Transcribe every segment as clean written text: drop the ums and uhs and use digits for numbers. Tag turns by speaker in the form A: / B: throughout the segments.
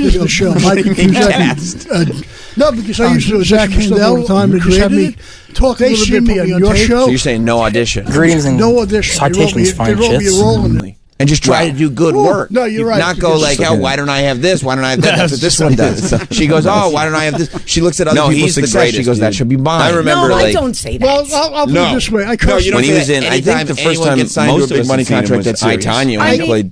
A: created the show. Mike no, because I used to Zach Handel time to have me talk a little bit on your show.
B: So you're saying no audition?
C: Greetings and
A: no audition.
C: citations, fine
A: There will be a role in it.
B: And just try to do good work.
A: No, you're right.
B: Not go like, oh, why don't I have this? Why don't I have that? That's what this one does. She goes, oh, why don't I have this? She looks at other people's success. She goes, that should be mine. I remember,
D: no, I don't say that.
A: Well, I'll put it this way. I
B: when he was in, I think the first time most of big money contract at I, Tonya, when he played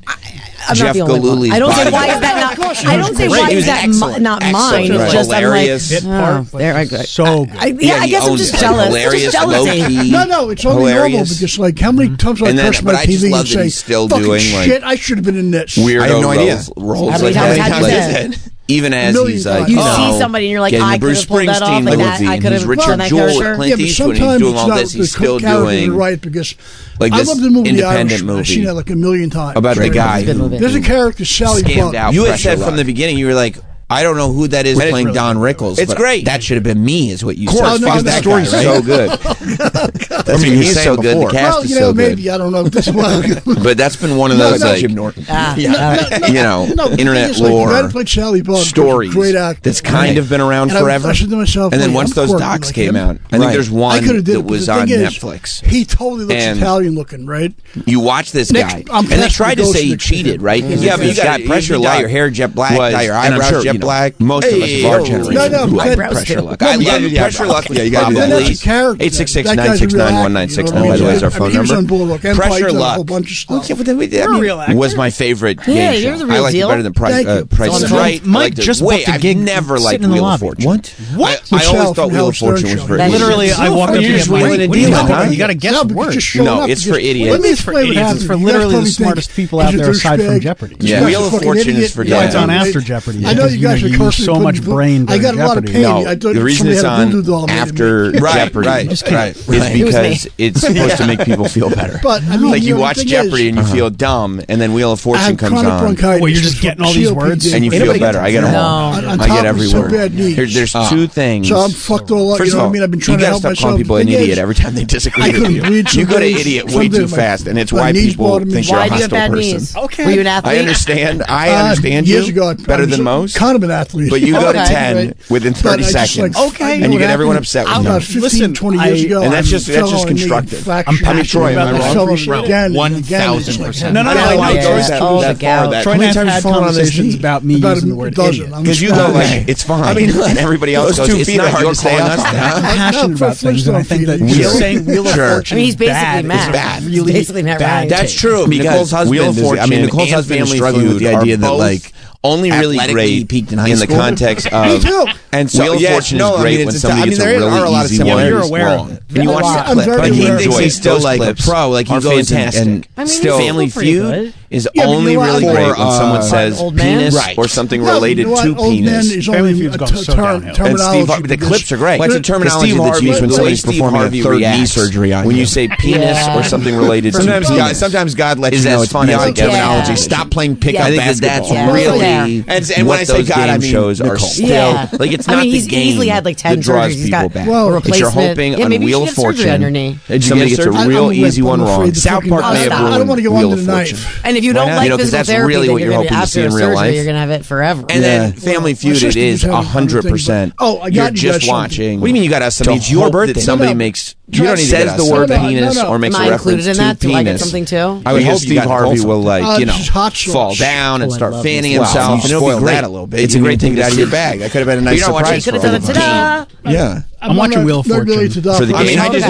B: Jeff Galooly's.
D: I don't say why is that not. I don't say why is that not mine. It's just
B: hilarious.
D: I'm like, there I go.
A: So good.
D: Yeah, I guess I'm just jealous.
B: Hilarious,
D: Jealousy.
A: No, it's only normal because like how many times I curse my TV and say, "Fucking shit, I should have been in this."
B: Weirdo.
E: I have no idea.
B: Roles
D: How many times have you said?
B: Even as he's like,
D: you see somebody and you're like, I could have pulled that off, like that. I could have
B: Richard Jewell, Clint Eastwood, he's doing all this. He's still doing
A: right because
B: like
A: I love the movie
B: independent movie.
A: I've seen that like a million times.
B: About the guy who
A: there's a character Sally Buck.
B: You had said from the beginning, you were like, I don't know who that is playing really Don Rickles. It's great. That should have been me, is what you said.
E: That story's
B: so good.
E: I mean,
B: he's so good. The cast is so good.
A: Maybe I don't know this well.
B: But that's been one of those like
E: Jim Norton.
B: internet lore stories that's kind of been around forever. And then once those docs came out, I think there's one that was on Netflix.
A: He totally looks Italian looking, right?
B: You watch this guy, and they tried to say he cheated, right? Yeah, but you got pressure luck. Your hair jet black. Your eyebrows jet black. Most of us of our generation. Pressure luck. I love Pressure luck.
E: Yeah, you got to do that.
B: 866-969-1969, by the way, is our phone number. Pressure Luck was my favorite game show.
D: You're the real
B: I liked it better than Price is Right.
F: Mike just booked a gig.
B: I've never liked
F: Wheel
B: of Fortune.
F: What?
B: I always thought Wheel of Fortune was very
F: literally, I walked up
B: to
F: Mike. You got to guess the word.
B: No, it's for idiots.
F: It's for idiots. It's for literally the smartest people out there aside from Jeopardy.
B: Wheel of Fortune is for
F: it's on after Jeopardy.
A: I know you guys are
F: use so much brain.
A: I got a lot of pain.
B: No, the reason it's on after Jeopardy is because it's supposed to make people feel better.
A: But I mean,
B: like you watch Jeopardy and you feel dumb, and then Wheel of Fortune comes on.
F: Well, you're just getting all these words,
B: and you feel better. I get them all. I get every word. There's two things.
A: So I'm fucked all up.
B: First of all,
A: I mean, I've been trying
B: you
A: to
B: gotta
A: help
B: stop calling
A: myself.
B: people an idiot every time they disagree with you. You go to idiot way too fast, and it's why people think you're a hostile person.
D: Okay. Were you an athlete?
B: I understand you better than most.
A: Kind of an athlete.
B: But you go to 10 within 30 seconds.
A: Okay.
B: And you get everyone upset with you.
A: About 15, 20 years ago.
B: And that's just constructive.
F: I'm Troy, am I wrong?
E: 1,000%.
F: No,
B: it goes that far.
F: Troy and I have had conversations about me using the word idiot.
B: Because you go like, it's fine. I mean, and everybody else goes, it's not, you're calling us that.
F: I'm passionate about things, and I think that saying Wheel of Fortune
D: he's basically mad.
B: It's bad.
D: Really basically mad.
B: That's true. Because Wheel of Fortune, Nicole's husband is struggling with the idea that like, only really great
E: peaked in
B: the context of
A: Me too.
B: And so Wheel of Fortune is great when somebody gets a really easy one.
F: You're aware
B: wrong. And you watch the clip.
A: But
B: he thinks he's still like a pro. Like he goes and still Family Feud is only really great when someone says penis or something related to penis.
F: Family Feud's gone so downhill.
B: And the clips are great. It's a terminology that's used when somebody's performing a third knee surgery on you. When you say penis or something related to penis.
E: Sometimes God lets you know it's beyond terminology. Stop playing pickup basketball.
B: That's really and when I say God, I mean shows are still like it's not the game.
D: Easily had like 10
B: that draws people back. But you're hoping on Wheel of Fortune. Somebody gets a real easy one wrong. South Park may have ruined Wheel of Fortune.
D: And if you don't like physical therapy,
B: really what you're hoping to see in real life.
D: You're gonna have it forever.
B: And then Family Feud, it is 100%.
A: Oh,
B: you're just watching.
E: What do you mean you got us? It's your birthday.
B: Somebody makes.
E: You don't need
B: says the word penis or makes a reference to penis.
D: Do I get something too?
B: I would hope Steve Harvey will fall down and start fanning himself.
E: And it'll be great. A little bit.
B: It's a great thing to get out of your bag. That could have been a nice surprise.
D: You could have done it.
B: Yeah.
F: I'm watching Wheel of Fortune
B: for the game.
E: I just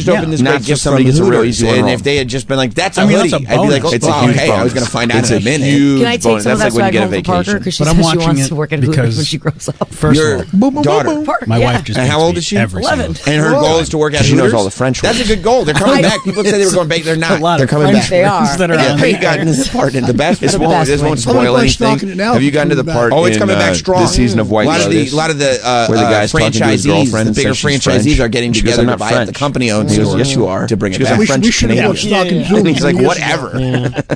E: opened this
B: not just somebody gets a real easy one.
E: And if they had just been like, "That's a
F: hoodie,"
E: I'd be like,
B: "It's a huge bonus."
E: I was going to find out in a minute.
D: Can I take some of that swag home for Parker because she says she wants to work at Hooters when she grows up?
F: First of all,
E: daughter,
F: my wife just.
E: And how old is she?
D: 11.
E: And her goal is to work at Hooters.
B: She knows all the French words.
E: That's a good goal. They're coming back. People say they were going back. They're not.
B: They're coming back.
D: They are.
B: Have you gotten to the part in the best? This won't spoil anything. Have you gotten to the part?
E: Oh, it's coming back strong.
B: This season of White Lotus.
E: A lot of the
B: where the guy's talking to his girlfriend
E: friends.
B: The bigger franchisees are getting together to buy the company owns.
E: Yes, you are.
B: To bring it back.
A: We should have stock in Zoom.
B: And he's like, whatever.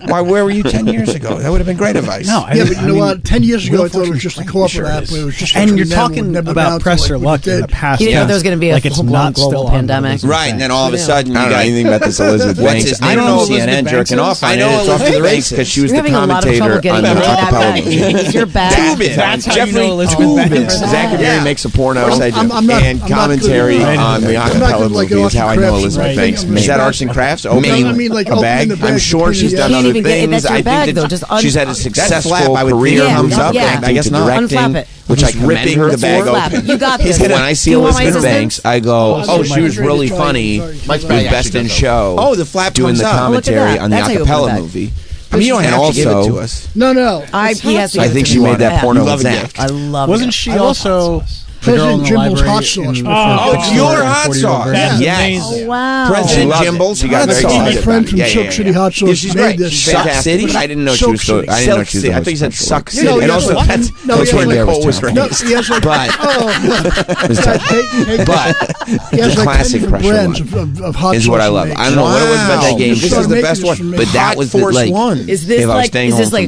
B: Why? Where were you 10 years ago? That would have been great advice.
F: No,
A: but you know what? 10 years ago, I thought it was just a corporate app. It was just
F: and you're talking about press or luck in the past.
D: You didn't know there was going to be a global pandemic.
B: Right, and then all of a sudden,
E: I don't know anything about this Elizabeth Banks.
B: I don't know CNN jerking off. I know it's off to the races because she was the commentator on the acapella.
D: You're bad.
F: That's how you know Elizabeth Banks.
E: Zach and makes a porno and commentary on the acapella movie is how I know Elizabeth Banks.
B: Is that arts and crafts? Opening a bag? I'm sure she's done other things. I think that she's had a successful career.
D: Comes up.
B: I guess not.
D: Unflap it.
B: Which like ripping the bag open.
D: You got this.
B: When I see Elizabeth Banks, I go, "Oh, she was really funny with Best in Show." Oh, the flap doing the commentary on the acapella movie. I mean, you don't have to give it to us.
A: No.
B: I think she made that porno with Zach.
D: I love it.
F: Wasn't she also
A: President Jimble's hot sauce?
B: Oh, it's your hot sauce.
F: Yes.
D: Oh, wow.
B: President Jimble's. She got very excited.
A: My friend from Silk City Hot Sauce made this.
B: Suck City? I didn't know she was so. I didn't know she was. I thought you said Suck City.
A: And
B: also, that's where Nicole was raised. But the classic pressure luck is what I love. I don't know what it was about that game. This is the best one. But that was the like.
D: Is this like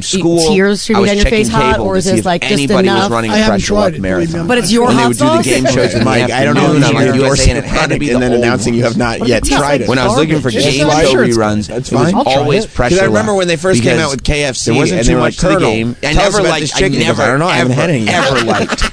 D: tears streaming down your face hot, or is this like just enough?
B: Anybody was running a pressure luck marathon.
D: But it's your hot
B: sauce. When they would do the game shows with Mike, I don't know. I'm like USA, and it had to be and then announcing you have not yet tried it. When I was looking for game show reruns, it was always pressure. Because I remember when they first came out with KFC, and they were like, "To the game." I never liked chicken. I don't know. I haven't had any. Ever liked.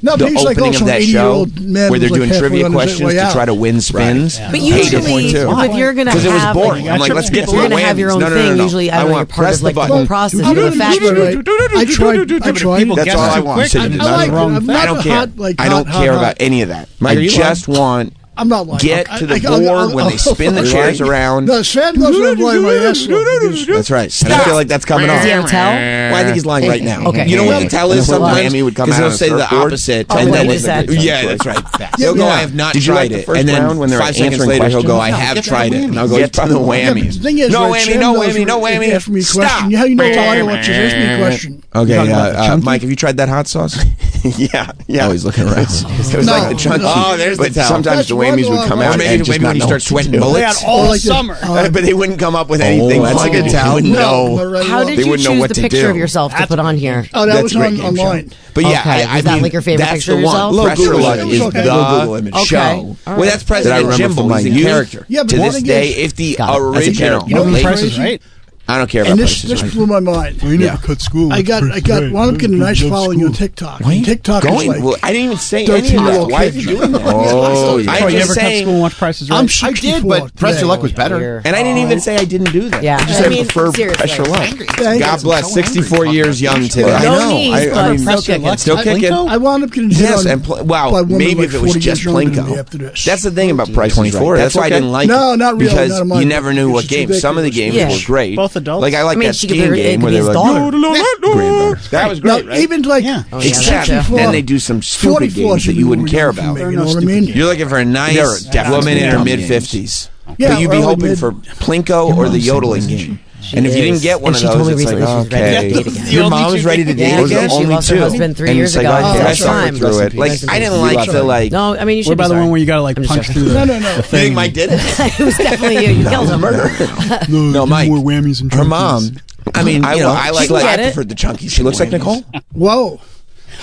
A: No,
B: the opening of that show where they're doing trivia questions to try to win spins.
D: But usually, if you're going to have,
B: because it was boring. I'm like, let's get through.
D: You're going to have your own thing. Usually, I don't know, you're part of like the whole process. You're the factory.
A: I tried.
B: That's all I want. I don't care. I don't care about any of that. I just want.
A: I'm not like
B: get to the board when they spin the chairs around.
A: No, Sam goes around blowing my ass.
B: That's right. And I feel like that's coming on.
D: Is he on tell?
B: Well, I think he's lying right now.
D: Okay.
B: You know what the tell is? Sometimes
E: Miami would come out
B: he'll say the opposite.
D: And then
B: yeah, that's right. He'll go, I have not tried it. And then 5 seconds later, he'll go, I have tried it. And I'll go, get to the whammies.
A: No whammy, no whammy, no whammy. Stop. How you know I watch it? Ask me a question.
B: Okay, Mike, have you tried that hot sauce?
E: Yeah.
B: Oh, he's looking around. It was like the chunky.
E: Oh, there's the tell.
B: Sometimes the whammies would come out. Maybe when you start sweating bullets.
F: All summer.
B: But they wouldn't come up with anything.
E: That's a good tell.
B: No.
D: How did you choose the picture of yourself to put on here?
A: Oh, that was online.
B: But yeah,
D: is that like your favorite picture of yourself?
B: Pressure Luck is the Google image show. Well, that's President Jimbo. He's in character.
A: Yeah, but
B: to this day, if the original,
F: you know the prices, right?
B: I don't care about prices.
A: This blew my mind.
F: We never cut school.
A: I got wound up getting a nice following on TikTok. TikTok is like,
B: well, I didn't even say any of that. Why are you doing that?
F: Oh, you never cut school and watch Prices Right?
A: I did,
E: but Pressure Luck was better.
B: And I didn't even say I didn't do that.
D: Yeah,
B: I just said I prefer Pressure Luck. God bless. 64 years young today. I know. Still kicking.
A: I wound up getting
B: wow. Maybe if it was just Plinko. That's the thing about Price 24. That's why I didn't like it.
A: No, not really.
B: Because you never knew what games. Some of the games were great.
F: Both adults.
B: Like I like that skiing game where they're like, that was great, right?
A: Even like,
B: except then they do some stupid games that you wouldn't care about.
A: You know what I mean?
B: You're looking for a nice woman in her mid-50s. But you'd be hoping for Plinko or the yodeling game. And if you didn't get one of those, it's like, okay. Your mom's ready to date again?
D: She lost her husband 3 years ago.
B: I suffered through it. Like, I didn't like the, like...
D: No, I mean, you should be
F: sorry. What about the one where you gotta, like, punch through the thing?
B: You think Mike did it?
D: It was definitely you. You killed him.
B: No, Mike.
F: More whammies and
B: her mom... I mean, I preferred the chunky. She looks like Nicole.
A: Whoa.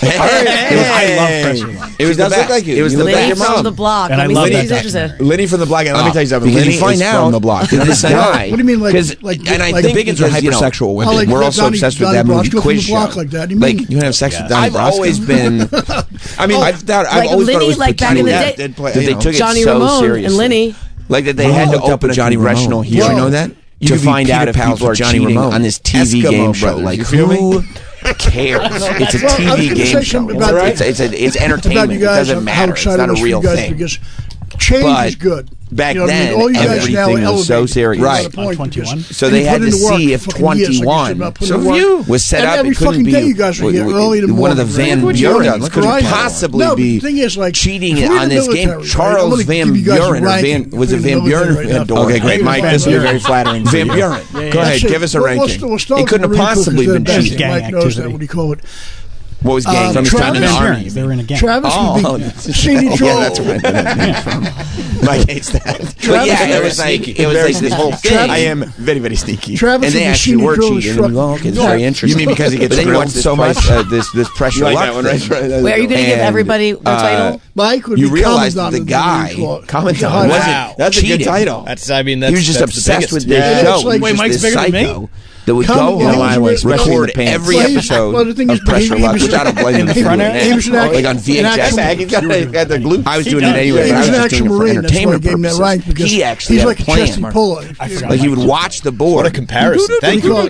F: I love Pressure Luck.
B: It was the best. Like it was the
D: Lenny
B: best.
D: from the block.
F: And I love that.
B: Lenny from the block. And let me tell you something. Lenny
E: find out
B: from the block. This guy.
A: What do you mean, like?
B: And I think it's hypersexual women. We're also obsessed with that movie Quiz Show. Like you can have sex with Donnie Brasco. I've always been. I mean, I've always thought it was
D: like back in the day.
B: They took it so seriously.
D: And Lenny.
B: Like that they had to open a congressional hearing. You know that? To find out if people are cheating on this TV game show. Like who cares? It's a TV game show. It's entertainment. It doesn't matter. It's not a real thing.
A: Change is good.
B: Back then, everything was so serious.
F: Right. 21.
B: So they had to see if 21 was set up. It couldn't be one of the Van Burens couldn't possibly be cheating on this game. Charles Van Buren was it Van Buren? Okay, great, Mike. This will be very flattering. Van Buren. Go ahead, give us a ranking. It couldn't have possibly been cheating.
A: Mike knows that. What do you call it?
B: What was gang?
F: From the army. They were in a gang.
A: Travis would be CD Joel.
B: Yeah, that's right. Mike hates that. But yeah, it was like this whole thing.
E: I am very, very sneaky.
A: Travis
B: and they actually were cheating. Okay, it's very interesting.
E: You mean because he gets
B: grilled so much? This pressure luck.
E: That one, right?
D: Wait, are you going to give everybody the title?
A: Mike would
B: you
A: be
B: realize that the guy Commandant wasn't
E: That's
B: cheating.
E: a good title.
B: He was just obsessed with this show.
F: Wait, Mike's bigger than me?
B: That would go home, record every episode of Pressure Luck, which I don't blame him for doing that. Like on VHS.
E: He's got the glue.
B: I was doing it anyway, but I was just doing it for entertainment purposes. He actually had a plan. Like he would watch the board.
E: What a comparison. Thank you.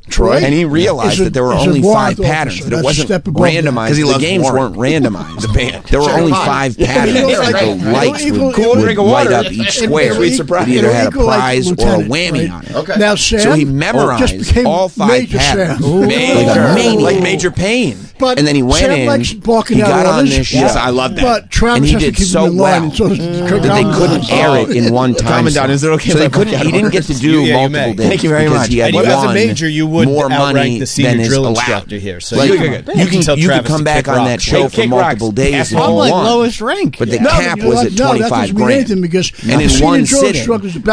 B: Troy. And he realized that there were only 5 patterns. That it wasn't randomized. Because the games weren't randomized. The band. There were only 5 patterns. The lights would light up each square. It either had a prize or a whammy on it.
A: Now, Sam,
B: so he memorized all 5 patterns. Like Major Payne.
A: But
B: and then he went in, he got on this show.
E: I love that.
A: But Travis
B: and he did so well that they couldn't air it in one time.
E: Is it okay?
B: So they couldn't. He didn't get to do multiple days.
E: Thank you very much.
B: He had
E: as a major, you would
B: more money
E: the senior
B: than is
E: drill
B: allowed.
E: Instructor here. So
B: you can come back on that show for multiple days if you
F: I'm like
B: want.
F: lowest rank.
B: But the cap was at $25,000. And in one sitting,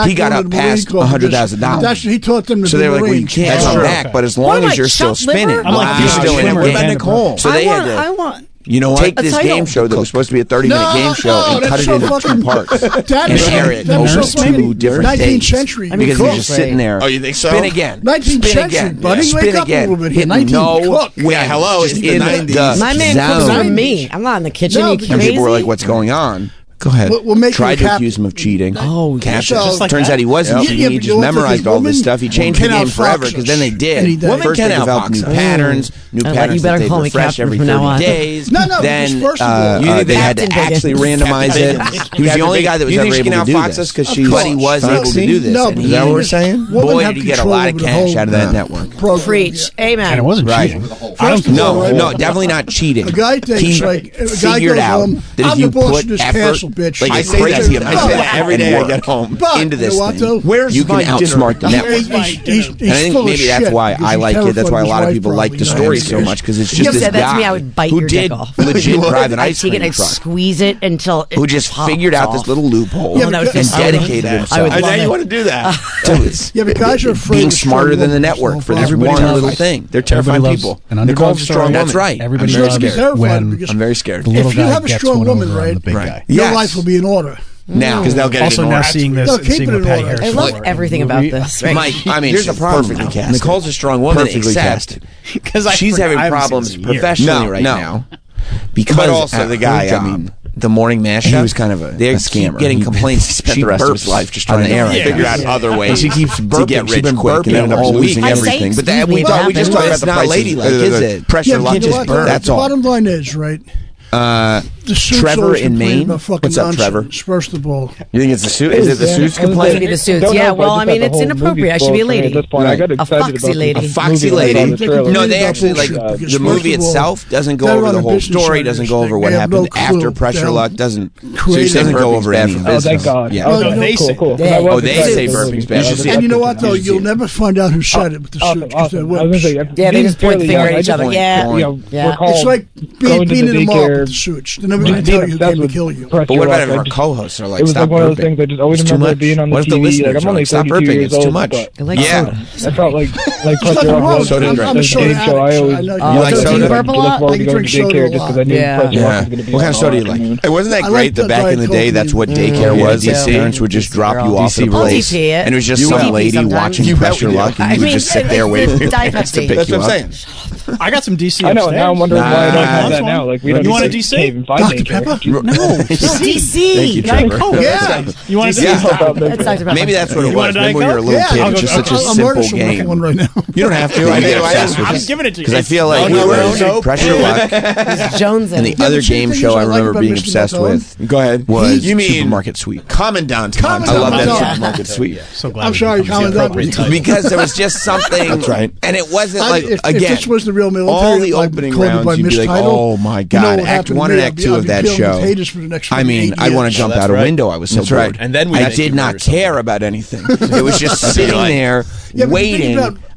B: he got up past $100,000.
A: He taught them to
B: so they were like, well, you can't come back, but as long as you're still spinning, you're still in it.
E: What about Nicole?
B: So they had to. You know what? Take this game show that was supposed to be a 30-minute game show and cut it into 2 parts and air it over 2 different
A: 19th
B: days.
A: Century.
B: Because he's just sitting there.
E: Oh, you think so?
B: Spin again.
A: 19th century, buddy.
B: Spin again. Hit no.
E: Yeah, hello. It's the 90s.
D: My man cooks for me. I'm not in the kitchen. You crazy?
B: And people were like, "What's going on?" Go ahead. Tried to accuse him of cheating.
D: Oh,
B: turns out he wasn't cheating. He just memorized all this stuff. He changed the game forever because then they did. First they developed new patterns that they refresh every 30 days. Then they had to actually randomize it. He was the only guy that was ever able to do this. But he was able to do this.
E: Is that what we're saying?
B: Boy, did he get a lot of cash out of that network.
D: Preach. Amen.
F: And it wasn't cheating.
B: No, definitely not cheating. He figured out that if you put effort,
A: bitch.
B: Like
E: I say that every day I get home
B: into this thing. You can outsmart the network. And I think maybe that's why I like it. That's why a lot of people like the story so much, because it's just this guy who did legit private ice cream truck,
D: squeeze it until
B: who just figured out this little loophole and dedicated himself.
E: Now you want to do that.
A: Yeah, but guys are afraid
B: being smarter than the network for this one little thing. They're terrifying people.
F: Nicole's a strong woman.
B: That's right.
F: Everybody loves when
B: I'm very scared.
F: the little guy gets one over on the big guy.
A: Your life will be in order.
B: Now,
E: because they'll get
F: also now seeing this, seeing what Patty Harris.
D: I love everything about this. Right?
B: Mike, I mean, here's the problem. Nicole's a strong woman, except she's having problems professionally right now. Because
E: but also the guy,
B: I mean, the morning mashup.
E: He was kind of a scammer.
B: Getting complaints.
E: He spent the rest of his life just trying to figure out other ways.
B: She keeps burping.
E: To get rich quick and ended up losing everything.
B: But that we just talked about the price. Ladylike, is it?
E: Pressure luck just burn.
B: That's all.
A: The bottom line is, right?
B: Trevor in Maine.
E: What's up, Trevor?
A: First of all,
E: you think it's the suit? Is it the suits complaining?
D: Maybe the suits. Yeah. Well, I mean, it's inappropriate. I should be a lady. A foxy lady.
B: A foxy lady. No, they actually like the movie itself doesn't go over the whole story. Doesn't go over what happened after Pressure Luck. Doesn't go over any of this.
C: Oh, thank God.
B: Yeah.
C: Oh, they say.
B: Oh, they say burping's bad.
A: And you know what though? You'll never find out who said it with the suits.
D: Yeah, they just point the finger at each other. Yeah.
A: It's like being in a mall with the suits. They're never going to tell you who came to kill you.
B: But what about if our co-hosts are like,
C: it was
B: stop
C: like one of those things I just always remember being on the
B: TV.
C: What if the listeners
B: are like, stop burping, it's too much.
D: Yeah.
C: I felt like Pressure Luck was a game show. I always
B: like soda.
D: Do you burp a lot?
C: I drink soda just because I knew Pressure Luck was going to be.
B: What kind of soda do you like? It wasn't that great that back in the day that's what daycare was. These parents would just drop you off at a place, and it was just some lady watching Pressure Luck, and you would just sit there waiting for your parents to pick you up.
E: That's what I'm saying.
F: I got some DC.
C: I know. Now I'm wondering why I don't have that now. Like,
F: you want a DC?
A: Dr. Pepper?
F: No.
D: DC.
B: Thank you, Trevor.
A: Yeah.
F: You want a DC?
B: Maybe that's what it was. Remember when you were a little kid? It's just such a simple game. You don't have to.
F: I'm giving it to you.
B: Because I feel like it was Pressure Luck.
D: Jones
B: and the other game show I remember being obsessed with.
E: Go ahead.
B: Was Supermarket Sweep.
E: Commandant.
B: I love that Supermarket Sweep.
F: So glad.
A: I'm sorry, Commandant.
B: Because there was just something.
E: That's right.
B: And it wasn't like, again,
A: if this was the real military,
B: all the opening rounds, you'd be like, oh my God, Act 1 and Act 2 of that show. I mean, I'd want to jump out a window. I was so bored.
E: And then
B: I did not care about anything. It was just sitting there waiting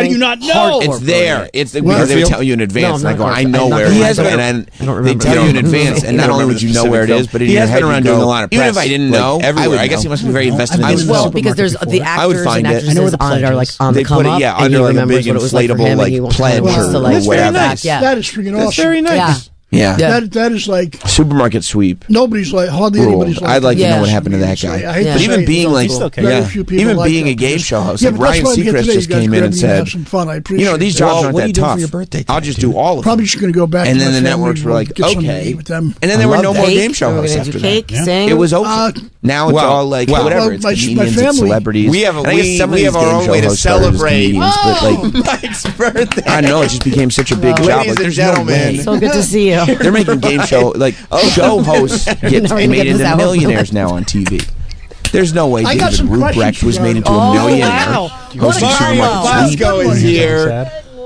A: How do you not know?
B: It's there. It's because they tell you in advance. I go, I know where it is, and they tell you in advance, and not only would you know where it is, but in your head you go. Even if I didn't know, I guess he must be very invested in this.
D: Well, because there's the actors and actresses on it are like on the come up, and he remembers what it was like for him, and he wants to
B: whatever.
A: That is freaking awesome.
E: That's very nice.
B: Yeah.
A: That is like
B: supermarket sweep.
A: Nobody's like hardly anybody's like.
B: I'd like to know what happened to that guy. But even being like, even being a game show host, like Ryan Seacrest just came in and said, you know, these jobs aren't that tough. I'll just do all of them.
A: Probably just going to go back.
B: And then the networks were like, okay. And then there were no more game show hosts after that. It was over. Now it's all like whatever. It's comedians, it's celebrities.
E: We have our own way to celebrate Mike's birthday.
B: I know, it just became such a big job.
E: Ladies and gentlemen,
D: so good to see you.
B: They're making game show show hosts get made into millionaires now on TV. There's no way David Ruprecht was made into a millionaire.
E: Mario Bosco is here.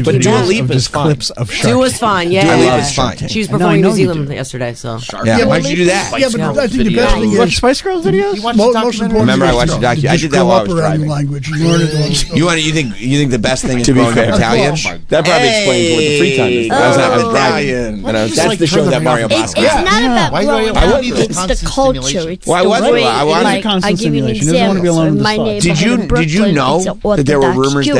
F: YouTube
B: But Dua
F: videos
B: Lipa
F: of
B: is
F: just
B: fine.
F: clips of Shark
D: Dua was fine. Yeah,
B: Dua
D: yeah.
B: Lipa's fine.
D: She was
F: No, I
D: performing
F: know
D: in New
F: you
D: Zealand
F: do.
D: yesterday. So
B: Yeah, why'd you do that?
A: Yeah, but I think the best thing
F: You watch
A: is
F: Spice Girls videos?
A: most important.
B: Remember, I watched the docu. I did that while I was
A: learning
B: driving.
A: language. You learn it.
B: You think the best thing is
E: To be
B: growing up
E: fair.
B: Italian?
E: That probably explains what the free time is.
B: I was not
E: Italian.
B: Italian.
E: That's the show that Mario
G: It's
E: Bosco.
G: not about
H: Why do
G: growing
H: I
G: up.
H: need
G: It's the
H: constant
G: culture.
H: stimulation?
G: It's
B: Why
G: the
B: wasn't it?
G: way.
B: I wanted
G: Like,
F: constant
G: I give you an
F: stimulation. He doesn't want to be
G: example.
F: alone in
G: In
F: the
G: my
F: spot.
G: neighborhood
B: Did you
G: in Brooklyn,
B: know
G: it's an
B: that there were
G: Orthodox
B: rumors
G: Jewish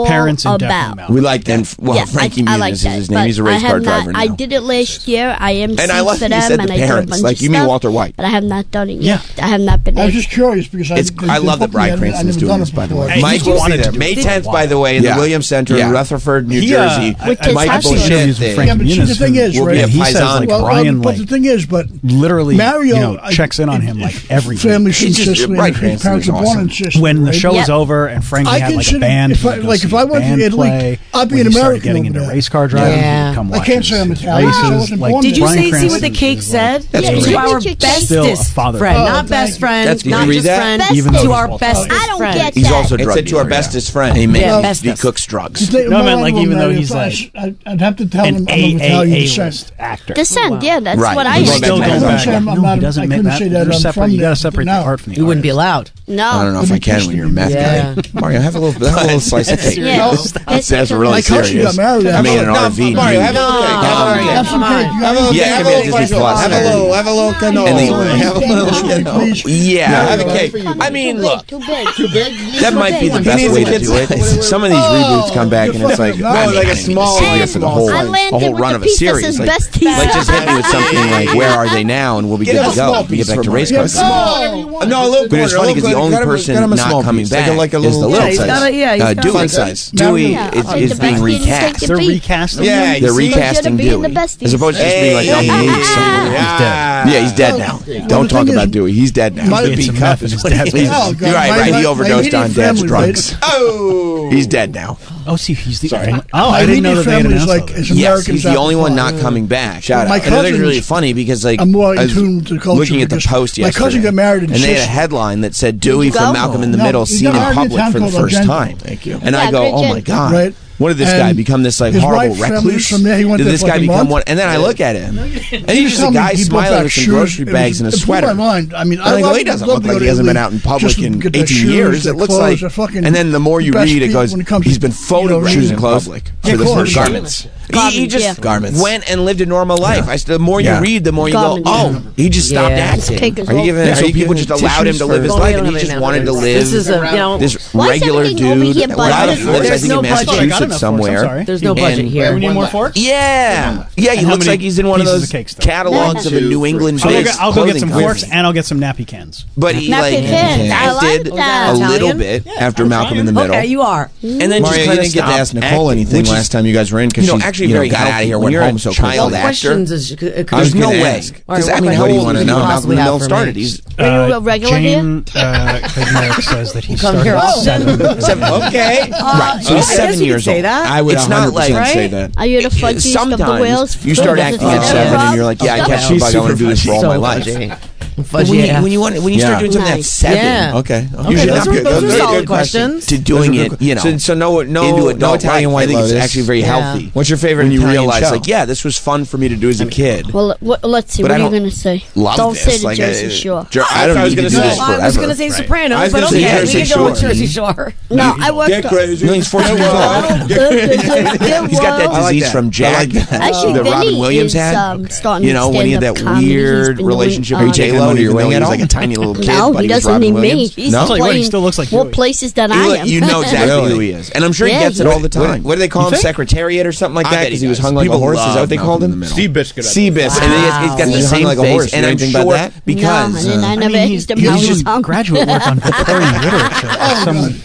G: all
F: parents and
G: about.
B: We like them. Well, Frankie Muniz is his name. He's a race car driver now.
G: I did it last year. I am
B: and I like
G: for
B: you
G: them,
B: said
G: and
B: the
G: I do a
B: parents.
G: bunch
B: Like
G: of
B: you
G: stuff,
B: Walter White.
G: but I have not done it yet. I have not been.
A: I was just curious because
B: I love that Bryan Cranston is doing this. By the way, Mike wanted to. May 10th, by the way, in the Williams Center in Rutherford, New Jersey.
A: Mike bullshit. Yeah, but see, the thing is, right?
F: He says like Bryan,
A: but the thing is, but
F: literally,
A: Mario
F: checks in on him like every
A: family from Sicily. His parents were born in Sicily.
F: When the show was over and Frankie had like a band,
A: if I went to Italy, I'd be an American.
F: Getting into race car driving, come watch.
A: I can't say I'm Italian.
D: Did you see what the cake said? To our bestest friend, not best friend, not just friend, to our bestest friend.
B: He's also a drug dealer. To our bestest friend. He cooks drugs.
F: No, I meant like even though he's like,
A: I'd have to tell him I'm of Italian descent.
F: Actor.
G: Descent, yeah, that's what I
F: heard. No, he doesn't make that. You're separate. You got to separate the art from the art.
D: You wouldn't be allowed.
G: No.
B: I don't know if I can when you're a meth guy. Mario, have a little slice of cake. That's really serious. I mean, an RV.
H: Mario, have a little cake.
A: Have some cake.
B: Yeah, come in Disney Plus.
H: Have a little cannoli.
B: Have a little. Yeah, have a cake. I mean, look.
G: Too big.
B: That might be the best way to do it. Some of these reboots come back and it's like,
H: like a small
B: for the whole run of a series. Like just hit me with something like, where are they now? And we'll be good to go. We get back to race cars.
H: No, a little.
B: But it's funny because the only person not coming back is the little size. Dewey size. Dewey is being recast.
F: They're recasting.
B: Yeah, they're recasting Dewey as opposed to just being like, no, he needs someone. Yeah, he's dead now. Don't talk about Dewey. He's dead now.
F: You're
B: right. He overdosed on dad's drugs. Oh, he's dead now.
F: Oh, see, he's the only. Oh, I didn't know that they had announced that.
B: Yes, he's the only one not coming back. Shout out. And it's really funny because like I was looking at the Post yesterday.
A: My cousin got married in
B: and they had a headline that said Dewey from Malcolm in the Middle seen in public for the first time. Thank you. And I go, oh my god. What did this guy become? This like horrible recluse? Did this guy become one? And then I look at him, and he's just a guy smiling with some grocery bags and a sweater.
A: I mean,
B: he doesn't look like he hasn't been out in public in 18 years. It looks like, and then the more you read, it goes, he's been photographed in public for the first garments. He just went and lived a normal life. The more you read, the more you go, oh, he just stopped acting. Are people just allowed him to live his life, and he just wanted to live this regular dude? A lot of lives, I think, in Massachusetts somewhere.
D: There's no budget here.
F: We need more forks?
B: Yeah. Yeah, he looks like he's in one of those catalogs of a New England based
F: I'll go get some forks and I'll get some nappy cans.
B: But he like acted a little bit after Malcolm in the Middle.
D: Okay, you are.
B: And then just kind of
E: didn't get to ask Nicole anything last time you guys were in because she
B: actually very got out of here, went home so child actor. There's no way. I mean, how do you want to know how Malcolm in the Middle started? He's
G: a regular
F: Jane Kudmerek says that he started at 7.
B: Okay. Right. So he's 7 years old.
E: I would 100% say that.
G: Are you the funkiest of the whales?
B: Sometimes you start acting at 7 and you're like, yeah, I catch a bug. I want to do this for all my life. When you start doing something that's 7,
E: okay.
D: Those are solid questions.
B: To doing it, you know,
E: so no Italian White
B: Lotus. I think it's actually very healthy.
E: What's your favorite?
B: When you
E: Italian
B: realize,
E: show?
B: like, yeah, this was fun for me to do as a kid.
G: Well, let's see. What are you going to say? Don't say the Jersey Shore.
B: I don't need to do this forever.
D: I was going to say Sopranos, but okay, we can go with Jersey Shore.
G: No, I worked.
E: Get crazy.
B: He's 14 years old. He's got that disease from Jack that Robin Williams had. You know, when he had that weird relationship with J-Lo, and he was like a tiny little kid.
G: No, he doesn't need me. He's
F: he still looks like
G: more places than I am.
B: You know exactly who he is, and I'm sure he gets it all the time. What do they call him? Secretariat or something like that? Because he was hung like a horse. Is that what they called him?
E: Seabiscuit.
B: Seabiscuit, and he's got the same face. And I'm sure because
G: I never asked him how he was hung.
F: Graduate work on Victorian literature.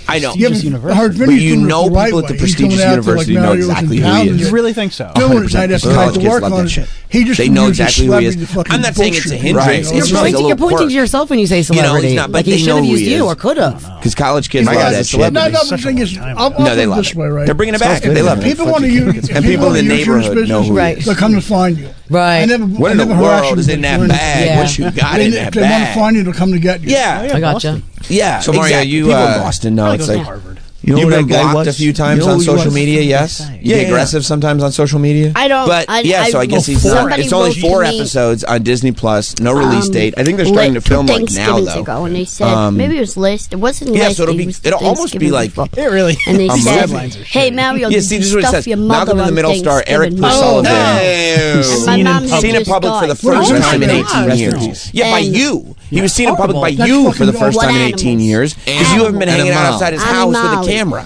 B: I know.
F: University.
B: But you know people at the prestigious university know exactly who he is.
F: You really think so?
B: College kids love that shit. They know exactly who he is. I'm not saying it's a hindrance.
D: You're pointing to yourself when you say celebrity. Like he should have used you or could have.
B: Because college kids love that shit.
A: No, the thing is,
B: no, they love it. They're bringing it back. They love it.
A: People want to use,
B: and people in the neighborhood know who he is.
A: They'll come to find you.
D: Right.
B: What in the world is in that bag? What you got in that bag?
A: If they want to find you, they'll come to get you.
B: Yeah,
D: I gotcha.
B: Yeah.
E: So Mario, you
B: people in Boston know it's like. You know, you've been blocked a few times on social media, yes? You get aggressive sometimes on social media?
G: I don't.
B: But, so I guess he's not. It's only 4 episodes on Disney Plus, no release date. I think they're starting to film like now, though.
G: Ago, and they said, maybe it was last. It wasn't last.
B: Yeah, so it'll almost be like.
F: It really.
G: And they said, hey, Mario,
B: yeah, see, this is what it says. Malcolm in the Middle star Eric Purcell. Seen in public for the first time in 18 years. Yeah, by you. He was seen in public by you for the first time in 18 years because you haven't been hanging out outside his house with a camera.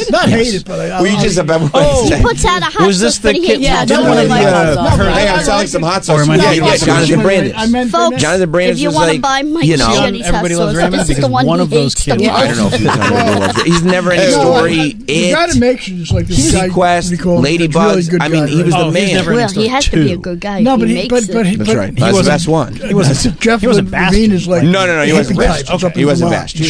B: hated?
A: Not hated, but I.
B: Were you just about?
G: He puts out a hot
F: Was this
G: sauce,
F: the
G: but he
F: kid?
G: hates
D: Yeah,
G: hot
D: no
G: sauce.
D: one likes hot sauce.
B: Hey, I'm selling some hot sauce.
F: Or am I
B: Yeah,
F: thinking
B: Jonathan Brandis.
G: Folks,
B: Jonathan Brandis
G: if you
B: was
G: want to
B: like,
G: buy my
B: you know,
G: Shandy's hot
F: everybody
G: sauce,
F: loves Raymond
G: this is the
F: because
G: one
F: one
G: he
F: of those
G: hates the
F: kids-
G: most.
B: I don't know if he was on Everybody Loves Raymond. He's never in a story.
A: The guy that makes it is like this guy.
B: Sequest, Ladybugs. I mean, he was the man.
F: never-
G: Well, he has to be a good guy.
A: No,
G: if
A: but
G: he
A: he,
G: makes
A: but
G: it.
B: That's right.
F: He
B: That's the
F: wasn't-
B: best one.
F: He wasn't.
A: Jeff
F: He wasn't
A: Levine is like
B: No, he wasn't
A: hippie
B: bashed.
A: type. It's up
B: He
A: in
B: wasn't
A: Vermont.
B: bashed. He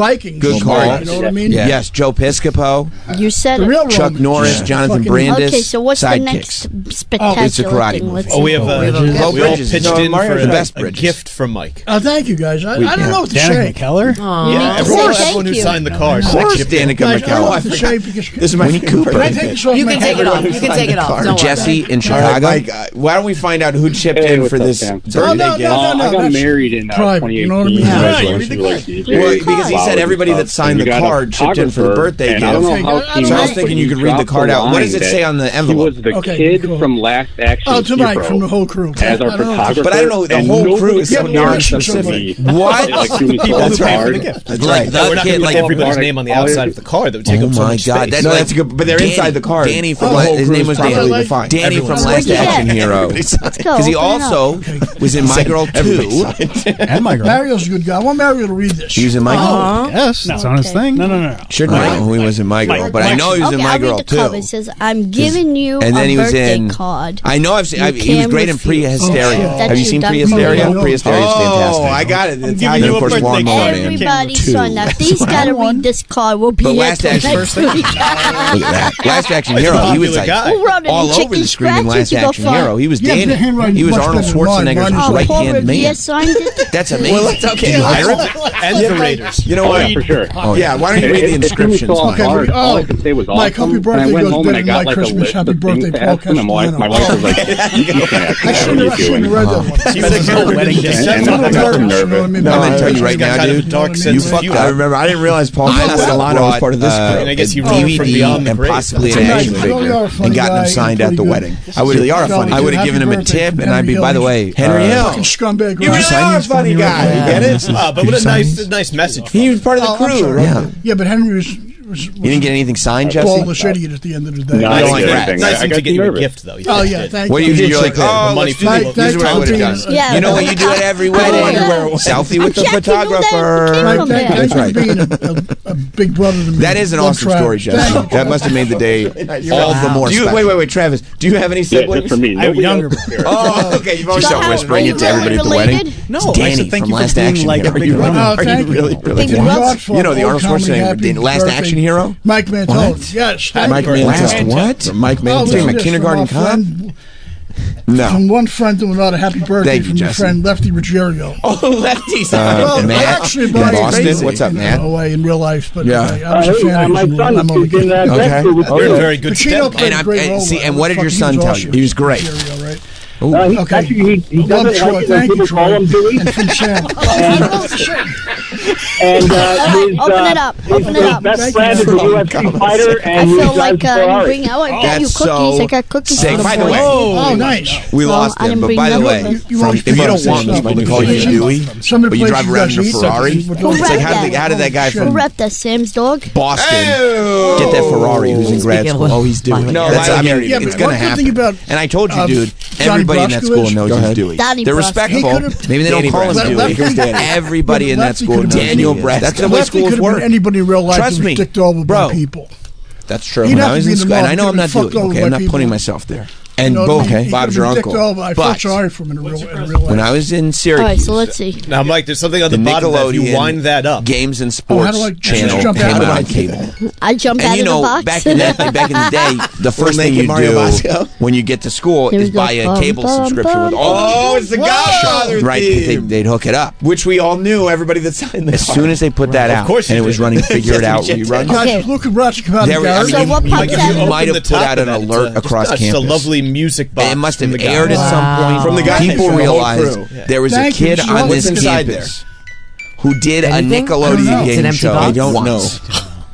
A: Vikings.
B: Good call.
A: You know what I mean?
B: Yeah. Yes, Joe Piscopo.
G: You said
B: Chuck Norris, Jonathan Brandis.
G: Okay, so what's
B: sidekicks.
G: the next spectacular
B: It's a karate
G: thing?
B: movie.
H: We have we all pitched in for
B: the best
H: a gift from Mike.
A: Thank you, guys. I don't know what to say.
F: Danica McKellar?
H: Yeah, everyone who signed the card.
B: Of course, Danica
A: Guys, I don't know what
B: McKellar.
A: to say because
B: This is my Cooper.
A: Can I take this off
D: You
A: my
D: can
A: head?
D: take it off. You can take it off. Don't worry.
B: Jesse in Chicago.
E: Why don't we find out who chipped in for this?
A: No,
E: I
A: no,
E: got
A: that's
I: married in
A: private,
I: 2018.
A: you know what I mean?
E: Well, because
B: because he said everybody that signed the card chipped in for the birthday gift. So I was thinking you could read the card out. What does it say on the envelope?
J: He was the kid from Last Action
A: Hero. Mike from the whole crew.
J: As our photographer.
B: But I don't know, the whole crew is so darn specific. What?
H: People who pay for the gift.
B: That's right.
H: We're not going to put everybody's name on the outside of the card. That would take up so much space.
B: No, that's good. But they're inside the card. Danny from his name was Danny. Danny from Last Action Hero. Because he also was in My Girl 2.
F: And My Girl.
A: Mario's a good guy. I want Mario to read this.
B: He was in My Girl.
F: Yes, it's on his thing.
A: No.
B: Shouldn't know who he was in My Girl, but I know he was in My Girl too.
G: It says, "I'm giving you
B: and then
G: a
B: he was
G: birthday
B: in,
G: card."
B: I know he was great in Pre-Hysteria. Have you seen Pre-Hysteria? Pre-Hysteria is fantastic.
E: I got it.
H: I'm giving you a birthday card.
G: Everybody signed up. These gotta read this card. We'll be
B: But
G: here
B: Last
G: till
B: Action,
G: next week.
B: look at that. Last Action Hero. He was like all over the screen in Last Action Hero. He was Danny. He was Arnold Schwarzenegger's right-hand man. That's amazing.
E: Well, that's okay.
B: Did you hire him?
H: And the Raiders.
E: You know what?
J: For sure.
E: Yeah, why don't you read the inscriptions, Mike?
J: All I could say was
A: Mike, happy birthday goes better than my Christmas. Happy birthday, Paul Castellano.
J: My wife was like, you can't ask me, how are you doing?
A: read that one.
H: She's like, oh, wedding gift.
J: And I got some nervous.
B: I'm going to tell you right now, dude.
E: You fucked up. I remember. I didn't realize Paul Castellano was part of this crew.
H: And I guess he wrote from Beyond the
B: and
H: Grave.
B: possibly an action figure and gotten him signed at the wedding. I would
E: Really are a funny
B: I would have
A: Happy
B: given him a
A: birthday
B: tip,
A: from
B: and I'd be,
A: Henry
B: by the
A: Hill.
B: way,
E: Henry Hill.
A: Fucking scumbag.
E: You are a funny guy. You get it?
H: But what a nice message.
E: He was part of the crew.
B: Yeah.
A: But Henry was
B: You didn't get anything signed,
A: a
B: Jesse?
A: ballless idiot at the end of the day.
J: No,
B: I don't
J: I
B: like
J: didn't
B: rats.
J: get anything.
H: Nice
J: I
H: to
J: got
H: get you a
J: nervous.
H: gift, though.
A: Oh, yeah, thank
B: What
A: you.
B: do you do? You're like, oh,
H: money
B: let's
H: for
B: do
H: the
B: this is what I would have done.
G: Yeah.
B: You know what you do at every wedding? Selfie with the photographer.
A: Thanks for being a big brother to me.
B: That is an
A: Love
B: awesome
A: Travis.
B: story, Jesse. That must have made the day all the more special. Wait, Travis. Do you have any
J: Yeah,
B: siblings?
J: just for me.
F: I have a younger
B: Oh, okay. You've always
G: So
B: start
G: how-
B: whispering it to everybody at the wedding.
F: No,
B: It's
F: I
B: Danny
F: said thank
B: from
F: you for
B: Last
F: being
B: Action
F: like
B: Hero.
F: a big brother.
B: Are
A: thank
B: you
A: you.
B: really?
G: Big
B: You
G: brother.
B: know the Arnold Schwarzenegger, the Last Action Hero?
A: Mike Mantone. Yes.
B: Mike Mantone. What? Mike Mantone, a kindergarten cop? No.
A: From one friend to another, happy birthday
B: Thank you,
A: from your
B: Jesse.
A: friend Lefty Ruggiero.
B: Oh, Lefty's.
A: I actually bought
B: Boston. What's up, Matt?
A: away in real life, but
B: Yeah.
A: I was a fan of
J: my
A: his
J: son
A: I'm only
J: is in
A: kidding.
B: Okay.
H: You're a very good
A: Pacino
H: step.
A: played a great role.
B: And what did your
A: Fucking
B: son
A: was
B: tell
A: awesome.
B: you? He was great.
A: Ruggiero, right?
J: Okay. Actually, he doesn't like it when people call him Dewey.
A: And from Sam.
J: And
G: Open it up. Open it up.
J: best friend is a UFC fighter,
G: I
J: and he
G: feel
J: drives
G: like
J: a Ferrari.
G: I got you
B: That's
G: cookies.
B: so
G: I got cookies.
B: sick.
G: for the
B: By the
G: boys.
B: way,
A: Oh, nice.
B: we
G: So,
B: lost
G: I
B: him.
G: didn't
B: But
G: bring
B: by the
G: them
B: way,
G: over.
B: if you don't want us to call you Dewey, but you drive around in a Ferrari, it's like how did that guy
G: Who
B: from
G: repped that? Sam's dog?
B: Boston get that Ferrari who's in grad school? Oh, he's Dewey. No, that's, I mean,
A: Yeah, but
B: it's going to
A: one good thing
B: happen.
A: about,
B: And I told you, dude,
A: Johnny
B: everybody in that school
A: Braskovich-
B: knows he's Dewey.
G: Donnie
B: They're
G: Braskovich.
B: respectable.
A: He could've-
B: Maybe they don't
E: Danny
B: call him
E: Braskovich.
B: Dewey. Everybody in that
A: Lefty
B: school
A: could've
B: knows
A: been
B: Daniel
A: Dewey.
B: Braskovich. That's the way
A: Lefty
B: schools
A: could have
B: work.
A: been anybody in real life
B: Trust
A: who was
B: me.
A: dicked over
B: Bro.
A: by people.
B: That's true.
A: He'd
B: When
A: have
B: I
A: to
B: was
A: be
B: in
A: the
B: school, and
A: mob
B: I know I'm
A: getting
B: not
A: fucked
B: Dewey.
A: over
B: Okay,
A: by
B: I'm not
A: people.
B: putting myself there.
A: You
B: And
A: know what I mean?
B: okay,
A: He
B: Bob's
A: could've
B: your
A: been dicked
B: uncle.
A: over. I felt
B: But
A: sorry for him in real life.
B: when I was in
G: All right,
B: Syracuse,
G: so let's see.
H: Now, Mike, there's something on
B: the
H: the bottom that if you
B: Nickelodeon
H: wind that up.
B: Games and
A: how
B: Sports
A: do I just
B: channel
A: jump
B: came
A: out of
B: out on
A: it?
B: cable.
G: I jumped
B: And
G: out
B: you
G: of the
B: know,
G: box.
B: back in the day, the first thing
E: naked
B: you
E: Mario
B: do
E: Bosco?
B: when you get to school
G: Here
B: is
G: we go.
B: buy a
G: Bum,
B: cable
G: bum,
B: subscription with
G: bum,
B: all
E: Oh, it's the Godfather
B: right.
E: theme.
B: They'd hook it up.
E: Which we all knew. Everybody that signed the
B: As soon as they put that out,
H: course
B: and
H: you
B: it was
H: did.
B: running Figure It Out
E: Yes, we did.
B: reruns.
G: Okay.
A: Look at Ratchet come out of the
B: There we- I
A: garage.
B: mean,
G: So what
B: you
G: pump
B: might-
G: that?
B: you might have
H: the
B: put
H: top
B: out
H: of
B: an
H: that,
B: alert across
H: just
B: campus.
H: a lovely music box.
B: It must have
H: from the
B: aired
H: guy.
B: at some point.
E: From the guy
B: People
E: from the whole
B: realized
E: crew.
B: there was
A: Thank
B: a kid
A: you so
B: on
A: much.
B: this
E: What's inside
B: campus who did a
D: Anything?
B: Nickelodeon
D: It's an
B: game
D: empty
B: show.
D: box?
E: I don't know.
B: once.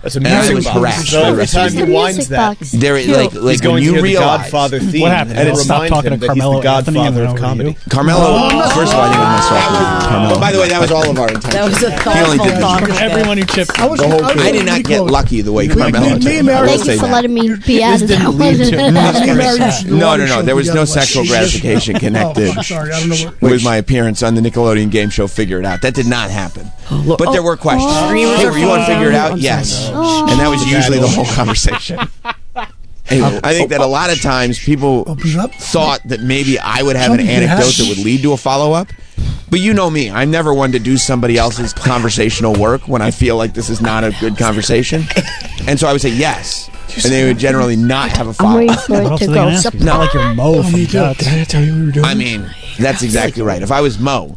H: That's a
B: And I
H: music
B: was
H: box.
B: harassed
H: So
B: by the
H: every
B: rest of
H: time
B: the
H: he
G: music
H: winds that,
G: box.
B: There,
H: he's
B: like
H: going
B: when
H: to
B: you
H: hear the
B: realize
H: Godfather theme.
F: What happened?
H: And it
F: Stop
H: reminds
F: talking
H: him
F: to
H: that he's
F: Carmelo
H: the
F: Anthony and
H: Godfather
F: went
H: of
F: over to
H: comedy.
F: you.
B: Carmelo. First of all, I didn't want to myself with Carmelo.
E: By the way, that was all of our intention.
D: That was a
B: only
D: thoughtful
B: did
D: thought.
F: Everyone who chipped.
A: I was
B: I did not get lucky the way Carmelo did.
A: me and Mary-
B: I will
G: Thank
B: say
G: you for
B: that.
G: letting me be out of that one.
B: No. There was no sexual gratification connected
A: Oh, sorry, I don't know what.
B: with my appearance on the Nickelodeon game show Figure It Out. That did not happen. But there were questions.
D: Streamers
B: Hey,
D: are
B: you want to
D: falling
B: figure it
D: down.
B: out?
D: I'm
B: Yes.
G: sorry.
B: And that was usually the whole conversation. I think that a lot of times people
A: Opens up.
B: thought that maybe I would have an
A: Something
B: anecdote
A: has-
B: that would lead to a follow-up. But you know me. I'm never one to do somebody else's conversational work when I feel like this is not a good conversation. And so I would say yes. And they would generally not have a
G: I'm waiting
B: follow-up.
G: for
F: What
G: it
F: else
G: to
F: are they
G: go.
F: gonna ask you? It's not like you're Mo from Guts.
E: Did I tell you we were doing?
B: I mean, that's exactly right. If I was Mo,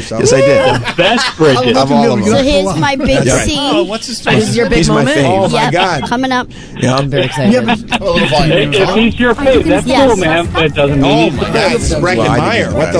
E: yourself. Yes, I did.
J: Best Bridget.
E: Of all of them.
G: So here's my big C.
H: Oh, what's his face?
D: This is your big
E: He's my
D: moment.
E: fave.
B: Oh my God.
G: Coming up.
E: Yeah,
D: I'm very excited.
K: A little volume.
J: If he's your fave, that's
G: Yes.
J: cool, man. But it doesn't mean
K: Oh
J: he's
K: my God, it's Breckenmeyer.
E: What the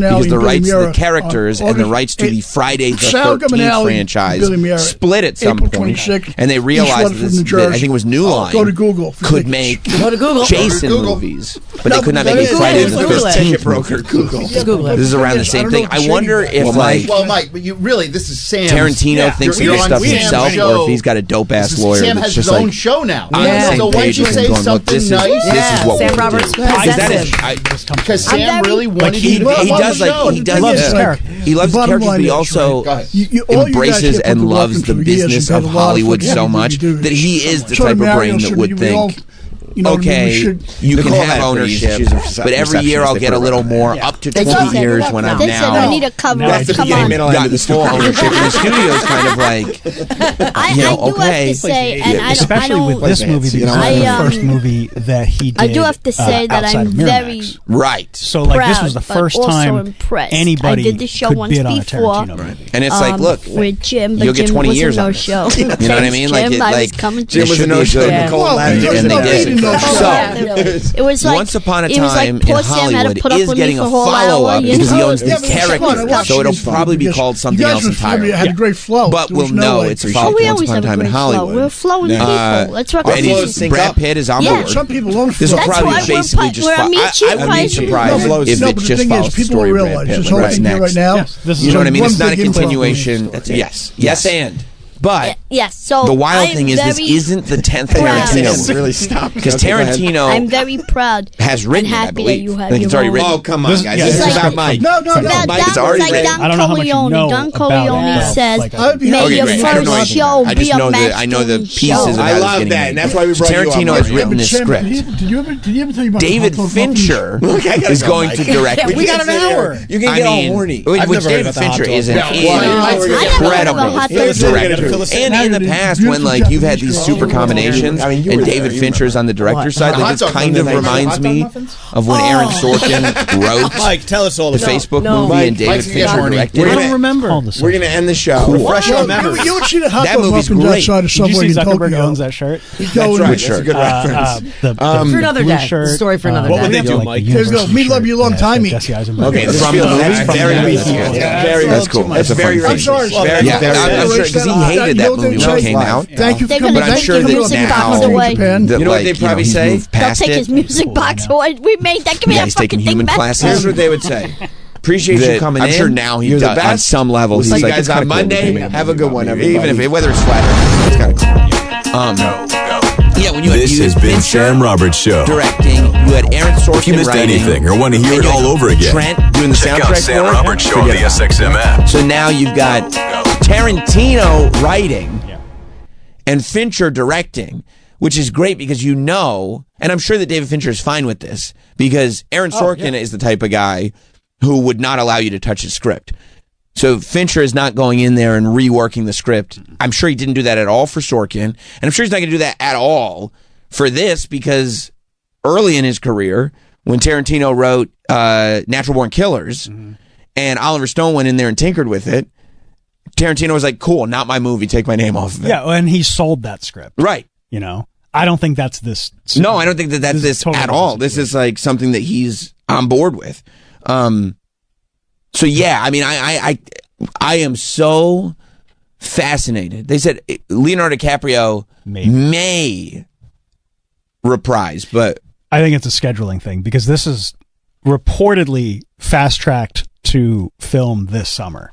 B: because the rights to the characters and the rights to the Friday the 13th franchise split at some point, and they realized that I think it was New Line could make Jason movies, but they could not make a Friday the 13th broker. This is around the same thing. I wonder if
K: Mike, but you really, this is Sam.
B: Tarantino thinks of this stuff himself, or if he's got a dope ass lawyer
K: Sam
B: that's
K: has
B: just
K: his own
B: like
K: show now.
B: So
K: why don't you say something nice?
B: This is what
D: Sam Roberts
K: because Sam really wanted
B: he does his character. He loves his characters, but he also embraces and loves the business of Hollywood so much that he is the type of brain that would think you can have ownership, but every year I'll get a little more, up to 20 years when I'm
G: they
B: now.
G: Said I need a cover.
B: That's the beginning, middle, end of the full ownership. And the studio's kind of like,
G: I do have to say, and
F: especially with this movie, because it's the first movie that he did.
G: I do have to say that I'm very
B: So
F: like this was the first time anybody
G: I did the show
F: could
G: once
F: bid on a
G: before,
F: Tarantino.
B: And it's like, look,
G: with Jim, but
B: you'll get
G: Jim
B: 20
G: was
B: years
G: a
B: on
G: no-show.
B: this. You know what I mean?
G: Jim,
B: Jim was a no-show. And they did.
G: It was like
B: Once Upon a Time in Hollywood is getting a follow-up because he owns these characters, so it'll probably be called something else entirely.
A: Had a great flow,
B: but we'll know it's a follow-up to Once Upon a Time in Hollywood.
G: We're flowing people. Let's rock.
B: And Brad Pitt is on board.
A: Some people don't.
B: This will probably basically just. I would be surprised if it just follows the story of Brad Pitt. What's next? You know what I mean? It's not a continuation. Yes, and. But
G: yes, so
B: the wild thing is this isn't the 10th Tarantino.
K: Really stop.
B: Because Tarantino
G: I'm very proud
B: has written
G: and
B: it, I
G: happy
B: believe.
G: that you have
B: I think it's already written.
K: Oh, come on, guys. This is about Mike.
A: No.
B: It's already written.
F: I don't know how much you know
G: Don Corleone says,
A: may
G: your first show
B: I
G: be
B: just
G: a
B: know that I know the pieces of
K: I love that, and that's why we brought you on.
B: Tarantino has written this script.
A: Did you ever tell you about
B: David Fincher is going to direct it.
K: We got an hour. You can get all horny.
B: Which David Fincher is an incredible director. And in the past, when like you've had these super combinations, and David Fincher's on the director's side, like this kind of reminds me of when Aaron Sorkin wrote
H: Mike, tell us all
B: the Facebook movie and David Fincher directed it.
F: I don't remember.
K: We're going to end the show.
H: Refresh our memories.
A: You would see the hot
B: That
A: dog
B: movie's
A: muffins
B: great.
A: outside of
F: Did you
A: Subway
F: see
A: in
F: Zuckerberg
A: Tokyo.
F: owns that shirt?
K: That's right. That's a good reference.
D: For another day.
F: Shirt,
D: Story for another
H: What would
D: day.
H: they do, Mike?
A: Here you go. Me love you long timey.
F: Jesse Eisenberg.
B: Okay, from the movie. That's cool. That's a
K: very
B: fun
A: I'm sorry.
B: Yeah, I'm sure because he hated that movie when it came out.
A: Thank you for
G: They're
A: coming.
G: gonna
B: But I'm
G: take
B: sure
G: your
B: that
G: music
B: now,
G: box away.
B: that,
K: You know what they'd probably
B: he's
K: say?
B: moved
G: They'll
B: past
G: take
B: it.
G: his music box away. We made that. Give me
B: Yeah,
G: that
B: he's taking
G: fucking
B: human
G: thing back.
B: classes.
K: Here's what they would say. Appreciate you coming
B: I'm
K: in.
B: sure now he
K: You're the
B: does, on
K: best.
B: some level.
K: We'll
B: He's
K: see you
B: like,
K: guys
B: it's
K: on
B: kinda cool
K: Monday.
B: to
K: Have a good one, everybody.
B: Even if whether it's flat it's kind of cool. Yeah, when you had
L: This has been Sam Roberts Show.
B: directing, you had Aaron Sorkin
L: If you missed
B: writing,
L: anything or want to hear
B: and
L: it
B: you
L: all
B: had
L: over again,
B: Trent doing the
L: check out
B: soundtrack
L: Sam
B: for it.
L: Roberts Show on the
B: Forget about
L: SXM app.
B: it. So now you've got Tarantino writing and Fincher directing, which is great because you know, and I'm sure that David Fincher is fine with this, because Aaron Sorkin is the type of guy who would not allow you to touch his script. So Fincher is not going in there and reworking the script. I'm sure he didn't do that at all for Sorkin, and I'm sure he's not going to do that at all for this, because early in his career, when Tarantino wrote Natural Born Killers, and Oliver Stone went in there and tinkered with it, Tarantino was like, cool, not my movie, take my name off of it.
F: Yeah, and he sold that script.
B: Right.
F: You know, I don't think that's this.
B: No, I don't think that that's this
F: totally
B: at all. This is like something that he's on board with. So yeah, I mean, I am so fascinated. They said Leonardo DiCaprio may reprise, but
F: I think it's a scheduling thing, because this is reportedly fast-tracked to film this summer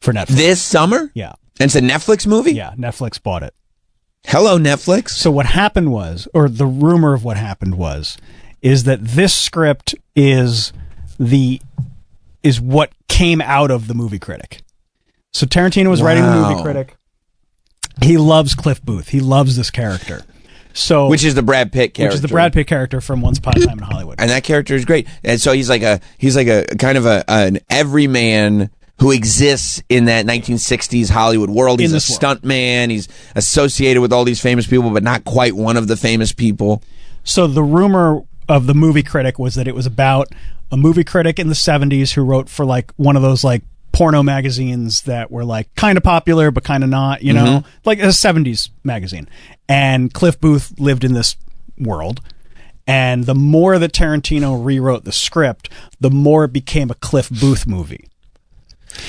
F: for Netflix.
B: This summer?
F: Yeah.
B: And it's a Netflix movie?
F: Yeah, Netflix bought it.
B: Hello, Netflix.
F: So what happened was, or the rumor of what happened was, is that this script is what came out of The Movie Critic. So Tarantino was writing The Movie Critic. He loves Cliff Booth. He loves this character. So,
B: which is the Brad Pitt character.
F: Which is the Brad Pitt character from Once Upon a Time in Hollywood.
B: And that character is great. And so he's like a kind of an everyman who exists in that 1960s Hollywood world. He's a stunt man. He's associated with all these famous people, but not quite one of the famous people.
F: So the rumor of The Movie Critic was that it was about a movie critic in the 70s who wrote for like one of those like porno magazines that were like kind of popular but kind of not, you know, like a 70s magazine. And Cliff Booth lived in this world. And the more that Tarantino rewrote the script, the more it became a Cliff Booth movie.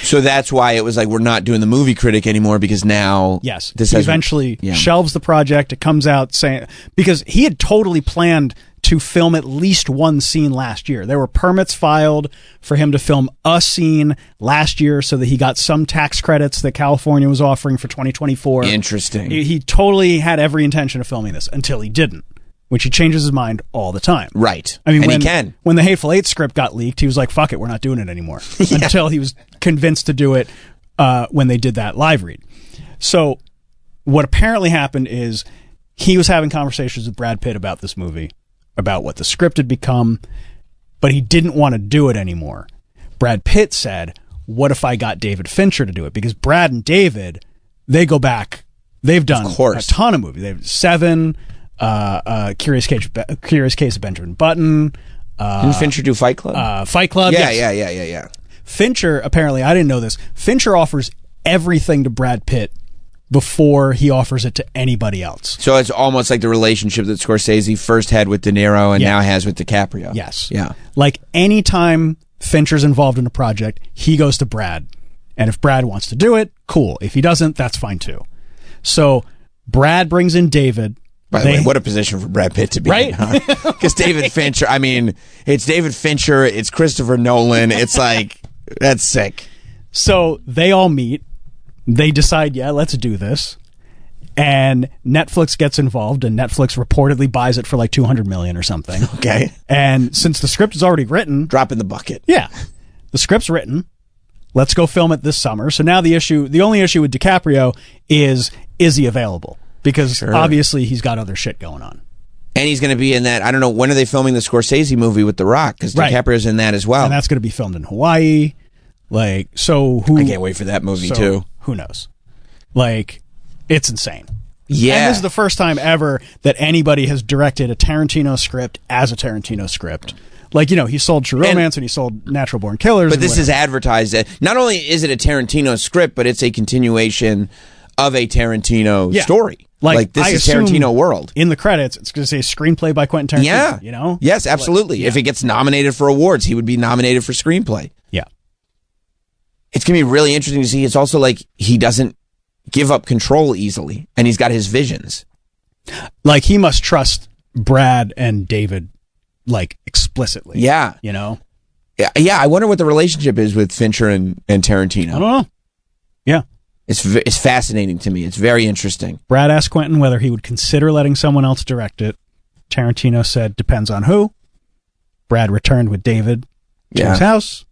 B: So that's why it was like, we're not doing The Movie Critic anymore, because now
F: yes,
B: this
F: he eventually shelves the project. It comes out saying, because he had totally planned to film at least one scene last year. There were permits filed for him to film a scene last year so that he got some tax credits that California was offering for 2024.
B: Interesting.
F: He totally had every intention of filming this until he didn't, which he changes his mind all the time.
B: Right.
F: I mean,
B: and
F: when the Hateful Eight script got leaked, he was like, fuck it, we're not doing it anymore. Until he was convinced to do it when they did that live read. So what apparently happened is he was having conversations with Brad Pitt about this movie, about what the script had become, but he didn't want to do it anymore. Brad Pitt said, what if I got David Fincher to do it? Because Brad and David, they go back. They've done a ton of movies. They've Seven, Curious Case of Benjamin Button.
B: Didn't Fincher do Fight Club?
F: Fight Club,
B: yeah,
F: yes.
B: Yeah.
F: Fincher, apparently, I didn't know this, Fincher offers everything to Brad Pitt before he offers it to anybody else.
B: So it's almost like the relationship that Scorsese first had with De Niro and now has with DiCaprio.
F: Yes.
B: Yeah.
F: Like anytime Fincher's involved in a project, he goes to Brad. And if Brad wants to do it, cool. If he doesn't, that's fine too. So Brad brings in David.
B: By the way, what a position for Brad Pitt to be in, huh? Because David Fincher, I mean, it's David Fincher, it's Christopher Nolan, it's like, that's sick.
F: So they all meet. They decide, let's do this. And Netflix gets involved, and Netflix reportedly buys it for like $200 million or something.
B: Okay.
F: And since the script is already written...
B: Drop in the bucket.
F: Yeah. The script's written. Let's go film it this summer. So now the only issue with DiCaprio is he available? Because obviously he's got other shit going on.
B: And he's going to be in that, I don't know, when are they filming the Scorsese movie with The Rock? Because DiCaprio's in that as well.
F: And that's going to be filmed in Hawaii. Like, so who...
B: I can't wait for that movie too.
F: Who knows? Like, it's insane.
B: Yeah.
F: And this is the first time ever that anybody has directed a Tarantino script as a Tarantino script. Like, he sold True Romance and he sold Natural Born Killers.
B: But this is advertised. Not only is it a Tarantino script, but it's a continuation of a Tarantino story. Like this is Tarantino world.
F: In the credits, it's going to say screenplay by Quentin Tarantino.
B: Yeah. Yes, absolutely. If it gets nominated for awards, he would be nominated for screenplay.
F: Yeah.
B: It's going to be really interesting to see. It's also like he doesn't give up control easily, and he's got his visions.
F: Like, he must trust Brad and David, like, explicitly.
B: Yeah. Yeah, I wonder what the relationship is with Fincher and Tarantino.
F: I don't know. Yeah.
B: It's fascinating to me. It's very interesting.
F: Brad asked Quentin whether he would consider letting someone else direct it. Tarantino said, depends on who. Brad returned with David to his house.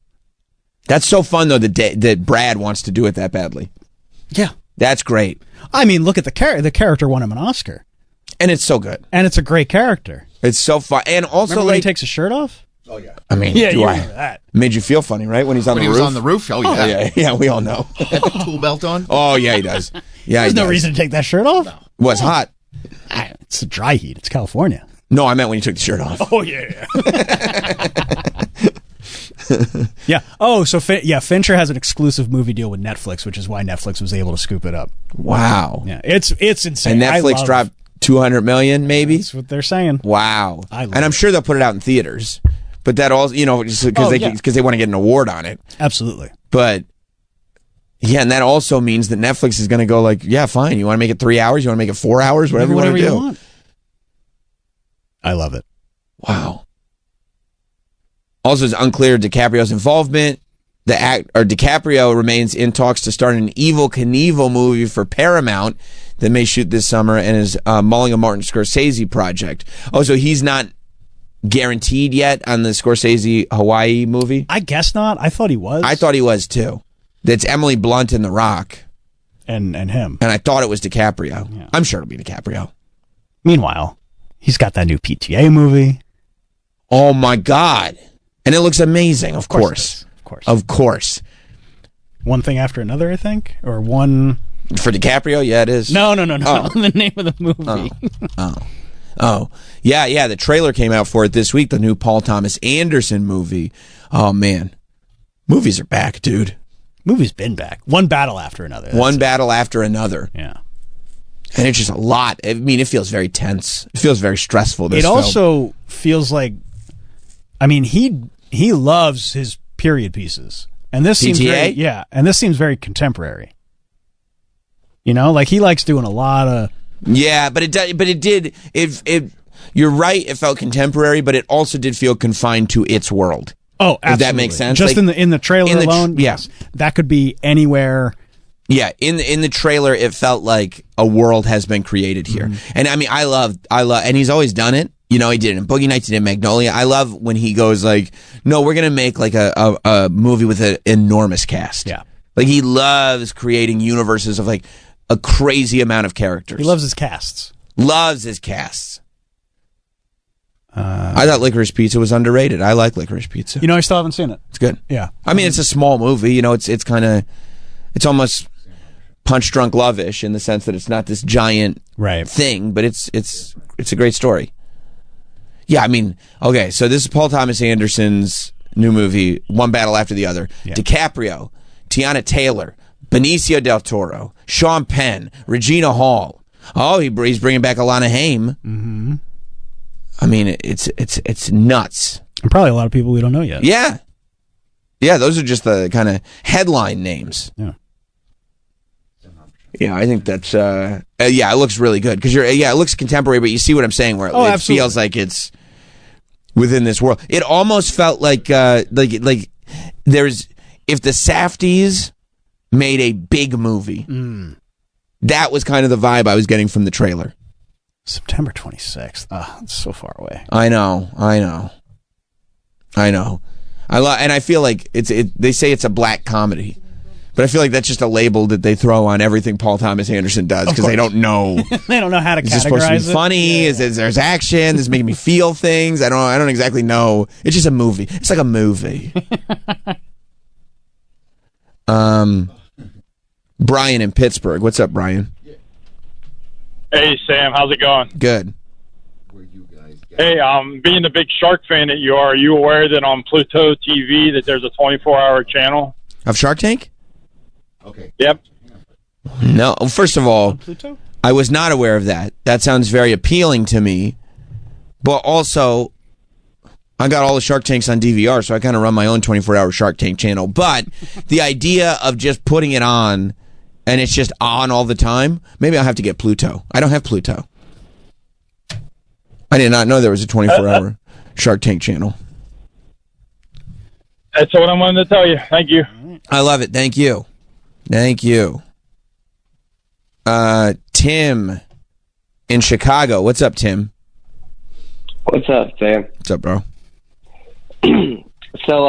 B: That's so fun, though, that Brad wants to do it that badly.
F: Yeah.
B: That's great.
F: I mean, look at the character won him an Oscar.
B: And it's so good.
F: And it's a great character.
B: It's so fun. And also,
F: remember when he takes his shirt off?
H: Oh, yeah.
B: I mean,
F: you remember that.
B: Made you feel funny, right? When he's on the roof?
M: When he was on the roof? Oh, yeah.
B: Yeah, we all know.
M: Had the tool belt on?
B: Oh, yeah, he does. Yeah,
F: There's no reason to take that shirt off.
M: No.
B: Well, it's hot.
F: It's a dry heat. It's California.
B: No, I meant when he took the shirt off.
F: Oh, yeah. Yeah. Oh, so Fincher has an exclusive movie deal with Netflix, which is why Netflix was able to scoop it up.
B: Wow.
F: Yeah, it's insane.
B: And Netflix dropped $200 million, maybe.
F: That's what they're saying.
B: Wow. And I'm sure they'll put it out in theaters, but that also, just because they want to get an award on it.
F: Absolutely.
B: But yeah, and that also means that Netflix is going to go like, yeah, fine. You want to make it 3 hours? You want to make it 4 hours? Whatever you want.
F: I love it.
B: Wow. Also, it's unclear DiCaprio's involvement. DiCaprio remains in talks to start an Evel Knievel movie for Paramount that may shoot this summer and is mulling a Martin Scorsese project. Oh, so he's not guaranteed yet on the Scorsese Hawaii movie?
F: I guess not. I thought he was.
B: I thought he was too. That's Emily Blunt in The Rock.
F: And him.
B: And I thought it was DiCaprio. Yeah. I'm sure it'll be DiCaprio.
F: Meanwhile, he's got that new PTA movie.
B: Oh my God. And it looks amazing, of course. Of course.
F: One thing after another, I think? Or one...
B: For DiCaprio? Yeah, it is.
F: No. The name of the movie.
B: Oh. Yeah, the trailer came out for it this week, the new Paul Thomas Anderson movie. Oh, man. Movies are back, dude.
F: Movies been back. One battle after another.
B: Battle after another.
F: Yeah.
B: And it's just a lot. I mean, it feels very tense. It feels very stressful, this
F: film.
B: It
F: also feels like... I mean, he loves his period pieces. And this seems very contemporary. Like he likes doing a lot of...
B: Yeah, but it did you're right, it felt contemporary, but it also did feel confined to its world.
F: Oh, absolutely.
B: If that makes sense.
F: Just like, in the trailer alone, yes. That could be anywhere.
B: Yeah, in the trailer it felt like a world has been created here. Mm-hmm. And I mean, I love and he's always done it. He did it in Boogie Nights, he did it in Magnolia. I love when he goes like, no, we're going to make like a movie with an enormous cast.
F: Yeah.
B: Like he loves creating universes of like a crazy amount of characters.
F: He loves his casts.
B: Loves his casts. I thought Licorice Pizza was underrated. I like Licorice Pizza.
F: You know, I still haven't seen it.
B: It's good.
F: Yeah.
B: I mean, it's a small movie. You know, it's kind of, it's almost Punch Drunk Love-ish in the sense that it's not this giant thing, but it's a great story. Yeah, I mean, okay, so this is Paul Thomas Anderson's new movie, One Battle After the Other. Yeah. DiCaprio, Tiana Taylor, Benicio del Toro, Sean Penn, Regina Hall. Oh, he's bringing back Alana Haim.
F: Mm-hmm.
B: I mean, it's nuts.
F: And probably a lot of people we don't know yet.
B: Yeah. Yeah, those are just the kind of headline names.
F: Yeah.
B: Yeah, I think that's yeah, it looks really good because it looks contemporary, but you see what I'm saying, where it feels like it's within this world. It almost felt like there's if the Safdies made a big movie. That was kind of the vibe I was getting from the trailer.
F: September 26th. It's so far away.
B: I know. And I feel like they say it's a black comedy. But I feel like that's just a label that they throw on everything Paul Thomas Anderson does because they don't know.
F: They don't know how to categorize it.
B: Is this supposed to be funny? Yeah. There's action? Is it making me feel things? I don't exactly know. It's just a movie. It's like a movie. Brian in Pittsburgh. What's up, Brian?
N: Hey, Sam. How's it going?
B: Good.
N: Hey, being the big Shark fan that you are you aware that on Pluto TV that there's a 24-hour channel?
B: Of Shark Tank?
N: Okay. Yep.
B: No. First of all, I was not aware of that. That sounds very appealing to me. But also, I got all the Shark Tanks on DVR, so I kind of run my own 24-hour Shark Tank channel. But the idea of just putting it on and it's just on all the time, maybe I'll have to get Pluto. I don't have Pluto. I did not know there was a 24-hour Shark Tank channel.
N: That's what I wanted to tell you. Thank you.
B: I love it. Thank you. Thank you. Tim in Chicago. What's up, Tim?
O: What's up, Sam?
B: What's up, bro?
O: So,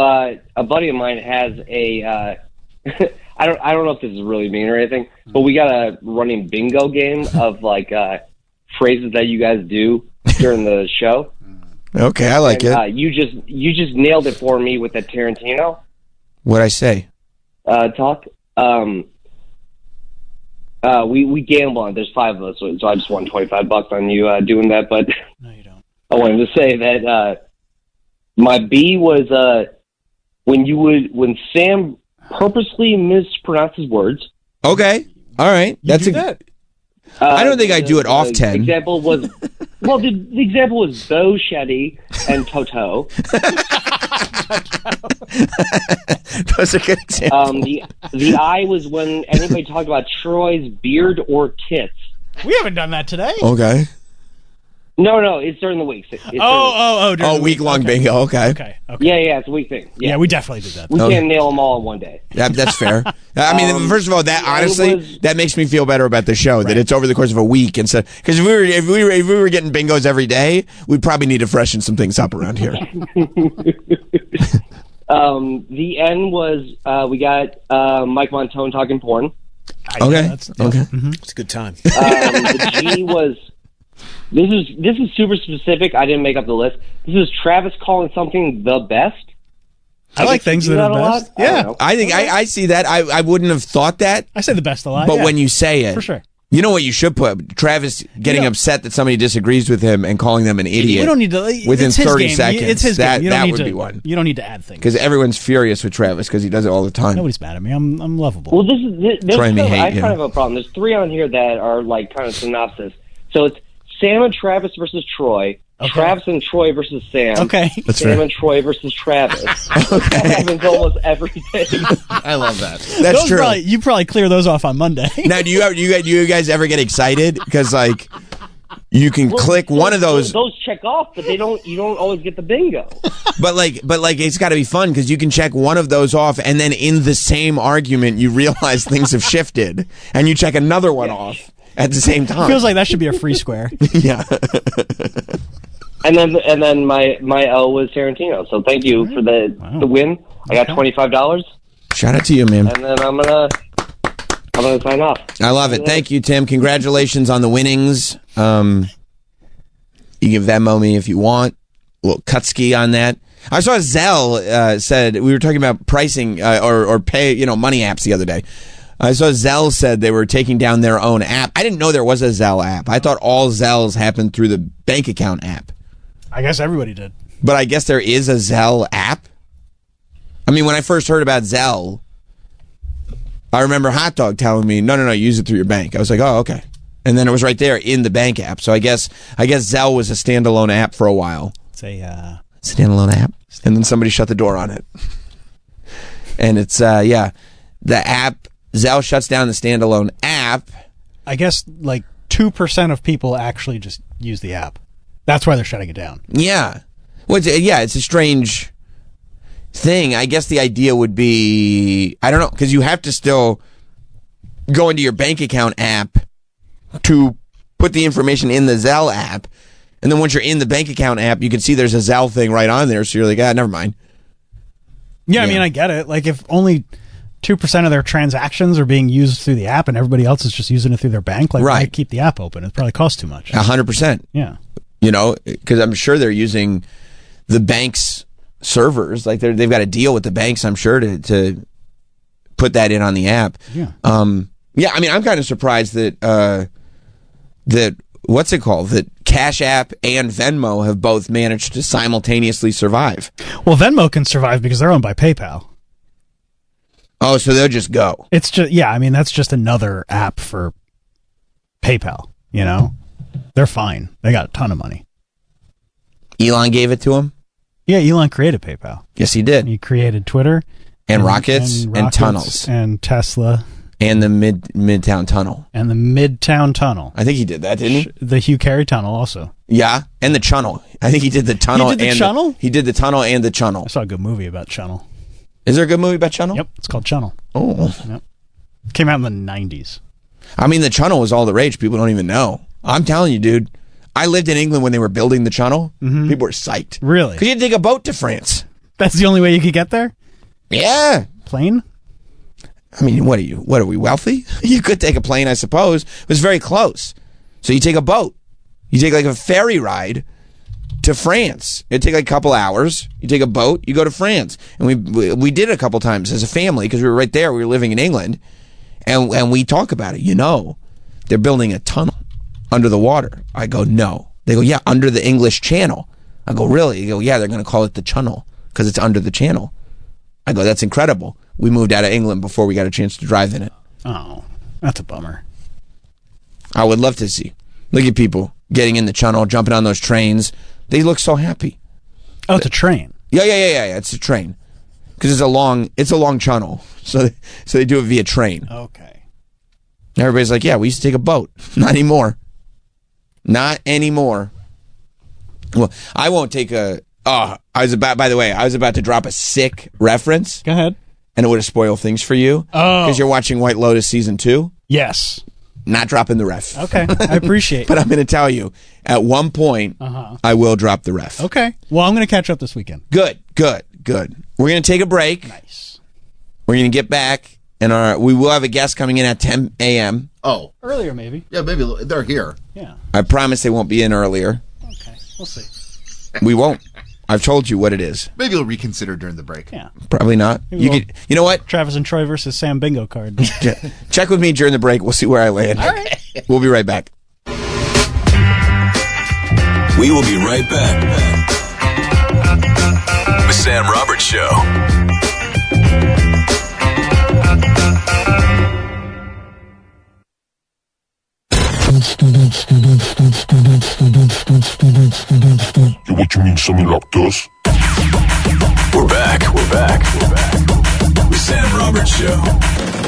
O: a buddy of mine has a, I don't know if this is really mean or anything, but we got a running bingo game of like phrases that you guys do during the show.
B: Okay, I like it.
O: You just nailed it for me with the Tarantino.
B: What'd I say?
O: Talk. We gamble on it. There's 5 of us, so I just won $25 on you doing that. But
F: no, you don't.
O: I wanted to say that my B was when Sam purposely mispronounces words.
B: Okay, all right. That's that. I don't think I do it off 10.
O: Example was the example was Bo Shetty and Toto.
B: Those are good examples.
O: The I was when anybody talked about Troy's beard or tits.
F: We haven't done that today.
B: Okay.
O: No, it's during the week.
B: Week-long bingo. Okay.
O: Yeah, it's a week thing.
F: Yeah, we definitely did that.
O: We can't nail them all in one day.
B: That's fair. I mean, first of all, that honestly, that makes me feel better about the show that it's over the course of a week instead. Because if we were getting bingos every day, we'd probably need to freshen some things up around here.
O: The N was we got Mike Montone talking porn.
B: Okay. Okay.
H: Mm-hmm. It's a good time.
O: The G was. This is super specific. I didn't make up the list. This is Travis calling something the best.
F: I like things that are best. Yeah,
B: I think I see that. I wouldn't have thought that.
F: I say the best a lot.
B: But when you say it,
F: for sure.
B: You know what you should put? Travis getting upset that somebody disagrees with him and calling them an idiot.
F: We don't need to.
B: Within 30 seconds.
F: It's his game.
B: That would be one.
F: You don't need to add things.
B: Because everyone's furious with Travis because he does it all the time.
F: Nobody's mad at me. I'm lovable.
O: Well, I kind of have a problem. There's 3 on here that are like kind of synopsis. So it's Sam and Travis versus Troy. Okay. Travis and Troy versus Sam.
F: Okay.
O: Sam and Troy versus Travis. That happens almost every day.
H: I love that.
B: That's true.
F: You probably clear those off on Monday.
B: Now, do you guys ever get excited because like you can click one of those?
O: Those check off, but you don't always get the bingo.
B: But it's got to be fun because you can check one of those off, and then in the same argument, you realize things have shifted, and you check another one off at the same time.
F: Feels like that should be a free square.
B: Yeah.
O: And then my L was Tarantino. So thank you for the win. I got $25.
B: Shout out to you, man.
O: And then I'm gonna I'm going to sign off.
B: I love it. Thank you, Tim. Congratulations on the winnings. You can Venmo me if you want. A little Kutski on that. I saw Zelle said, we were talking about pricing or pay, money apps the other day. I saw Zelle said they were taking down their own app. I didn't know there was a Zelle app. I thought all Zelles happened through the bank account app.
F: I guess everybody did.
B: But I guess there is a Zelle app. I mean, when I first heard about Zelle, I remember Hot Dog telling me, no, use it through your bank. I was like, oh, okay. And then it was right there in the bank app. So I guess Zelle was a standalone app for a while.
F: It's a
B: standalone app. And then somebody shut the door on it. And it's, the app, Zelle shuts down the standalone app.
F: I guess like 2% of people actually just use the app. That's why they're shutting it down.
B: Yeah. Well, it's a strange thing. I guess the idea would be, I don't know, because you have to still go into your bank account app to put the information in the Zelle app. And then once you're in the bank account app, you can see there's a Zelle thing right on there. So you're like, never mind.
F: Yeah, I mean, I get it. Like if only 2% of their transactions are being used through the app and everybody else is just using it through their bank, like why keep the app open? It probably costs too much.
B: 100%.
F: Yeah.
B: Because I'm sure they're using the bank's servers. Like they've got a deal with the banks, I'm sure, to put that in on the app.
F: Yeah.
B: I mean, I'm kind of surprised that what's it called? That Cash App and Venmo have both managed to simultaneously survive.
F: Well, Venmo can survive because they're owned by PayPal.
B: Oh, so they'll just go.
F: It's just, I mean, that's just another app for PayPal, They're fine. They got a ton of money.
B: Elon gave it to him?
F: Yeah, Elon created PayPal.
B: Yes, he did.
F: He created Twitter.
B: And rockets and tunnels.
F: And Tesla.
B: And the Midtown Tunnel.
F: And the Midtown Tunnel.
B: I think he did that, didn't he?
F: The Hugh Carey Tunnel also.
B: Yeah, and the Chunnel. I think he did the tunnel.
F: He did the Chunnel?
B: He did the tunnel and the Chunnel.
F: I saw a good movie about Chunnel.
B: Is there a good movie about Chunnel?
F: Yep, it's called Chunnel.
B: Oh.
F: Yep. It came out in the 90s.
B: I mean, the Chunnel was all the rage. People don't even know. I'm telling you, dude. I lived in England when they were building the Chunnel.
F: Mm-hmm.
B: People were psyched.
F: Really?
B: Because you had to take a boat to France.
F: That's the only way you could get there?
B: Yeah.
F: Plane?
B: I mean, what are we, wealthy? You could take a plane, I suppose. It was very close. So you take a boat. You take like a ferry ride to France. It'd take like a couple hours. You take a boat, you go to France. And we did it a couple times as a family because we were right there. We were living in England. And we talk about it. They're building a tunnel under the water. I go, no. They go, yeah, under the English Channel. I go, really? They go, yeah, they're going to call it the Chunnel because it's under the channel. I go, that's incredible. We moved out of England before we got a chance to drive in it.
F: Oh, that's a bummer.
B: I would love to see. Look at people getting in the Chunnel, jumping on those trains. They look so happy.
F: Oh, it's a train.
B: Yeah. It's a train because it's a long Chunnel, so they do it via train.
F: Okay.
B: Everybody's like, yeah, we used to take a boat. Not anymore. Not anymore. Well, I won't take a. I was about to drop a sick reference.
F: Go ahead.
B: And it would have spoiled things for you.
F: Oh.
B: Because you're watching White Lotus Season 2.
F: Yes.
B: Not dropping the ref.
F: Okay. I appreciate it.
B: But I'm going to tell you, at one point, I will drop the ref.
F: Okay. Well, I'm going to catch up this weekend.
B: Good. We're going to take a break.
F: Nice.
B: We're going to get back, and we will have a guest coming in at 10 a.m.
M: Oh.
F: Earlier, maybe.
M: Yeah, maybe they're here.
F: Yeah.
B: I promise they won't be in earlier.
F: Okay. We'll see.
B: We won't. I've told you what it is.
M: Maybe you'll reconsider during the break.
F: Yeah.
B: Probably not. You know what?
F: Travis and Troy versus Sam bingo card.
B: Check with me during the break. We'll see where I land.
F: All right.
B: We'll be right back.
L: We will be right back. The Sam Roberts Show.
P: What you mean, something like this?
L: We're back. The Sam Roberts Show.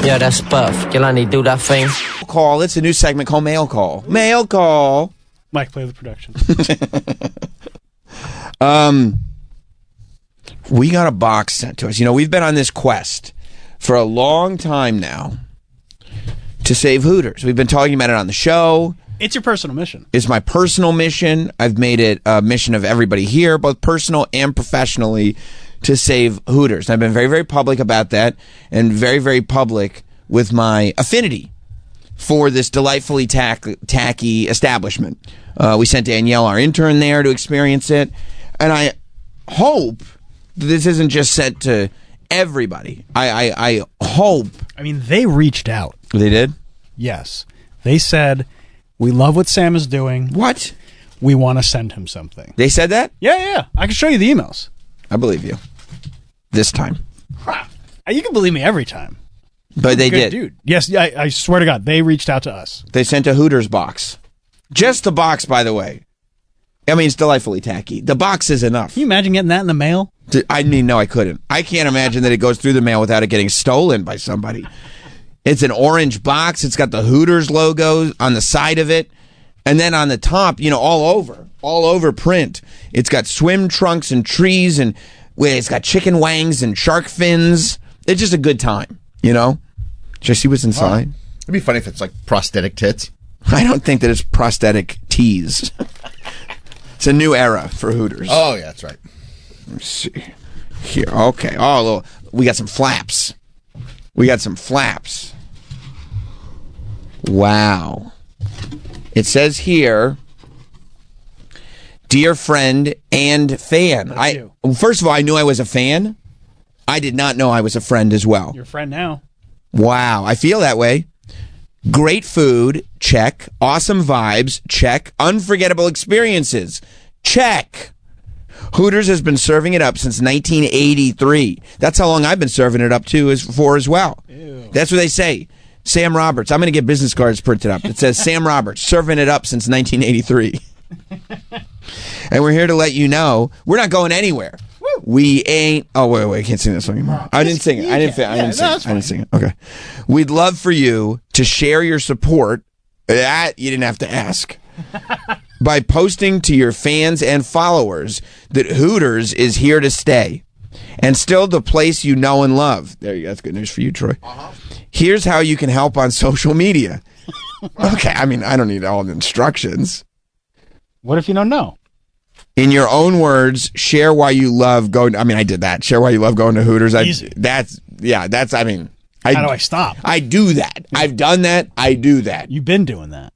Q: Yeah, that's Puff. Can I do that thing?
B: Call. It's a new segment called Mail Call. Mail Call.
F: Mike, play the production.
B: We got a box sent to us. We've been on this quest for a long time now to save Hooters. We've been talking about it on the show.
F: It's your personal mission.
B: It's my personal mission. I've made it a mission of everybody here, both personal and professionally, to save Hooters. I've been very, very public about that and very, very public with my affinity for this delightfully tacky establishment. We sent Danielle, our intern, there to experience it. And I hope this isn't just sent to everybody. I hope.
F: I mean, they reached out.
B: They did?
F: Yes. They said, we love what Sam is doing.
B: What?
F: We want to send him something.
B: They said that?
F: Yeah. I can show you the emails.
B: I believe you. This time.
F: You can believe me every time.
B: But they did.
F: Dude. Yes, I swear to God, they reached out to us.
B: They sent a Hooters box. Just the box, by the way. I mean, it's delightfully tacky. The box is enough.
F: Can you imagine getting that in the mail?
B: I mean, no, I couldn't. I can't imagine that it goes through the mail without it getting stolen by somebody. It's an orange box. It's got the Hooters logo on the side of it. And then on the top, all over print. It's got swim trunks and trees, and it's got chicken wangs and shark fins. It's just a good time, Should I see what's inside?
M: It'd be funny if it's like prosthetic tits.
B: I don't think that it's prosthetic tees. It's a new era for Hooters.
M: Oh, yeah, that's right.
B: Let's see. Here, okay. Oh, we got some flaps. Wow. It says here, dear friend and fan. First of all, I knew I was a fan. I did not know I was a friend as well.
F: You're a friend now.
B: Wow, I feel that way. Great food, check. Awesome vibes, check. Unforgettable experiences, check. Hooters has been serving it up since 1983. That's how long I've been serving it up for as well. Ew. That's what they say. Sam Roberts. I'm going to get business cards printed up. It says Sam Roberts, serving it up since 1983. And we're here to let you know we're not going anywhere. Woo. We ain't. Oh, wait. I can't sing this song anymore. I didn't sing it. I didn't sing it. Okay. We'd love for you to share your support. That you didn't have to ask. By posting to your fans and followers that Hooters is here to stay and still the place you know and love. There you go. That's good news for you, Troy. Here's how you can help on social media. Okay, I mean, I don't need all the instructions.
F: What if you don't know?
B: In your own words, share why you love going. I mean, I did that. Share why you love going to Hooters.
F: Easy.
B: How do
F: I stop?
B: I do that. I've done that. I do that.
F: You've been doing that.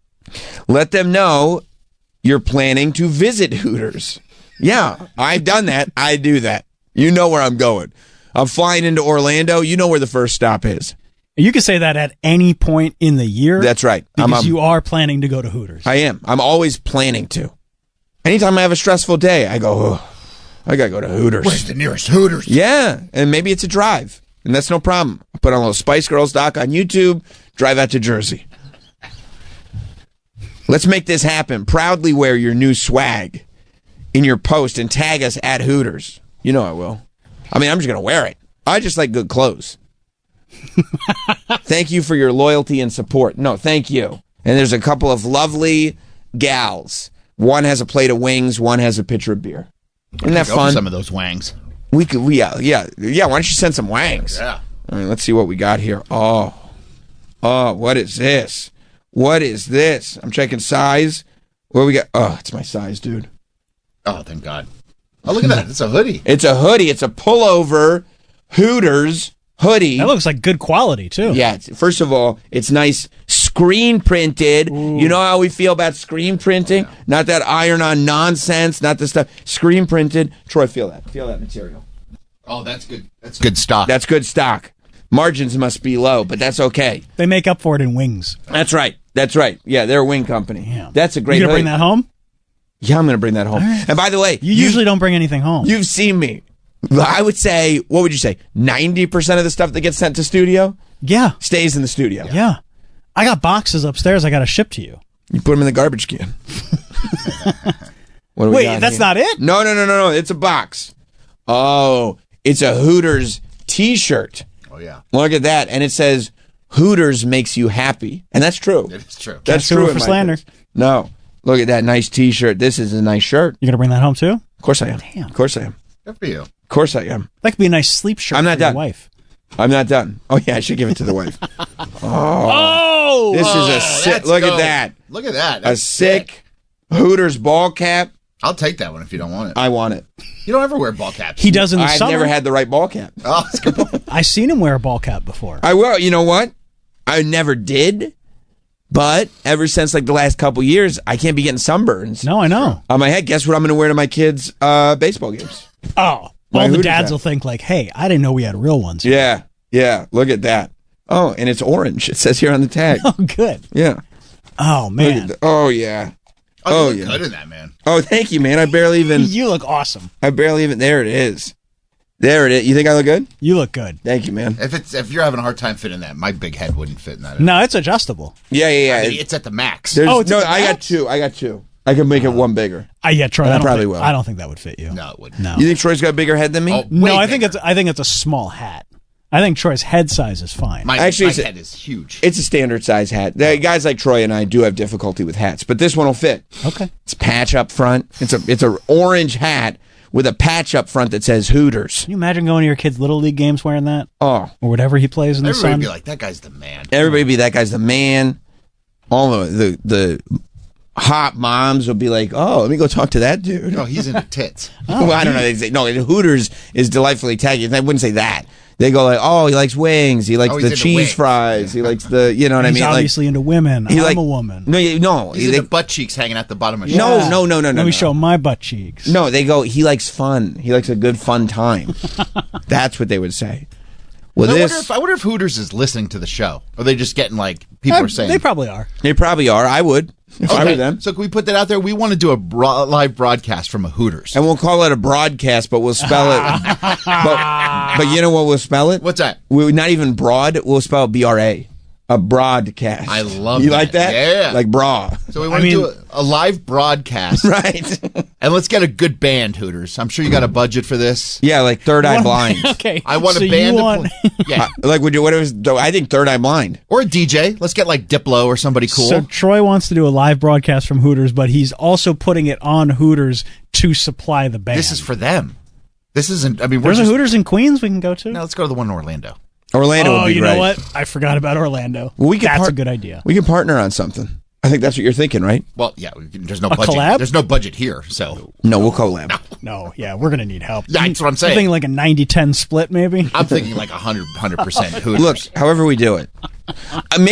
B: Let them know you're planning to visit Hooters. Yeah, I've done that. I do that. You know where I'm going. I'm flying into Orlando. You know where the first stop is.
F: You can say that at any point in the year.
B: That's right.
F: Because you are planning to go to Hooters.
B: I am. I'm always planning to. Anytime I have a stressful day, I go, I got to go to Hooters.
M: Where's the nearest Hooters?
B: Yeah, and maybe it's a drive, and that's no problem. I put on a little Spice Girls doc on YouTube, drive out to Jersey. Let's make this happen. Proudly wear your new swag in your post and tag us at Hooters. You know I will. I mean, I'm just going to wear it. I just like good clothes. Thank you for your loyalty and support. No, thank you. And there's a couple of lovely gals. One has a plate of wings. One has a pitcher of beer. Isn't that fun?
M: Some of those wangs.
B: Yeah. Why don't you send some wangs?
M: Yeah.
B: All right, let's see what we got here. Oh, what is this? What is this? I'm checking size. What do we got? Oh, it's my size, dude.
M: Oh, thank God. Oh, look at that. It's a hoodie.
B: It's a hoodie. It's a pullover Hooters hoodie.
F: That looks like good quality, too.
B: Yeah. First of all, it's nice screen printed. Ooh. You know how we feel about screen printing? Yeah. Not that iron-on nonsense, not the stuff. Screen printed. Troy, feel that. Feel that material.
M: Oh, that's good. That's good stock.
B: That's good stock. Margins must be low, but that's okay.
F: They make up for it in wings.
B: That's right. Yeah, they're a wing company.
F: Yeah.
B: That's a great
F: You going to bring that home?
B: Yeah, I'm going to bring that home. Right. And by the way...
F: You usually don't bring anything home.
B: You've seen me. I would say, what would you say? 90% of the stuff that gets sent to studio?
F: Yeah.
B: Stays in the studio.
F: Yeah. I got boxes upstairs I got to ship to you.
B: You put them in the garbage can.
F: Wait, that's not it?
B: No. It's a box. Oh, it's a Hooters t-shirt.
M: Oh, yeah.
B: Look at that. And it says, Hooters makes you happy. And that's true.
M: It is true.
B: That's true
F: for slander.
B: Case. No. Look at that nice t-shirt. This is a nice shirt.
F: You going to bring that home, too?
B: Of course I am.
F: Damn.
B: Of course I am.
M: Good for you.
B: Of course I am.
F: That could be a nice sleep shirt
B: I'm not
F: for
B: done.
F: your wife.
B: I'm not done. Oh, yeah, I should give it to the wife. Oh! This is a sick... Look at that.
M: Look at that.
B: That's a sick Hooters ball cap.
M: I'll take that one if you don't want it.
B: I want it.
M: You don't ever wear ball caps.
F: He does in the summer.
B: I've never had the right ball cap.
M: Oh, that's good.
F: I've seen him wear a ball cap before.
B: I will. You know what? I never did. But ever since like the last couple years, I can't be getting sunburns.
F: No, I know.
B: On my head. Guess what I'm going to wear to my kids' baseball games?
F: Oh, all the dads will think like, "Hey, I didn't know we had real ones."
B: Yeah. Look at that. Oh, and it's orange. It says here on the tag.
F: Oh, good.
B: Yeah.
F: Oh man.
B: Oh yeah.
M: Oh, you look good in that, man.
B: Oh, thank you, man. I barely even.
F: You look awesome.
B: There it is. There it is. You think I look good?
F: You look good.
B: Thank you, man.
M: If you're having a hard time fitting that, my big head wouldn't fit in that.
F: No, it's adjustable.
B: Yeah.
M: I mean, it's at the max.
B: I got two. I can make it one bigger.
F: Yeah, Troy.
B: I probably will.
F: I don't think that would fit you.
M: No, it wouldn't.
F: No.
B: You think Troy's got a bigger head than me?
M: Oh,
F: no, I think it's a small hat. I think Troy's head size is fine.
M: My head is huge.
B: It's a standard size hat. Guys like Troy and I do have difficulty with hats, but this one will fit.
F: Okay.
B: It's patch up front. It's a orange hat with a patch up front that says Hooters.
F: Can you imagine going to your kid's Little League games wearing that?
B: Oh.
F: Or whatever he plays in the sun?
M: Everybody would be like, that guy's the man.
B: Everybody would be, that guy's the man. All the hot moms would be like, oh, let me go talk to that dude.
M: Oh, he's into tits.
B: Well, I don't know. They say, no, Hooters is delightfully tacky. I wouldn't say that. They go like, oh, he likes wings. He likes the cheese fries. He likes the, you know what I mean?
F: He's obviously into women. I'm a woman.
B: No.
M: He's into butt cheeks hanging out the bottom of his
B: No.
F: Let me show my butt cheeks.
B: No, they go, he likes fun. He likes a good fun time. That's what they would say. Well,
M: I wonder if Hooters is listening to the show. Or are they just getting like, people are saying.
F: They probably are.
B: They probably are. I would. If I were them.
M: So can we put that out there? We want to do a live broadcast from a Hooters.
B: And we'll call it a broadcast, but we'll spell it. but you know what we'll spell it?
M: What's that?
B: We're not even broad. We'll spell it B-R-A. A broadcast.
M: I love
B: You like that?
M: Yeah.
B: Like bra.
M: So we want to do a live broadcast.
B: Right.
M: And let's get a good band, Hooters. I'm sure you got a budget for this.
B: Yeah, like Third Eye Blind.
F: Okay.
M: I want a band to play. Yeah.
B: Like, I think Third Eye Blind.
M: Or a DJ. Let's get like Diplo or somebody cool.
F: So Troy wants to do a live broadcast from Hooters, but he's also putting it on Hooters to supply the band.
M: This is for them. This isn't, I mean,
F: there's a Hooters in Queens we can go to.
M: No, let's go to the one in Orlando.
B: Orlando would be
F: you
B: great.
F: know what? I forgot about Orlando.
B: Well,
F: that's a good idea.
B: We can partner on something. I think that's what you're thinking, right?
M: Well, yeah, there's no budget.
F: Collab?
M: There's no budget here, so.
B: No, we'll collab.
F: No, yeah, we're going to need help.
M: That's what I'm saying.
F: I'm thinking like a 90-10 split, maybe?
M: I'm thinking like 100% Hooters.
B: Look, however we do it. I'm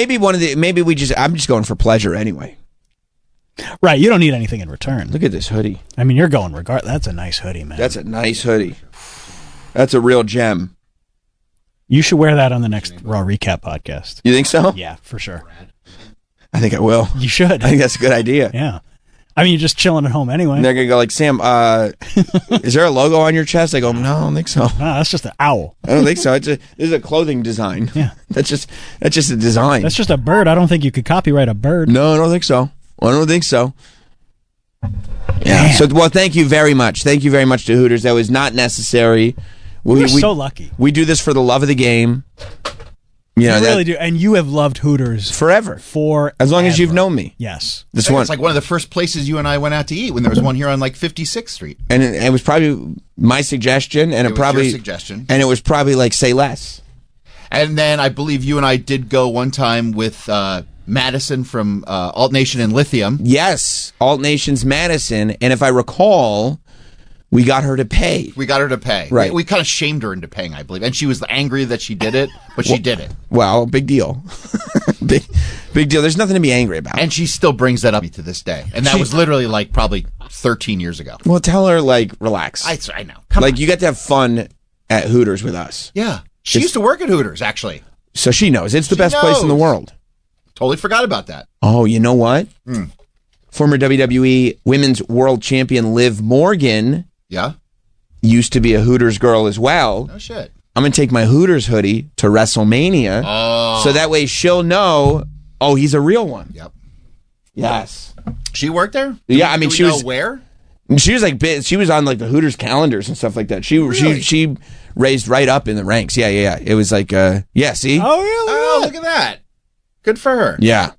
B: just going for pleasure anyway.
F: Right, you don't need anything in return.
B: Look at this hoodie.
F: I mean, you're going that's a nice hoodie, man.
B: That's a nice hoodie. That's a real gem.
F: You should wear that on the next Raw Recap podcast.
B: You think so?
F: Yeah, for sure.
B: I think I will.
F: You should.
B: I think that's a good idea.
F: Yeah. I mean, you're just chilling at home anyway.
B: And they're going to go like, Sam, is there a logo on your chest? I go, no, I don't think so.
F: No, that's just an owl.
B: I don't think so. This is a clothing design.
F: Yeah.
B: That's just a design.
F: That's just a bird. I don't think you could copyright a bird.
B: No, I don't think so. Yeah. So, well, thank you very much. Thank you very much to Hooters. That was not necessary.
F: We're so lucky.
B: We do this for the love of the game.
F: You really do. And you have loved Hooters
B: forever. As long as you've known me.
F: Yes.
M: It's like one of the first places you and I went out to eat when there was one here on like 56th Street.
B: And it was probably my suggestion. And it was probably
M: your suggestion.
B: And it was probably like Say Less.
M: And then I believe you and I did go one time with Madison from Alt Nation and Lithium.
B: Yes. Alt Nation's Madison. And if I recall, we got her to pay.
M: Right. We kind of shamed her into paying, I believe. And she was angry that she did it, but she did it.
B: Well, big deal. big deal. There's nothing to be angry about.
M: And she still brings that up to this day. And that was literally like probably 13 years ago.
B: Well, tell her, like, relax.
M: I know. Come on.
B: You get to have fun at Hooters with us.
M: Yeah. She used to work at Hooters, actually.
B: So she knows. It's the best place in the world.
M: Totally forgot about that.
B: Oh, you know what? Former WWE Women's World Champion Liv Morgan used to be a Hooters girl as well.
M: No shit.
B: I'm going to take my Hooters hoodie to WrestleMania.
M: Oh.
B: So that way she'll know, oh, he's a real one.
M: Yep.
B: Yes.
M: She worked there?
B: Yeah, I mean,
M: she was where?
B: She was like, she was on like the Hooters calendars and stuff like that. She raised right up in the ranks. Yeah. It was like, see?
F: Oh, yeah.
M: Look at that. Good for her.
B: Yeah.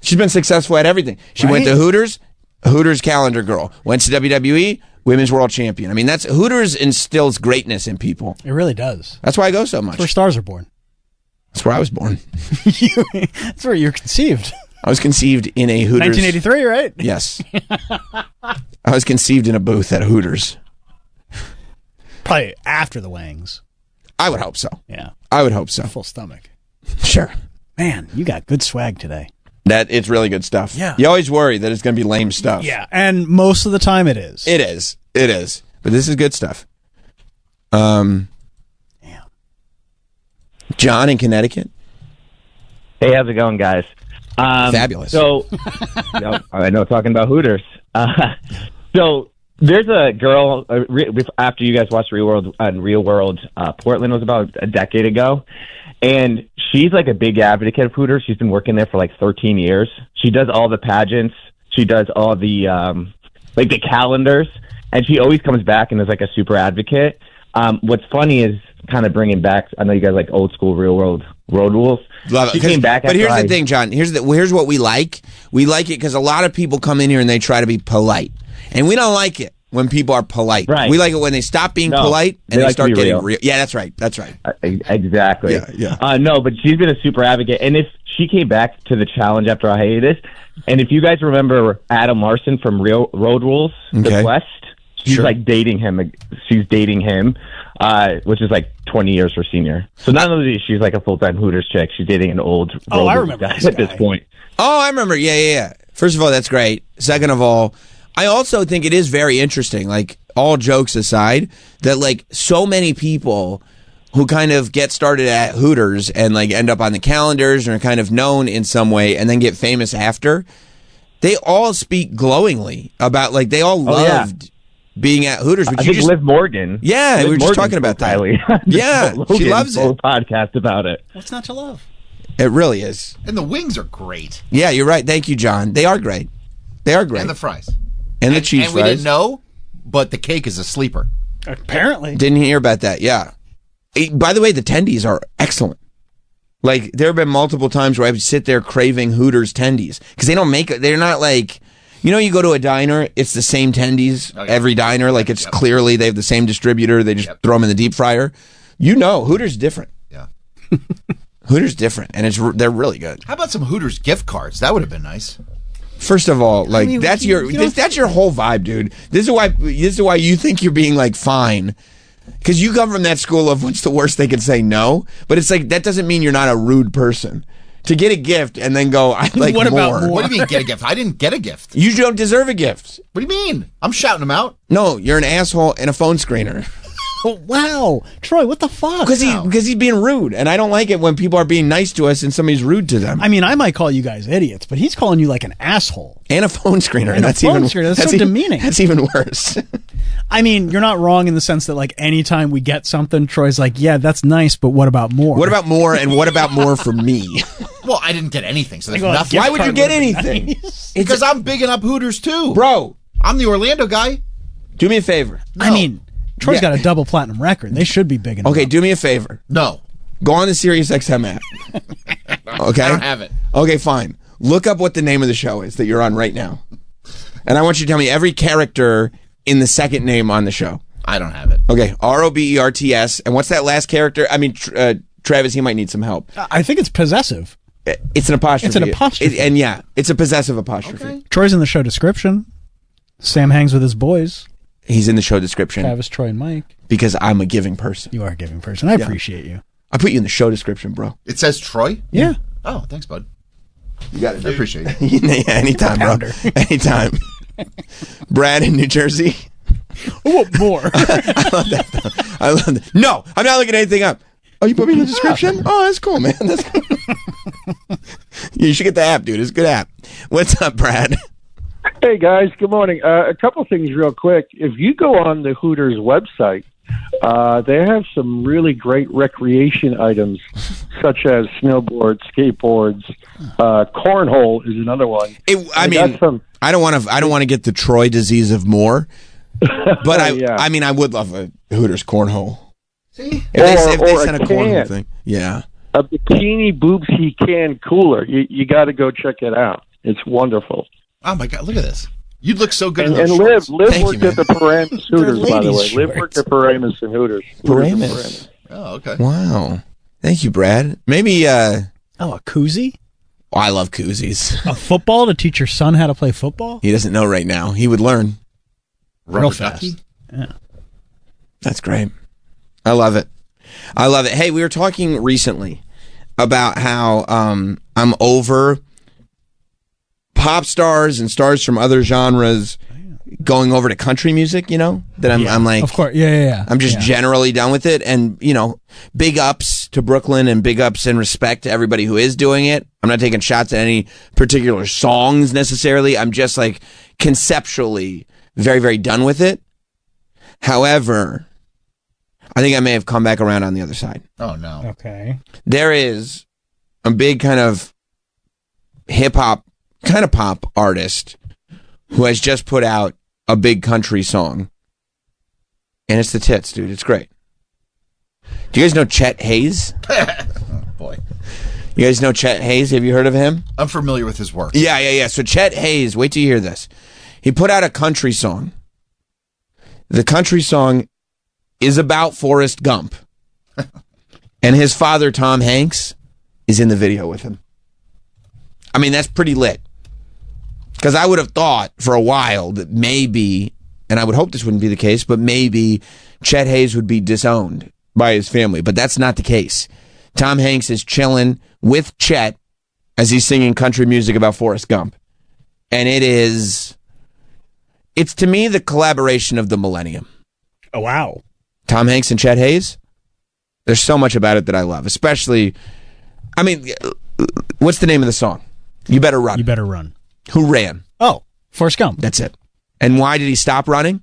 B: She's been successful at everything. She went to Hooters calendar girl. Went to WWE, Women's World Champion. I mean, Hooters instills greatness in people.
F: It really does.
B: That's why I go so much.
F: That's where stars are born.
B: That's where I was born.
F: That's where you're conceived.
B: I was conceived in a Hooters.
F: 1983, right?
B: Yes. I was conceived in a booth at Hooters.
F: Probably after the Wangs.
B: I would hope so.
F: Yeah.
B: I would hope so.
F: Full stomach.
B: Sure.
F: Man, you got good swag today.
B: That it's really good stuff.
F: Yeah.
B: You always worry that it's going to be lame stuff.
F: Yeah, and most of the time it is.
B: It is. But this is good stuff. John in Connecticut.
R: Hey, how's it going, guys?
B: Fabulous.
R: So, I know, talking about Hooters. So there's a girl after you guys watched Real World. Portland was about a decade ago, and she's like a big advocate of Hooters. She's been working there for like 13 years. She does all the pageants. She does all the like the calendars, and she always comes back and is like a super advocate. What's funny is kind of bringing back. I know you guys like old school Real World road rules.
B: Love it.
R: She came back,
B: but here's the thing, John. Here's what we like. We like it because a lot of people come in here and they try to be polite, and we don't like it when people are polite.
R: Right.
B: We like it when they stop being polite and they start getting real. Yeah, that's right.
R: Exactly.
B: Yeah.
R: No, but she's been a super advocate, and if she came back to the challenge after a hiatus, and if you guys remember Adam Larson from Real Road Rules, The Quest, she's like dating him. She's dating him. Which is like 20 years her senior. So not only is she like a full-time Hooters chick, she's dating an old
F: I remember
R: guy at this point.
B: Oh, I remember. Yeah. First of all, that's great. Second of all, I also think it is very interesting, like all jokes aside, that like so many people who kind of get started at Hooters and like end up on the calendars and are kind of known in some way and then get famous after, they all speak glowingly about like they all loved being at Hooters.
R: I think Liv Morgan.
B: Yeah, we were just talking about that. Yeah, she loves it.
R: Whole podcast about it.
F: What's not to love?
B: It really is.
M: And the wings are great.
B: Yeah, you're right. Thank you, John. They are great. And
M: the fries.
B: And the cheese
M: fries.
B: And
M: we didn't know, but the cake is a sleeper.
F: Apparently.
B: Didn't hear about that, yeah. By the way, the tendies are excellent. Like, there have been multiple times where I would sit there craving Hooters tendies. Because they don't make it, they're not like... You know, you go to a diner, it's the same tendies, every diner. Like, it's clearly they have the same distributor. They just throw them in the deep fryer. You know, Hooters different.
M: Yeah.
B: Hooters different, and they're really good.
M: How about some Hooters gift cards? That would have been nice.
B: First of all, like, that's your whole vibe, dude. This is why you think you're being, like, fine. Because you come from that school of what's the worst they can say no. But it's like, that doesn't mean you're not a rude person. To get a gift and then go, I'd like
M: what
B: more.
M: About more. What do you mean get a gift? I didn't get a gift.
B: You don't deserve a gift.
M: What do you mean? I'm shouting them out.
B: No, you're an asshole and a phone screener.
F: Wow. Troy, what the fuck?
B: Because he's being rude, and I don't like it when people are being nice to us and somebody's rude to them.
F: I mean, I might call you guys idiots, but he's calling you like an asshole.
B: And a phone screener.
F: And that's even screener. That's so demeaning.
B: That's even worse.
F: I mean, you're not wrong in the sense that, like, anytime we get something, Troy's like, yeah, that's nice, but what about more?
B: What about more, and what about more for me?
M: Well, I didn't get anything, so there's nothing.
B: Why would you get anything?
M: Nice. Because I'm bigging up Hooters, too.
B: Bro.
M: I'm the Orlando guy.
B: Do me a favor.
F: No. I mean, Troy's got a double platinum record. They should be big enough.
B: Okay, do me a favor.
M: No.
B: Go on the SiriusXM app. Okay?
M: I don't have it.
B: Okay, fine. Look up what the name of the show is that you're on right now. And I want you to tell me every character in the second name on the show.
M: I don't have it.
B: Okay, Roberts. And what's that last character? I mean, Travis, he might need some help.
F: I think it's possessive.
B: It's an apostrophe.
F: It's an apostrophe.
B: And yeah, it's a possessive apostrophe.
M: Okay.
F: Troy's in the show description. Sam hangs with his boys.
B: He's in the show description.
F: Travis, Troy, and Mike.
B: Because I'm a giving person.
F: You are a giving person. I appreciate you.
B: I put you in the show description, bro.
M: It says Troy?
F: Yeah.
M: Oh, thanks, bud.
B: You got it, dude.
M: I appreciate it.
B: Yeah, anytime, bro. Anytime. Brad in New Jersey.
F: What more?
B: I love that, though. I love that. No, I'm not looking anything up. Oh, you put me in the description? Oh, that's cool, man. That's cool. You should get the app, dude. It's a good app. What's up, Brad?
J: Hey, guys. Good morning. A couple things real quick. If you go on the Hooters website, they have some really great recreation items, such as snowboards, skateboards, cornhole is another one.
B: I don't want to get the Troy disease of more, but I mean, I would love a Hooters cornhole.
J: See,
B: if they sent a cornhole thing, yeah,
J: a bikini boobsy can cooler. You got to go check it out. It's wonderful.
M: Oh my God! Look at this. You'd look so good.
J: And Liv worked at the Paramus Hooters, by the way. Liv worked at Paramus and Hooters.
B: Paramus.
M: Oh, okay.
B: Wow. Thank you, Brad. Maybe.
F: A koozie?
B: Oh, I love koozies.
F: A football to teach your son how to play football?
B: He doesn't know right now. He would learn.
F: Real fast.
M: Yeah.
B: That's great. I love it. I love it. Hey, we were talking recently about how I'm over pop stars and stars from other genres going over to country music, that I'm like,
F: of course, yeah.
B: I'm just generally done with it. And, big ups to Brooklyn and big ups and respect to everybody who is doing it. I'm not taking shots at any particular songs necessarily. I'm just like conceptually very, very done with it. However, I think I may have come back around on the other side.
M: Oh, no.
F: Okay.
B: There is a big kind of hip-hop, kind of pop artist who has just put out a big country song. And it's the tits, dude. It's great. Do you guys know Chet Hayes?
M: Oh, boy.
B: You guys know Chet Hayes? Have you heard of him?
M: I'm familiar with his work.
B: Yeah. So Chet Hayes, wait till you hear this. He put out a country song. The country song is about Forrest Gump. And his father, Tom Hanks, is in the video with him. I mean, that's pretty lit. Because I would have thought for a while that maybe, and I would hope this wouldn't be the case, but maybe Chet Hayes would be disowned by his family. But that's not the case. Tom Hanks is chilling with Chet as he's singing country music about Forrest Gump. And it's to me the collaboration of the millennium.
F: Oh, wow.
B: Tom Hanks and Chet Hayes. There's so much about it that I love, especially, I mean, what's the name of the song? You Better Run.
F: You Better Run.
B: Who ran?
F: Oh, Forrest Gump.
B: That's it. And why did he stop running?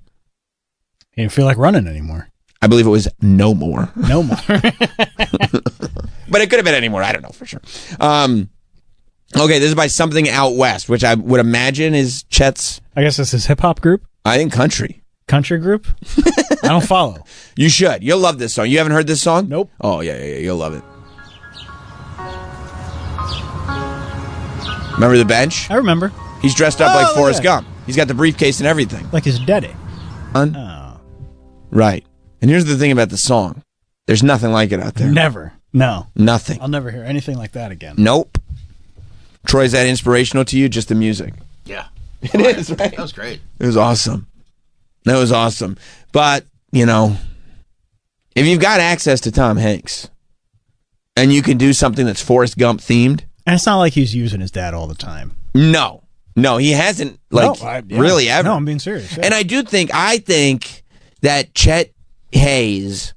F: He didn't feel like running anymore.
B: I believe it was no more.
F: No more.
B: But it could have been any more. I don't know for sure. Okay, this is by Something Out West, which I would imagine is Chet's.
F: I guess this is hip hop group.
B: I think country.
F: Country group? I don't follow.
B: You should. You'll love this song. You haven't heard this song?
F: Nope.
B: Oh, yeah. You'll love it. Remember the bench?
F: I remember.
B: He's dressed up like Forrest Gump. He's got the briefcase and everything.
F: Like his daddy.
B: Oh. Right. And here's the thing about the song. There's nothing like it out there.
F: Never. No.
B: Nothing.
F: I'll never hear anything like that again.
B: Nope. Troy, is that inspirational to you? Just the music?
M: Yeah.
B: It is, right?
M: That was great.
B: It was awesome. That was awesome. But, if you've got access to Tom Hanks and you can do something that's Forrest Gump themed.
F: And it's not like he's using his dad all the time.
B: No, he hasn't really ever.
F: No, I'm being serious. Yeah.
B: And I think that Chet Hayes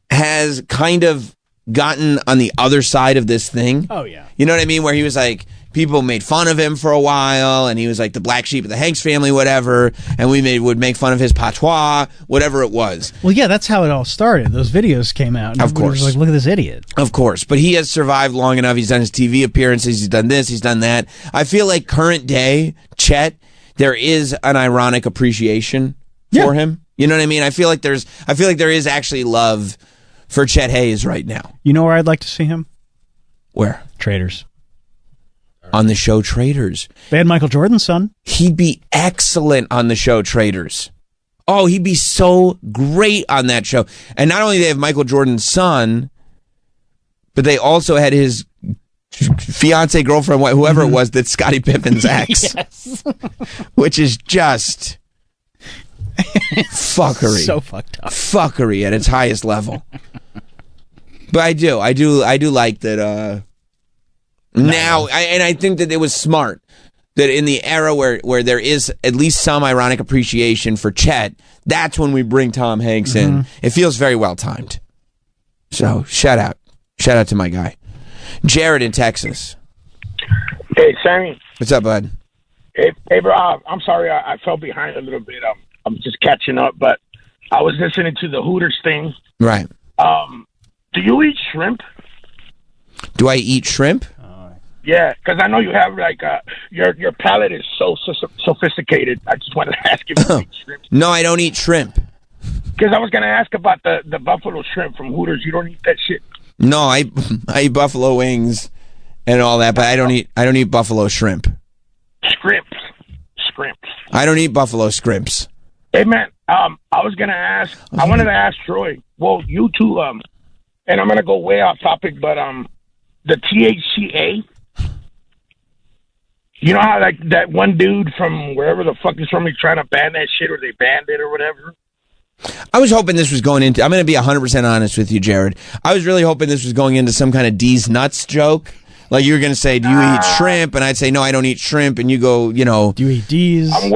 B: has kind of gotten on the other side of this thing.
F: Oh, yeah.
B: You know what I mean? Where he was like, people made fun of him for a while, and he was like the black sheep of the Hanks family, whatever, and would make fun of his patois, whatever it was.
F: Well, yeah, that's how it all started. Those videos came out. And
B: of course.
F: Was like, look at this idiot.
B: Of course. But he has survived long enough. He's done his TV appearances. He's done this. He's done that. I feel like current day Chet, there is an ironic appreciation for him. You know what I mean? I feel like there is actually love for Chet Hayes right now.
F: You know where I'd like to see him?
B: Where?
F: Traders.
B: On the show Traders.
F: They had Michael Jordan's son.
B: He'd be excellent on the show Traders. Oh, he'd be so great on that show. And not only they have Michael Jordan's son, but they also had his fiance, girlfriend, whoever it was, that's Scottie Pippen's ex.
F: Yes.
B: Which is just fuckery.
F: So fucked up.
B: Fuckery at its highest level. But I do like that. Now, I think that it was smart that in the era where there is at least some ironic appreciation for Chet, that's when we bring Tom Hanks in. It feels very well timed. So shout out to my guy, Jared in Texas.
S: Hey, Sammy.
B: What's up, bud?
S: Hey, bro. I'm sorry, I fell behind a little bit. I'm just catching up, but I was listening to the Hooters thing.
B: Right.
S: Do you eat shrimp?
B: Do I eat shrimp?
S: Yeah, because I know you have your palate is so sophisticated. I just wanted to ask if you eat shrimp.
B: No, I don't eat shrimp.
S: Because I was going to ask about the buffalo shrimp from Hooters. You don't eat that shit.
B: No, I eat buffalo wings and all that, but I don't eat buffalo shrimp.
S: Scrimps.
B: I don't eat buffalo scrimps.
S: Hey man, I was going to ask. I wanted to ask Troy. Well, you too. And I'm going to go way off topic, but the THCA. You know how that one dude from wherever the fuck he's from, he's trying to ban that shit, or they banned it or whatever.
B: I was hoping this was going into. I'm going to be 100% honest with you, Jared. I was really hoping this was going into some kind of D's nuts joke. Like you were going to say, do you eat shrimp? And I'd say, no, I don't eat shrimp. And you go, you know.
F: Do you eat D's?
S: I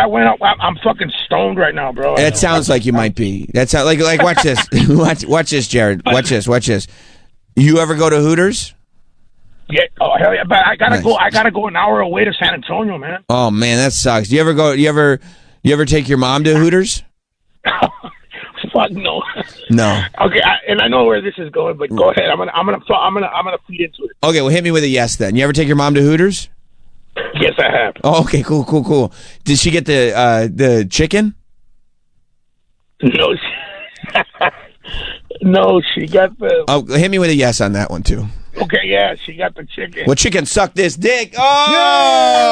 S: went up. I'm fucking stoned right now, bro.
B: It sounds like you might be. That sounds like watch this. watch this, Jared. Watch this. You ever go to Hooters?
S: Yeah. Oh, hell yeah. But I gotta go. I gotta go an hour away to San Antonio, man.
B: Oh, man, that sucks. Do you ever go? You ever take your mom to Hooters?
S: Fuck no.
B: No.
S: Okay, and I know where this is going, but go ahead. I'm gonna feed into it.
B: Okay, well, hit me with a yes then. You ever take your mom to Hooters?
S: Yes, I have.
B: Oh, okay, cool. Did she get the chicken?
S: No. No, she got the.
B: Oh, hit me with a yes on that one too.
S: Okay, yeah, she got the chicken.
B: Well, chicken suck this dick. Oh.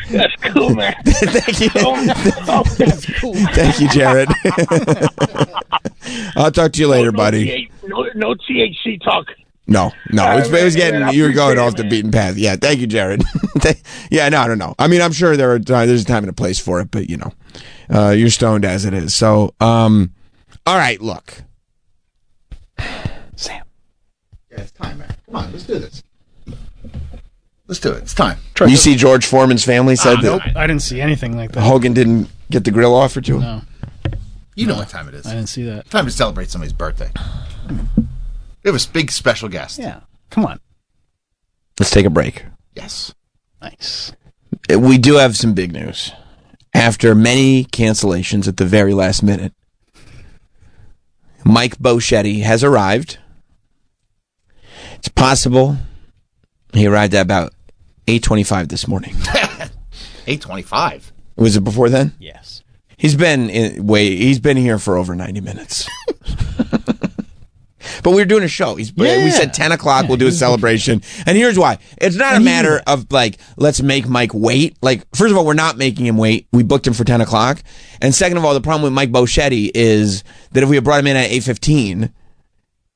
S: That's cool, man.
B: Thank you.
S: That's cool.
B: Thank you, Jared. I'll talk to you later, buddy.
S: No THC talk.
B: No. It was getting. You were going off the beaten path. Yeah. Thank you, Jared. Yeah. No, I don't know. I mean, I'm sure there's a time and a place for it, but you know, you're stoned as it is. So, all right. Look, Sam.
M: Yeah, it's time, man. Come on, let's do this. Let's do it. It's time.
B: You see George Foreman's family said that?
F: Nope, I didn't see anything like that.
B: Hogan didn't get the grill offer to him?
F: No.
M: You know what time it is.
F: I didn't see that.
M: Time to celebrate somebody's birthday. We have a big special guest.
F: Yeah. Come on.
B: Let's take a break.
M: Yes.
F: Nice.
B: We do have some big news. After many cancellations at the very last minute, Mike Boschetti has arrived. It's possible he arrived at about 8:25 this morning.
M: 8:25.
B: Was it before then?
F: Yes.
B: He's been here for over 90 minutes. But we were doing a show. We said 10 o'clock, we'll do a celebration. And here's why. It's not a matter of, like, let's make Mike wait. Like, first of all, we're not making him wait. We booked him for 10 o'clock. And second of all, the problem with Mike Boschetti is that if we had brought him in at 8:15,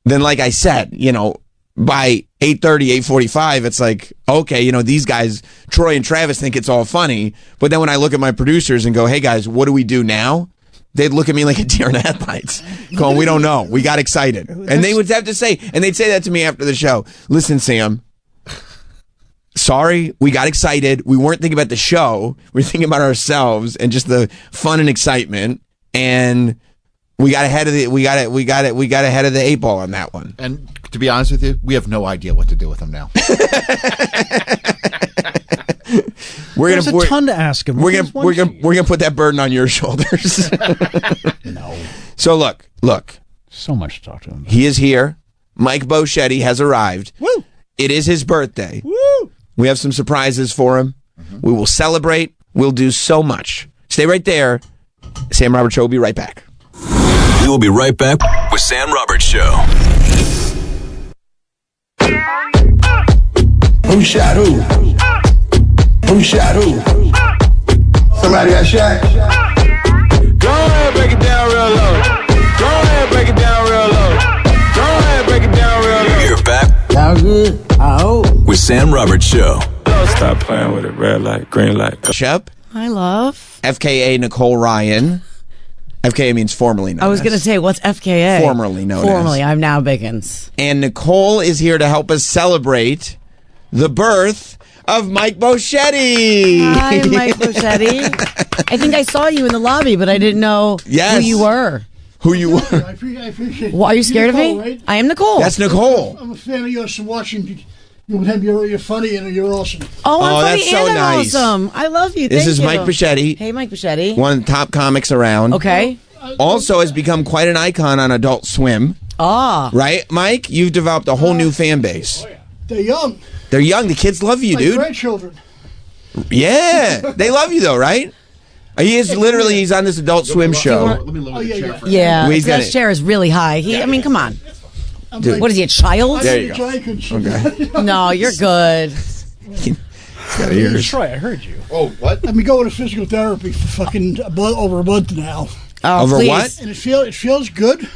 B: then, like I said, you know, by 8:30, 8:45, it's like, okay, you know, these guys, Troy and Travis, think it's all funny. But then when I look at my producers and go, hey, guys, what do we do now? They'd look at me like a deer in the headlights, going, we don't know. We got excited. And they would have to say, and they'd say that to me after the show. Listen, Sam, sorry, we got excited. We weren't thinking about the show. We were thinking about ourselves and just the fun and excitement. And we got ahead of the eight ball on that one.
M: And to be honest with you, we have no idea what to do with them now.
F: There's a ton to ask him.
B: We're gonna put that burden on your shoulders.
F: No.
B: So look.
F: So much to talk to him about.
B: He is here. Mike Boschetti has arrived.
F: Woo!
B: It is his birthday.
F: Woo!
B: We have some surprises for him. Mm-hmm. We will celebrate. We'll do so much. Stay right there. Sam Roberts Show will be right back.
L: We will be right back with Sam Roberts Show.
A: Who shot who? Who shot who? Somebody got shot?
T: Go ahead, break it down real low. Go ahead, break it down real low. Go ahead, break it down real low.
L: You're back.
A: Y'all good? I hope.
L: With Sam Roberts Show.
T: Stop playing with it. Red light, green light.
B: Shep.
D: Hi, love.
B: FKA Nicole Ryan. FKA means formerly known as.
D: I was going to say, what's FKA?
B: Formerly known as.
D: Formerly, I'm now Biggins.
B: And Nicole is here to help us celebrate the birth of Mike Boschetti.
D: Hi, Mike Boschetti. I think I saw you in the lobby, but I didn't know who you were.
B: Who you were.
A: I appreciate it.
D: Well, are you scared
A: Nicole,
D: of me?
A: Right?
D: I am Nicole.
B: That's Nicole.
A: I'm a fan of yours from watching. You're funny and you're awesome.
D: Oh, I'm funny
B: that's so
D: and I'm
B: nice.
D: awesome. I love you.
B: This
D: Thank
B: is
D: you.
B: Mike Boschetti.
D: Hey, Mike Boschetti.
B: One of the top comics around.
D: Okay.
B: Also has become quite an icon on Adult Swim.
D: Ah.
B: Right, Mike? You've developed a whole new fan base.
A: They're young.
B: They're young. The kids love you,
A: Like
B: dude.
A: grandchildren.
B: Yeah. They love you, though, right? He's on this Adult Swim show.
M: Let me lower the chair for
D: Yeah,
B: He's got
D: that
B: it.
D: chair is really high. I mean, come on.
B: Dude.
D: What is he, a child?
B: There you go.
A: Okay.
D: No, you're good.
B: Got ears.
F: Troy, I heard you.
M: Oh, what?
A: I've been going to physical therapy for fucking over a month now.
D: Oh,
B: Over
D: please.
B: what?
A: And it feels good.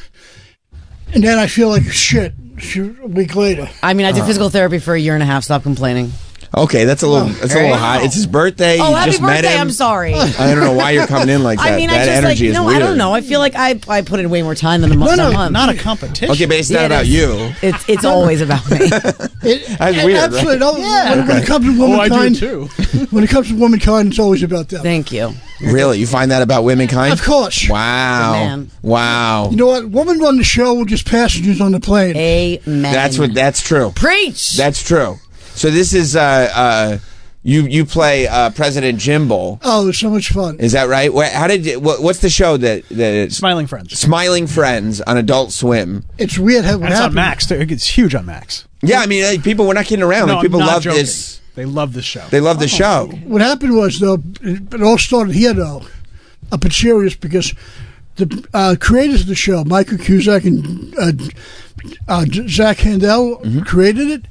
A: And then I feel like shit a week later.
D: I mean, I did physical therapy for a year and a half. Stop complaining.
B: Okay, that's a little hot. It's his birthday.
D: Oh,
B: you
D: happy
B: just
D: birthday!
B: met him.
D: I'm sorry.
B: I don't know why you're coming in like that.
D: I mean,
B: that
D: I just
B: energy is weird.
D: I don't know. I feel like I put in way more time than a month.
F: Not a competition.
B: Okay, but it's not about you.
D: It's always about me.
B: That's weird,
A: absolutely.
B: right?
A: When it comes to womankind,
F: I do too.
A: When it comes to womankind, it's always about them.
D: Thank you.
B: Really? You find that about womankind?
A: Of course.
B: Wow.
D: Man.
B: Wow.
A: You know what? Women run the show, we're just passengers on the plane.
D: Amen.
B: That's true.
D: Preach.
B: That's true. So this is you play President Jimbo.
A: Oh, it's so much fun.
B: Is that right? What's the show that
F: Smiling Friends?
B: Smiling Friends on Adult Swim.
A: It's weird how
F: it's on Max too. It's huge on Max.
B: Yeah, I mean, people. We're not kidding around.
F: No,
B: people love
F: joking.
B: this.
F: They love this show.
B: They love the show.
A: What happened was, though, it all started here, though, up at Sirius, because the creators of the show, Michael Cusack and Zach Handel, created it.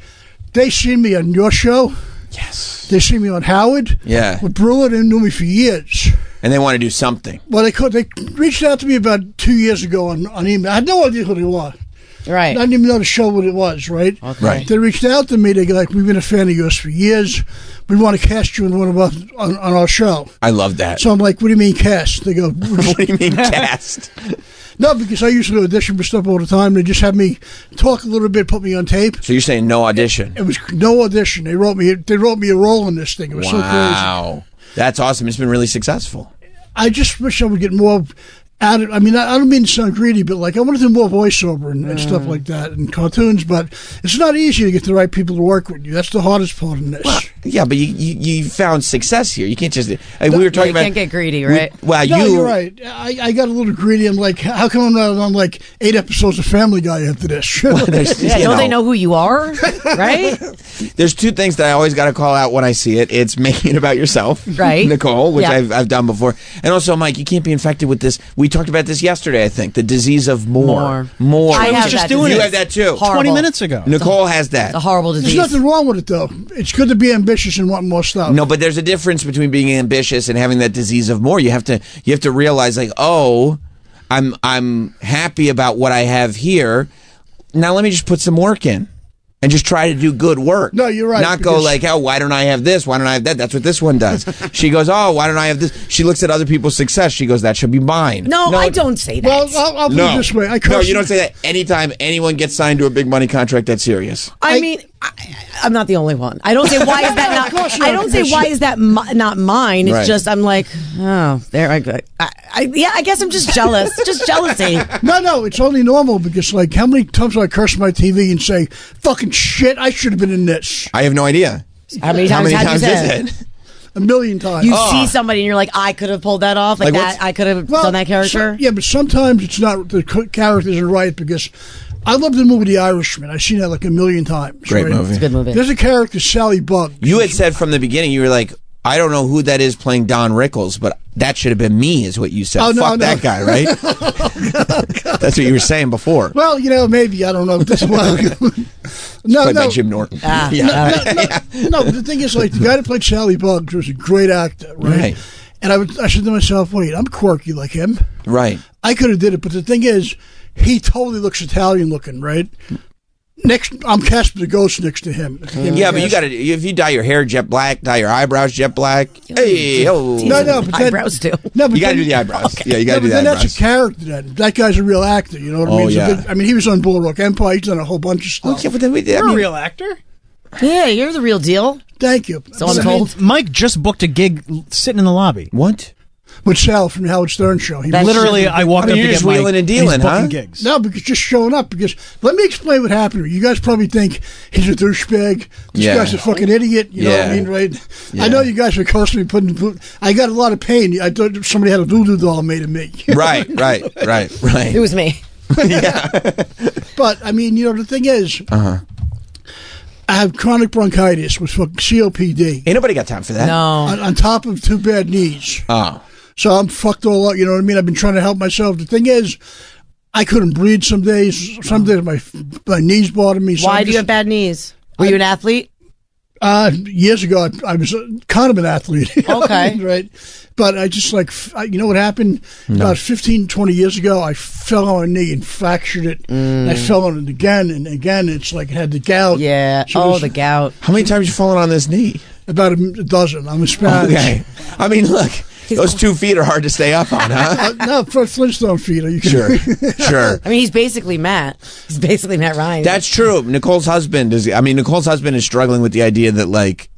A: They seen me on your show.
B: Yes.
A: They seen me on Howard.
B: Yeah.
A: With Brewer, they knew me for years.
B: And they want to do something.
A: Well, they reached out to me about 2 years ago on email. I had no idea who they were.
D: Right.
A: I didn't even know the show what it was, right?
D: Okay.
B: Right.
A: They reached out to me. They go like, we've been a fan of yours for years. We want to cast you in one of us on our show.
B: I love that.
A: So I'm like, what do you mean cast? They go,
B: what do you mean cast?
A: No, because I usually audition for stuff all the time. They just have me talk a little bit, put me on tape.
B: So you're saying no audition?
A: It was no audition. They wrote me a role in this thing. It was so crazy.
B: Wow. That's awesome. It's been really successful.
A: I just wish I would get more out of, I mean, I don't mean to sound greedy, but like I want to do more voiceover and stuff like that and cartoons, but it's not easy to get the right people to work with you. That's the hardest part in this.
B: Well, yeah, but you found success here. You can't just. We were talking about.
D: You can't get greedy, right?
A: You're right. I got a little greedy. I'm like, how come I'm not on like 8 episodes of Family Guy after this?
B: Well,
D: don't they know who you are? Right?
B: There's 2 things that I always got to call out when I see it. It's making it about yourself,
D: right,
B: Nicole, which I've done before, and also Mike. You can't be infected with this. We talked about this yesterday. I think the disease of more.
D: I have
F: just
D: that
F: doing
B: you
F: it.
B: have that too.
D: Horrible.
F: 20 minutes ago.
B: Nicole has that.
D: It's a horrible disease.
A: There's nothing wrong with it though. It's good to be ambitious and want more stuff.
B: No, but there's a difference between being ambitious and having that disease of more. You have to realize like, oh, I'm happy about what I have here. Now let me just put some work in. And just try to do good work.
A: No, you're right.
B: Not go like, oh, why don't I have this? Why don't I have that? That's what this one does. She goes, oh, why don't I have this? She looks at other people's success. She goes, that should be mine.
D: No, I don't say that.
A: Well, I'll put it this way.
B: No, you don't say that. Anytime anyone gets signed to a big money contract, that's serious.
D: I mean, I'm not the only one. I don't say why is that not. I don't say why is that not mine. It's just I'm like, oh, there I go. I guess I'm just jealous. Just jealousy.
A: No, it's only normal because like how many times do I curse my TV and say fucking shit? I should have been in this.
B: I have no idea.
D: How many times
B: is it?
A: A million times.
D: You see somebody and you're like, I could have pulled that off. Like that, I could have done that character.
A: Yeah, but sometimes it's not the character isn't right because. I love the movie The Irishman. I've seen that like a million times.
B: Great movie.
D: It's a good movie.
A: There's a character, Sally Buggs.
B: You had said from the beginning, you were like, I don't know who that is playing Don Rickles, but that should have been me, is what you said.
A: Oh,
B: Fuck that guy, right? That's what you were saying before.
A: Well, maybe. I don't know. This
B: Played by Jim Norton.
A: No, the thing is, like, the guy that played Sally Buggs was a great actor, right? And I said to myself, wait, I'm quirky like him.
B: Right.
A: I could have did it, but the thing is, he totally looks Italian looking, right? I'm Casper the Ghost next to him.
B: Yeah, but you got to, if you dye your hair jet black, dye your eyebrows jet black. Hey, oh.
A: No, but
D: eyebrows too.
A: No, but
B: you got to do the eyebrows. Okay. Yeah, you got to do the
A: eyebrows.
B: eyebrows.
A: That's a character. That guy's a real actor. You know what I mean?
B: Yeah.
A: I mean, he was on Boardwalk Empire. He's done a whole bunch of stuff.
B: Okay, but then
F: you're a real actor.
D: Yeah, you're the real deal.
A: Thank you.
D: So I'm told.
F: Mike just booked a gig sitting in the lobby.
B: What?
A: With Sal from the Howard Stern show.
F: Literally, I walked up to get Mike.
B: Wheeling and dealing, huh?
F: Gigs.
A: No, because just showing up. Because let me explain what happened. You guys probably think he's a douchebag. This guy's a fucking idiot. You know what I mean, right? Yeah. I know you guys were cursing me putting. I got a lot of pain. I thought somebody had a voodoo doll made of me.
B: Right.
D: It was me.
B: Yeah.
A: But I mean, the thing is. I have chronic bronchitis with COPD.
B: Ain't nobody got time for that.
D: No.
A: On top of 2 bad knees.
B: Oh.
A: So I'm fucked all up, you know what I mean? I've been trying to help myself. The thing is, I couldn't breathe some days. Some days my knees bothered me.
D: Why do you have bad knees? Were you an athlete?
A: Years ago, I was kind of an athlete.
D: Okay.
A: Right. But I just you know what happened? About 15, 20 years ago, I fell on a knee and fractured it. And I fell on it again and again. It's like it had the gout.
D: Yeah. So the gout.
B: How many times you fallen on this knee?
A: About a dozen. I'm a Spanish.
B: Okay. I mean, look. Those 2 feet are hard to stay up on, huh?
A: No, for Flintstone feet. Are you
B: sure? Sure.
D: I mean, he's basically Matt. He's basically Matt Ryan.
B: That's true. Nicole's husband is struggling with the idea that, like,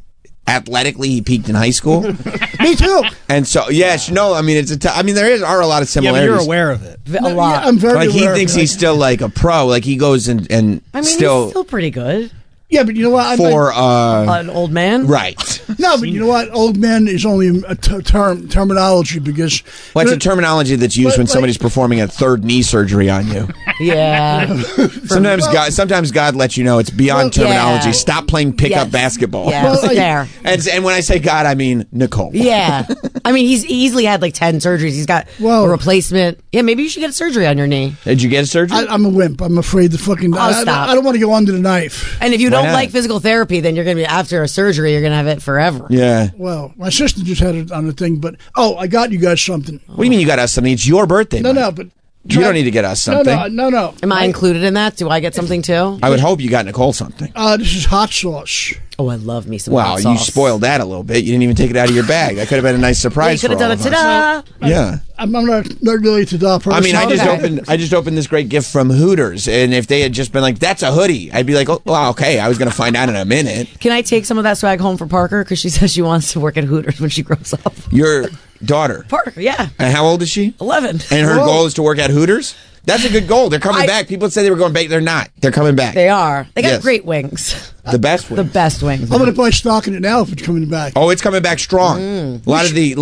B: athletically he peaked in high school.
A: Me too.
B: And so, yes, no, I mean, there are a lot of similarities.
F: Yeah, but you're aware of it.
D: A lot.
A: Yeah, I'm very
B: like,
A: aware
B: he thinks he's still, like, a pro. Like, he goes and
D: I mean, he's still pretty good.
A: Yeah, but you know what?
D: An old man?
B: Right.
A: No, but you know what? Old man is only a terminology because...
B: Well, it's a terminology that's used when somebody's performing a third knee surgery on you.
D: Yeah.
B: Sometimes God lets you know it's beyond terminology. Yeah. Stop playing pickup basketball.
D: Yeah, there.
B: And when I say God, I mean Nicole.
D: Yeah. I mean, he's easily had like 10 surgeries. He's got a replacement. Yeah, maybe you should get a surgery on your knee.
B: Did you get a surgery?
A: I'm a wimp. I'm afraid to fucking...
D: stop.
A: I don't want to go under the knife.
D: And if you don't like physical therapy, then you're going to be, after a surgery, you're going to have it forever.
B: Yeah.
A: Well, my sister just had it on the thing, but I got you guys something.
B: What do you mean you got us something? It's your birthday.
A: No, but
B: you don't need to get us something.
A: No.
D: Am I included in that? Do I get something too?
B: I would hope you got Nicole something.
A: This is hot sauce.
D: Oh, I love me some hot sauce.
B: Well, you spoiled that a little bit. You didn't even take it out of your bag. That could have been a nice surprise.
D: You could have done it. Ta-da!
B: Yeah.
A: I'm not really ta-da person.
B: I mean, I just opened this great gift from Hooters, and if they had just been like, "That's a hoodie," I'd be like, "Oh, well, okay." I was going to find out in a minute.
D: Can I take some of that swag home for Parker? Because she says she wants to work at Hooters when she grows up.
B: Your daughter,
D: Parker, yeah.
B: And how old is she?
D: 11.
B: And her goal is to work at Hooters. That's a good goal. They're coming back. People said they were going back. They're not. They're coming back.
D: They are. They got great wings.
B: The best wings.
D: The best wings.
A: I'm going to buy stock in it now if it's coming back.
B: Oh, it's coming back strong. A lot of the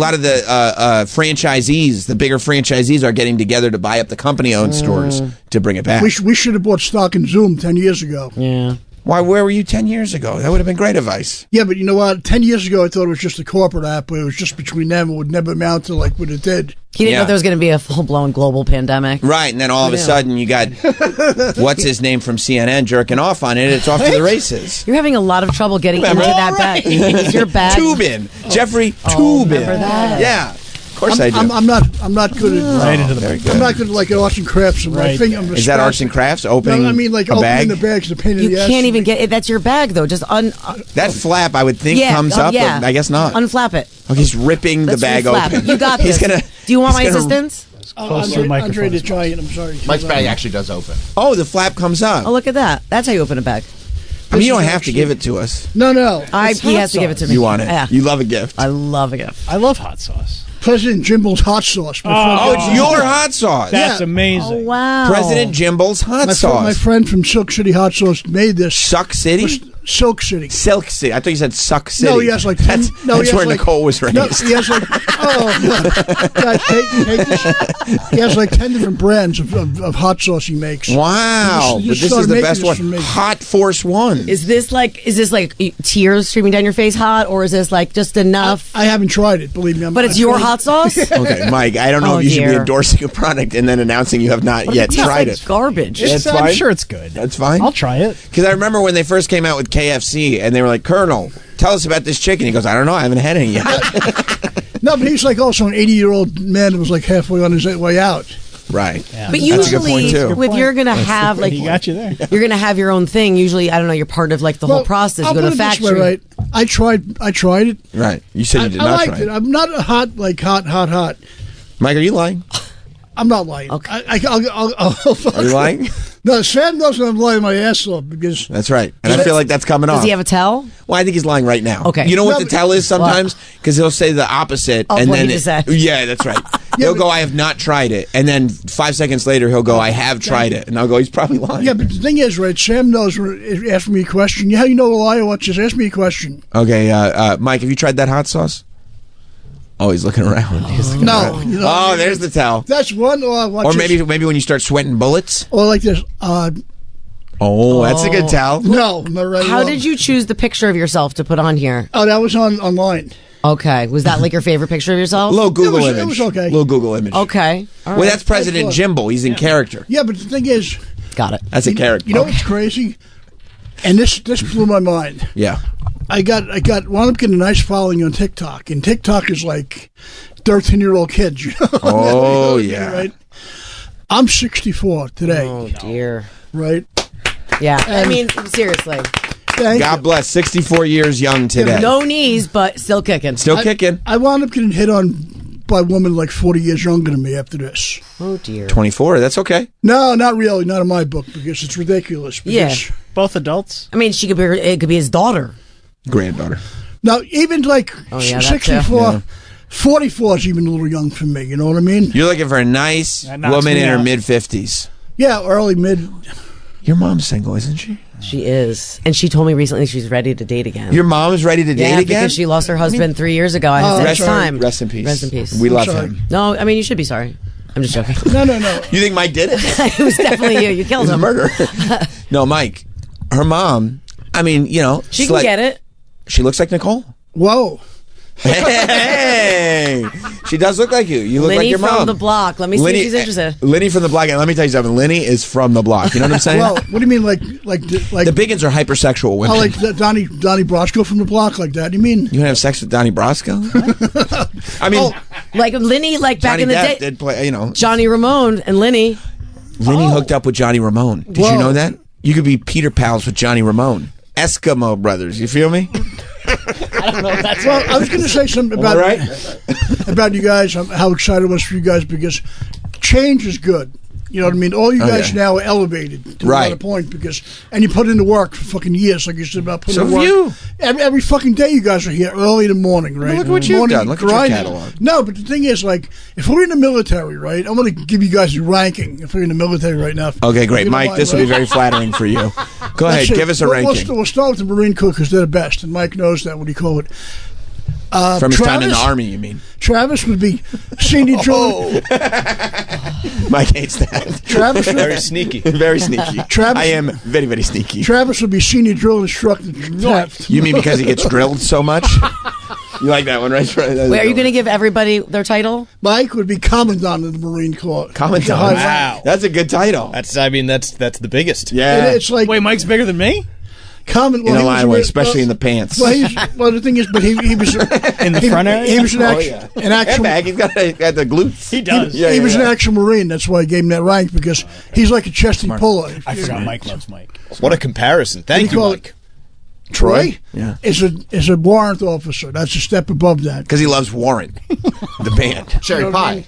B: franchisees, the bigger franchisees, are getting together to buy up the company-owned stores to bring it back.
A: We should have bought stock in Zoom 10 years ago.
D: Yeah.
B: Why? Where were you 10 years ago? That would have been great advice.
A: Yeah, but you know what? 10 years ago, I thought it was just a corporate app, but it was just between them. It would never amount to like what it did.
D: He didn't know there was going to be a full-blown global pandemic.
B: Right, and then all of a sudden you got, what's his name from CNN jerking off on it. It's off to the races.
D: You're having a lot of trouble getting into that bag. Is your bag?
B: Tubin. Jeffrey Tubin.
D: Remember that?
B: Yeah. Of course I do.
A: I'm not good at
F: right into the bag.
A: I'm not good at like arts and crafts.
F: Right.
B: Is that arts and crafts? Opening?
A: No, I mean like opening the bags. The pain in the ass.
D: You can't even get it. That's your bag though. Just
B: that flap. I would think comes up.
D: Yeah.
B: But I guess not.
D: Unflap it.
B: Oh, he's ripping the bag open.
D: You got this. Do you want my assistance?
A: Andre the Giant. I'm sorry.
M: Mike's bag actually does open.
B: Oh, the flap comes up.
D: Oh, look at that. That's how you open a bag.
B: I mean, you don't have to give it to us.
A: No.
D: He has to give it to me.
B: You want it?
D: Yeah.
B: You love a gift.
D: I love a gift.
F: I love hot sauce.
A: President Jimble's hot sauce.
B: It's your hot sauce.
F: That's amazing.
D: Oh, wow.
B: President Jimble's hot sauce.
A: My friend from Silk City Hot Sauce made this.
B: Silk City?
A: Silk City.
B: Silk City. I thought you said Suck City.
A: No, he has like 10.
B: That's where Nicole was raised.
A: No, he has like, guys, take this. He has like 10 different brands of hot sauce he makes.
B: Wow. But this is the best one. Hot Force One.
D: Is this like tears streaming down your face hot, or is this like just enough?
A: I haven't tried it, believe me.
D: But it's your hot sauce?
B: Okay, Mike, I don't know if you should be endorsing a product and then announcing you have not yet tried it.
D: Garbage.
F: I'm sure it's good.
B: That's fine.
F: I'll try it.
B: Because I remember when they first came out with KFC and they were like, Colonel, tell us about this chicken. He goes, I don't know. I haven't had any yet.
A: No, but he's like also an 80-year-old man that was like halfway on his way out.
B: Right.
D: Yeah. But usually, if you're going to have like,
F: he got you there.
D: You're going to have your own thing. Usually, I don't know, you're part of like the whole process. You go to the factory.
A: Way, right? I tried it.
B: Right. You said you did not try it.
A: I'm not a hot.
B: Mike, are you lying?
A: I'm not lying.
D: Okay.
B: Are you lying?
A: No, Sam knows I'm lying my ass off because...
B: That's right. And I feel like that's coming off.
D: Does he have a tell?
B: Well, I think he's lying right now.
D: Okay.
B: You know what the tell is sometimes? Because he'll say the opposite.
D: Of
B: and
D: what
B: then
D: he just said.
B: Yeah, that's right. He'll go, I have not tried it. And then 5 seconds later, he'll go, I have tried it. And I'll go, he's probably lying.
A: Yeah, but the thing is, right, Sam knows, ask me a question. Yeah, you know a liar, what? Just ask me a question.
B: Okay, Mike, have you tried that hot sauce? Oh, he's looking around.
A: No. You know,
B: there's the tell.
A: That's one.
B: Or maybe when you start sweating bullets.
A: Or like this.
B: That's a good tell.
A: No, not right.
D: How did you choose the picture of yourself to put on here?
A: Oh, that was online.
D: Okay. Was that like your favorite picture of yourself?
B: Little Google image.
A: It was okay.
B: Little Google image.
D: Okay. All right.
B: Well, that's President Jimble. He's in character.
A: Yeah, but the thing is...
D: Got it.
B: That's a character.
A: You know what's crazy? And this blew my mind.
B: Yeah.
A: wound up getting a nice following on TikTok, and TikTok is like 13-year-old kids. You know?
B: Oh yeah,
A: right. I'm 64 today.
D: Oh dear.
A: Right.
D: Yeah. I mean, seriously.
B: God bless. 64 years young today.
D: No knees, but still kicking.
B: Still kicking.
A: I wound up getting hit on by a woman like 40 years younger than me after this.
D: Oh dear.
B: 24. That's okay.
A: No, not really. Not in my book because it's ridiculous. Because
F: both adults.
D: I mean, it could be his daughter,
B: granddaughter.
A: Now, even like 64. 44 is even a little young for me, you know what I mean?
B: You're looking for a nice woman in her mid-50s.
A: Yeah, early mid.
B: Your mom's single, isn't she?
D: She is. And she told me recently she's ready to date again.
B: Your mom's ready to date again?
D: Because she lost her husband 3 years ago at his time.
B: Rest in peace.
D: Rest in peace.
B: We love him.
D: No, I mean, you should be sorry. I'm just joking.
A: No.
B: You think Mike did it?
D: It was definitely you. You killed him.
B: Murder. No, Mike. Her mom, I mean, you know.
D: She can get it.
B: She looks like Nicole.
A: Whoa.
B: Hey, she does look like you. You look like your mom.
D: Lenny from the block. Let me see if she's interested.
B: Lenny from the block. And let me tell you something. Lenny is from the block. You know what I'm saying?
A: Well, what do you mean, like
B: the Biggins are hypersexual women?
A: Oh, like Donnie Brasco from the block, like that? You mean
B: you want to have sex with Donnie Brasco? I mean,
D: like Lenny, like back
B: Johnny
D: in the
B: Depp
D: day,
B: did play. You know,
D: Johnny Ramone and Lenny.
B: Lenny hooked up with Johnny Ramone. Did you know that? You could be Peter pals with Johnny Ramone. Eskimo brothers. You feel me?
F: I don't know if that's
A: well, I was going to say something about about you guys, how excited I was for you guys, because change is good. You know what I mean? All you guys now are elevated to another point and you put in the work for fucking years, like you said about putting in the work. Every fucking day you guys are here early in the morning, right?
B: Well, look what you've done. Look at your catalog.
A: No, but the thing is, like, if we're in the military, right, I'm going to give you guys a ranking if we're in the military right now.
B: Okay, great. Mike, this will be very flattering for you. Go ahead, give us a ranking.
A: We'll start with the Marine Corps because they're the best, and Mike knows that. What do you call it?
B: From his time in the Army, you mean?
A: Travis would be senior drill.
B: Mike hates that.
A: Travis
H: very sneaky.
B: Very sneaky.
A: Travis,
B: I am very, very sneaky.
A: Travis would be senior drill instructor.
B: You mean because he gets drilled so much? You like that one, right?
D: Wait, are you going to give everybody their title?
A: Mike would be Commandant of the Marine Corps.
B: Commandant. Wow. That's a good title.
H: That's the biggest.
B: Yeah.
A: It's like,
F: wait, Mike's bigger than me?
A: In
B: a line way, especially in the pants.
A: Well, the thing is, but he was
F: in the front area.
A: He was an actual
B: bag. He's got the glutes.
F: He does.
A: He was an actual Marine. That's why I gave him that rank, because he's like a chesty puller.
F: I forgot Mike loves Mike.
H: What a comparison! Thank you, Mike.
A: Troy
B: is
A: a warrant officer. That's a step above that.
B: Because he loves Warrant, the band.
M: Cherry pie.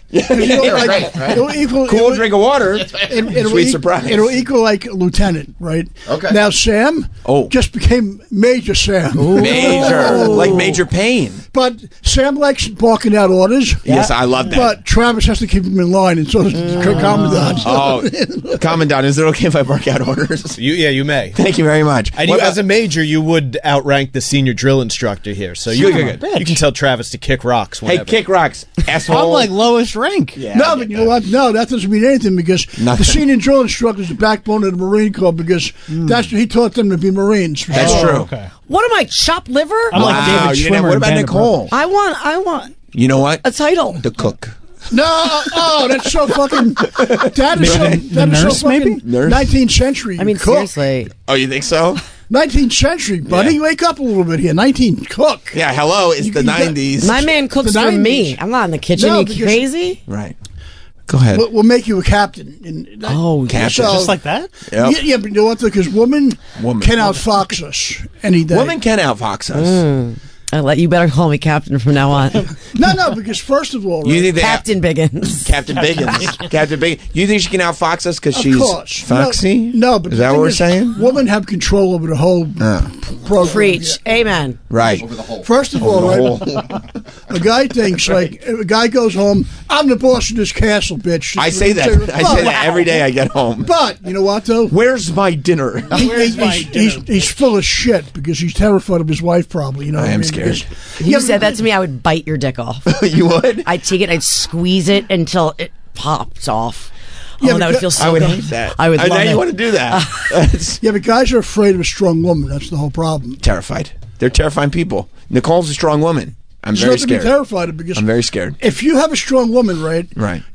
B: Cool drink of water. Sweet surprise.
A: It'll equal like a lieutenant, right?
M: Okay.
A: Now Sam just became Major Sam.
B: Major. Like Major Payne.
A: But Sam likes barking out orders.
B: Yes, I love that.
A: But Travis has to keep him in line, and so does Commandant.
B: Oh, Commandant, is it okay if I bark out orders?
H: You may.
B: Thank you very much.
H: And as a major, you would outrank the senior drill instructor here, so you can tell Travis to kick rocks whenever.
B: Hey, kick rocks, asshole.
F: I'm like lowest rank.
B: Yeah,
A: no, but you know what? No, that doesn't mean anything, because the senior drill instructor is the backbone of the Marine Corps, because he taught them to be Marines.
B: That's true.
F: Okay.
D: What am I, chopped liver?
F: I'm like David Schwimmer.
B: What about Nicole?
D: I want.
B: You know what?
D: A title.
B: The cook.
A: No, that's so fucking. That is so fucking
B: Nurse?
A: 19th century.
D: I mean,
A: cook.
D: seriously.
B: Oh, you think so?
A: 19th century, buddy.
B: Yeah.
A: Wake up a little bit here. 19th cook.
B: Yeah, hello. It's the 90s.
D: My man cooks for me. I'm not in the kitchen.
A: No,
D: you crazy?
B: Right. Go ahead.
A: We'll make you a captain.
B: Captain.
F: Just like that?
B: Yep.
A: Yeah, but you know what? Because women can outfox us any day.
B: Women can outfox us.
D: You better call me Captain from now on.
A: No, because first of all,
B: you think
D: Captain Biggins.
B: Captain Biggins. Captain Biggins. You think she can outfox us because she's foxy?
A: No, but
B: is that what we're saying?
A: Women have control over the whole program.
D: Preach. Yeah. Amen.
B: Right.
A: First of all, a guy thinks, like, a guy goes home, I'm the boss of this castle, bitch.
B: I say that. I say that every day I get home.
A: But, you know what, though?
B: Where's my dinner?
A: He's full of shit because he's terrified of his wife, probably. You know,
B: I am scared.
D: If you said that to me, I would bite your dick off.
B: You would?
D: I'd take it, I'd squeeze it until it pops off.
A: Yeah,
D: that would feel so good.
B: I would hate that.
D: I would love
B: now
D: it.
B: You want to do that.
A: Yeah, but guys are afraid of a strong woman. That's the whole problem.
B: Terrified. They're terrifying people. Nicole's a strong woman. I'm very scared.
A: To be terrified of, because
B: I'm very scared.
A: If you have a strong woman, right,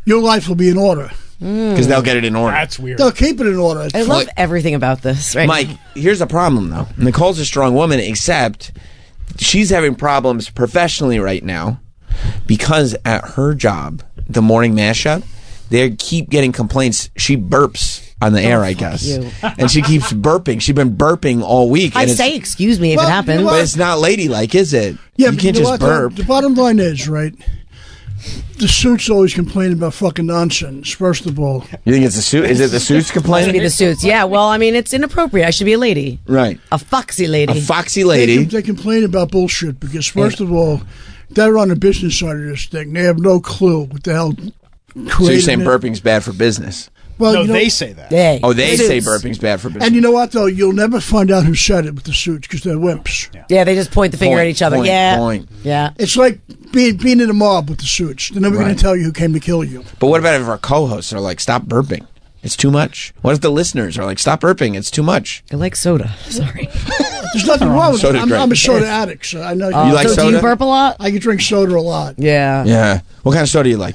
A: your life will be in order.
B: because they'll get it in order.
F: That's weird.
A: They'll keep it in order.
D: I love everything about this. Right,
B: Mike,
D: now.
B: here's a problem though. Nicole's a strong woman, except she's having problems professionally right now because at her job, the morning mashup, they keep getting complaints. She burps on the air, I guess. And she keeps burping. She's been burping all week.
D: I say excuse me if it happens.
A: You know
B: but it's not ladylike, is it?
A: Yeah,
B: you can't just burp.
A: The bottom line is, right, the suits always complain about fucking nonsense, first of all.
B: You think it's the suit? Is it the suits complaining?
D: It should be the suits. Yeah, well, I mean, it's inappropriate. I should be a lady.
B: Right.
D: A foxy lady.
B: A foxy lady.
A: They complain about bullshit because, first of all, they're on the business side of this thing. They have no clue what the hell
B: So you're saying burping's bad for business?
A: Well,
F: no, they say that.
D: They.
B: Oh, they say burping's bad for business.
A: And you know what, though? You'll never find out who said it with the suits because they're wimps.
D: Yeah, they just point the finger at each other.
B: Point.
D: Yeah.
A: It's like being in a mob with the suits. They're never going to tell you who came to kill you.
B: But what about if our co-hosts are like, stop burping? It's too much. What if the listeners are like, stop burping? It's too much.
D: I like soda. Sorry.
A: There's nothing wrong with it. I'm a soda addict, so I know.
B: You like soda?
D: Do you burp a lot?
A: I can drink soda a lot.
D: Yeah.
B: Yeah. What kind of soda do you like?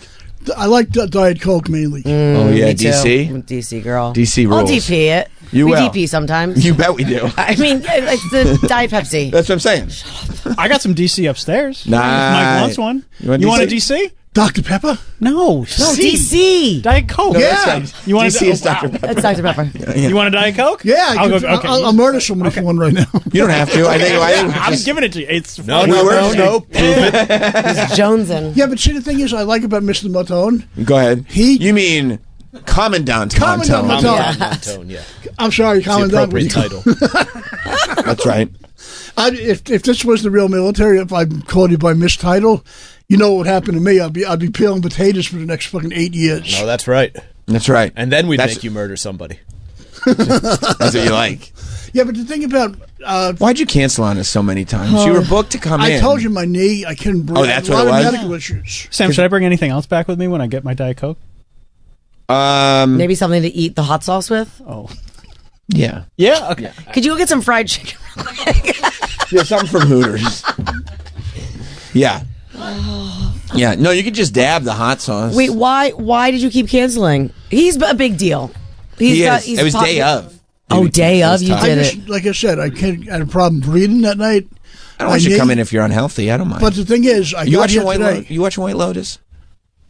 A: I like Diet Coke mainly.
B: Oh, yeah,
D: Me too.
B: DC?
D: I'm a DC girl.
B: DC rules.
D: I'll DP it.
B: You
D: we
B: will.
D: DP sometimes.
B: You bet we do.
D: I mean, it's the Diet Pepsi.
B: That's what I'm saying.
F: I got some DC upstairs.
B: Nice.
F: Mike wants one. You want a DC?
A: Dr. Pepper?
F: No,
D: DC.
F: Diet Coke.
B: No,
A: Yeah.
F: You want
B: DC is Dr. Pepper.
D: That's Dr. Pepper.
F: You want a Diet Coke?
A: Yeah,
F: I'll
A: murder someone for one right now.
B: You don't have to. I think
F: I'm giving it to you. It's
H: No. Prove it.
D: It's Jonesin.
A: Yeah, but see, the thing is, I like about Mr. Matone.
B: Go ahead. You mean Commandant
A: Commandant
B: Montone.
H: Montone, yeah.
A: I'm sorry,
H: It's the appropriate title.
B: That's right.
A: If this was the real military, if I called you by mistitle, you know what would happen to me? I'd be peeling potatoes for the next fucking 8 years.
H: No, that's right.
B: That's right.
H: And then we'd make you murder somebody.
B: That's what you like.
A: Yeah, but the thing about...
B: why'd you cancel on us so many times? You were booked to come in.
A: I told you my knee, I couldn't breathe.
B: Oh, that's
A: a
B: what
A: lot
B: it was?
A: of medical issues.
F: Sam, should I bring anything else back with me when I get my Diet Coke?
D: Maybe something to eat the hot sauce with?
F: Oh.
B: Yeah.
F: Yeah? Okay.
D: Could you go get some fried chicken?
B: Yeah, something from Hooters. Yeah. Yeah. No, you could just dab the hot sauce.
D: Wait, why did you keep canceling? He's a big deal.
B: It was day of.
D: Oh, day of? You did it.
A: Like I said, I had a problem breathing that night.
B: I don't want you to come in if you're unhealthy. I don't mind.
A: But the thing is,
B: you watching White Lotus?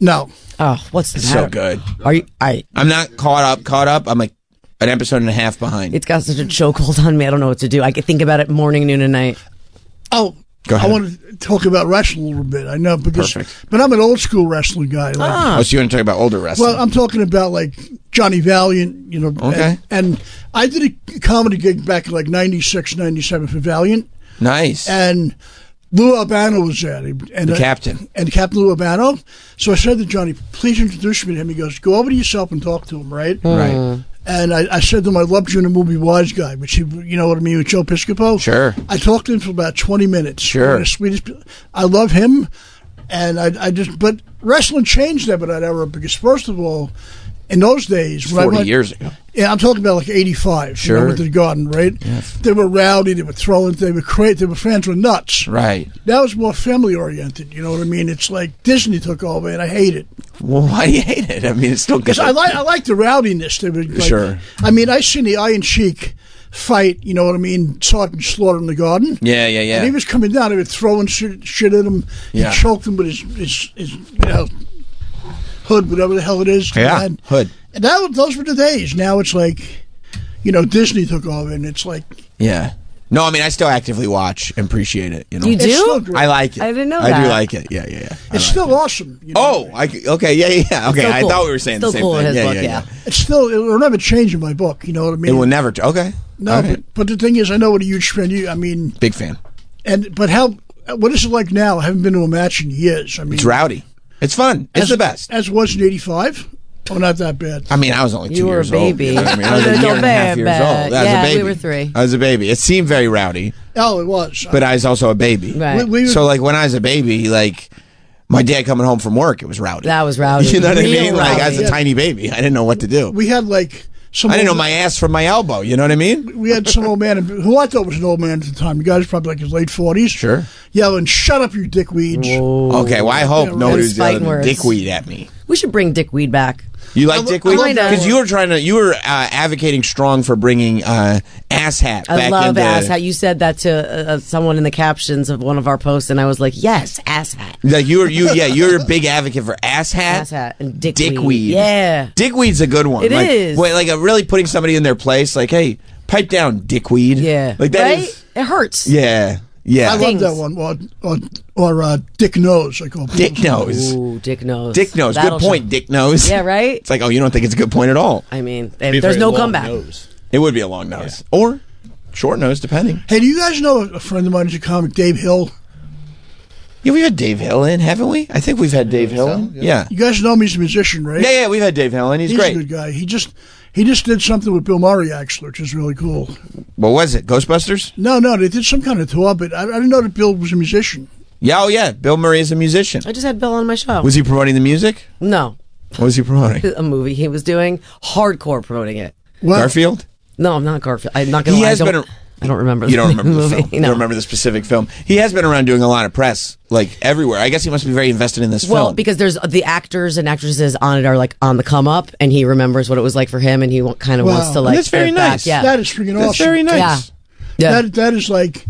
A: No.
D: Oh, what's the
B: It's
D: matter?
B: so good.
D: Are you?
B: I'm not caught up. I'm like an episode and a half behind.
D: It's got such a chokehold on me. I don't know what to do. I can think about it morning, noon, and night.
A: Oh,
B: Go ahead.
A: I want to talk about wrestling a little bit. I know because,
B: Perfect.
A: but I'm an old school wrestling guy. Like,
B: so you want to talk about older wrestling?
A: Well, I'm talking about like Johnny Valiant, you know.
B: Okay.
A: And I did a comedy gig back in like 96, 97 for Valiant.
B: Nice.
A: And Lou Albano was there. And
B: the captain.
A: And Captain Lou Albano. So I said to Johnny, please introduce me to him. He goes, go over to yourself and talk to him, right?
B: Right.
A: And I said to him, I loved you in the movie Wise Guy, which you know what I mean, with Joe Piscopo.
B: Sure.
A: I talked to him for about 20 minutes.
B: Sure.
A: The sweetest. I love him, and I just. But wrestling changed that era because first of all, in those days,
B: 40 years ago.
A: Yeah, I'm talking about like 85.
B: Sure.
A: You know, with the Garden, right?
B: Yeah.
A: They were rowdy. They were throwing. They were crazy. Their fans were nuts.
B: Right.
A: That was more family oriented. You know what I mean? It's like Disney took over, and I hate it.
B: Well, why do you hate it? I mean, it's still good.
A: Because I like the rowdiness. They were like,
B: sure.
A: I mean, I seen the Iron Sheik fight. You know what I mean? Sergeant Slaughter in the Garden.
B: Yeah.
A: And he was coming down. They were throwing shit at him.
B: Yeah.
A: He choked him with his hood, whatever the hell it is.
B: Yeah. Hood.
A: And those were the days. Now it's like, you know, Disney took over, and it's like.
B: Yeah. No, I mean, I still actively watch and appreciate it. You know,
D: You do?
A: It's still great.
B: I like it.
D: I didn't know
B: I
D: that.
B: do like it. Yeah.
A: It's still awesome. You know?
B: Okay, yeah. Okay,
D: Still
B: I
D: cool.
B: thought we were saying
D: Still
B: the same
D: cool
B: thing.
D: in his book, yeah.
A: It's still, it will never change in my book. You know what I mean?
B: It will never. Okay.
A: No,
B: All right.
A: but the thing is, I know what a huge fan you. I mean,
B: Big fan.
A: but what is it like now? I haven't been to a match in years. I mean,
B: It's rowdy. It's fun. It's the best.
A: As was in '85. Oh, not that bad.
B: I mean, I was only 2
D: You were a
B: years old.
D: baby.
B: You know what I mean? I was a year and a half years old. I was
D: Yeah,
B: a baby.
D: we were 3.
B: I was a baby. It seemed very rowdy,
A: Oh, it was.
B: but I was also a baby.
D: Right.
B: So, like, when I was a baby, like, my dad coming home from work, it was rowdy.
D: That was rowdy.
B: You know what I
D: Real
B: mean? Like, I was a
D: rowdy.
B: tiny baby. I didn't know what to do.
A: We had like some.
B: I didn't know my ass from my elbow. You know what I mean?
A: We had some old man who I thought was an old man at the time. The guy's probably like his late 40s.
B: Sure.
A: Yelling, "Shut up, you dickweeds!"
B: Okay, well, I hope nobody was
D: fighting
B: yelling
D: words.
B: dickweed at me.
D: We should bring Dick Weed back.
B: You like dickweed? Because you were advocating strong for bringing ass hat.
D: I love ass hat. You said that to someone in the captions of one of our posts, and I was like, yes, ass hat.
B: Like you're a big advocate for ass hat
D: and dickweed. Yeah,
B: dickweed's a good one.
D: It is.
B: Like really putting somebody in their place. Like, hey, pipe down, dickweed.
D: Yeah,
B: like that is.
D: It hurts.
B: Yeah. Yeah,
A: I love that one. Or Dick Nose. I call
B: Dick Nose.
D: Ooh, Dick Nose.
B: Dick Nose. Good point, Dick Nose.
D: Yeah, right?
B: It's like, oh, you don't think it's a good point at all.
D: I mean, there's no comeback.
H: Nose.
B: It would be a long nose. Yeah. Or short nose, depending.
A: Hey, do you guys know a friend of mine who's a comic, Dave Hill?
B: Yeah, we've had Dave Hill in, haven't we? I think we've had Dave Hill in. Yeah.
A: You guys know him, he's a musician, right?
B: Yeah, we've had Dave Hill in. He's great.
A: He's a good guy. He just did something with Bill Murray, actually, which is really cool.
B: What was it? Ghostbusters?
A: No, they did some kind of tour, but I didn't know that Bill was a musician.
B: Yeah, Bill Murray is a musician.
D: I just had Bill on my show.
B: Was he promoting the music?
D: No.
B: What was he promoting?
D: A movie he was doing. Hardcore promoting it.
A: What?
B: Garfield?
D: No, I'm not Garfield. I'm not going to lie. I don't remember the
B: You don't remember the
D: movie.
B: film. You don't remember the specific film. He has been around doing a lot of press, like everywhere. I guess he must be very invested in this film.
D: Well, because there's the actors and actresses on it are like on the come up, and he remembers what it was like for him, and he kind of wants to like.
B: That's very nice.
D: Yeah,
A: that is freaking awesome.
B: That's very nice.
D: Yeah.
A: That is like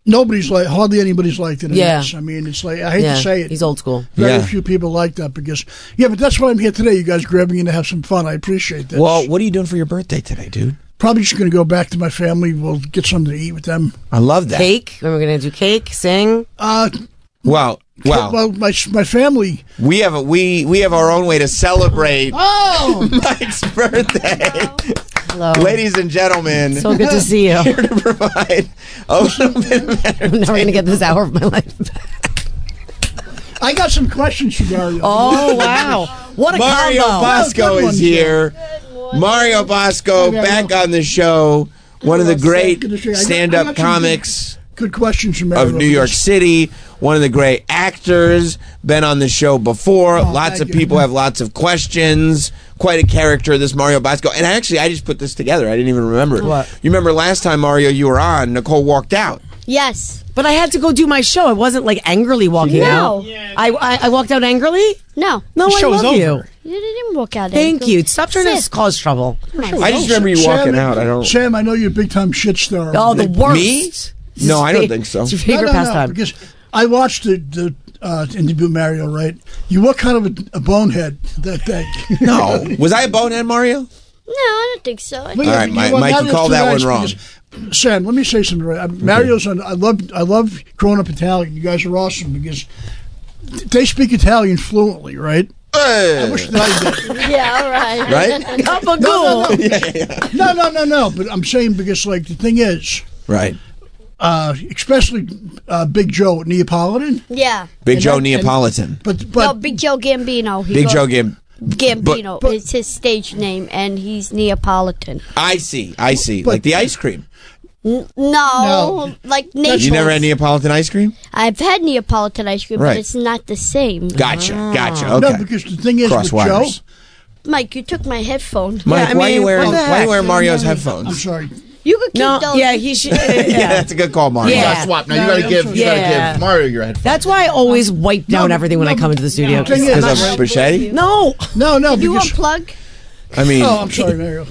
A: hardly anybody's like it. I mean, it's like I hate to say it.
D: He's old school.
A: Very few people like that because but that's why I'm here today. You guys grabbing in to have some fun. I appreciate that.
B: Well, what are you doing for your birthday today, dude?
A: Probably just going to go back to my family. We'll get something to eat with them.
B: I love that.
D: Cake? We're going to do cake, sing.
B: Well,
A: my family.
B: We have our own way to celebrate Mike's birthday.
D: Hello,
B: ladies and gentlemen.
D: So good to see you.
B: Here to provide a little bit better.
D: I'm never going to get this hour of my life back.
A: I got some questions for Mario.
D: Oh wow! What a
B: Mario
D: combo.
B: Bosco is here. Mario Bosco back on the show. One of the great stand-up comics.
A: Good questions from
B: of New York City. One of the great actors. Been on the show before. Lots of people have lots of questions. Quite a character, this Mario Bosco. And I just put this together. I didn't even remember it.
D: What?
B: You remember last time, Mario, you were on, Nicole walked out.
G: Yes.
D: But I had to go do my show. I wasn't like angrily walking out. I walked out angrily?
G: No.
D: No, I love you.
G: You didn't walk out
D: Thank
G: angry.
D: you. Stop trying to cause trouble.
B: I just remember you walking out.
A: Sam, I know you're a big time shit star.
D: Oh, the worst.
B: Me? No, I don't think so.
D: It's your favorite pastime.
A: Because I watched the interview Mario, right? You were kind of a bonehead that day.
B: No. Was I a bonehead, Mario?
G: No, I don't think so.
B: All right, Mike, you called that one wrong.
A: Sam, let me say something. Mario's on. I love growing up Italian. You guys are awesome because they speak Italian fluently, right? I wish that I did.
G: Yeah, all right.
B: Right?
A: No. But I'm saying because, like, the thing is,
B: right?
A: Especially Big Joe Neapolitan.
G: Yeah.
B: Big Joe Neapolitan.
G: But no, Big Joe Gambino.
B: Big Joe
G: Gambino is his stage name, and he's Neapolitan.
B: I see. Like the ice cream.
G: No, like Naples.
B: You never had Neapolitan ice cream?
G: I've had Neapolitan ice cream, but it's not the same.
B: Gotcha. Okay.
A: No, because the thing is with Joe.
G: Mike, you took my headphone.
B: Mike, why are you wearing Mario's headphones?
A: I'm sorry.
G: You could keep those.
D: Yeah, he should.
B: Yeah, that's a good call, Mario.
M: You gotta swap. Now you gotta give Mario your headphones.
D: That's why I always wipe down everything when I come into the studio.
B: Because of Bichetti?
D: No.
G: You unplug?
B: I mean.
A: Oh, I'm sorry, Mario.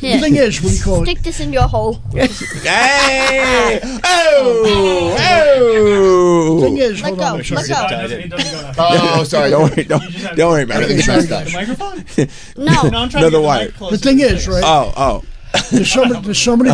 A: Yeah. The thing is, what do you call it?
G: Stick this in your hole.
B: Hey! Oh!
A: The thing is,
G: let go.
M: Oh, sorry.
B: Don't worry about it.
M: The
G: microphone?
B: No, the wire.
A: The thing is, right?
B: Oh.
A: There's so many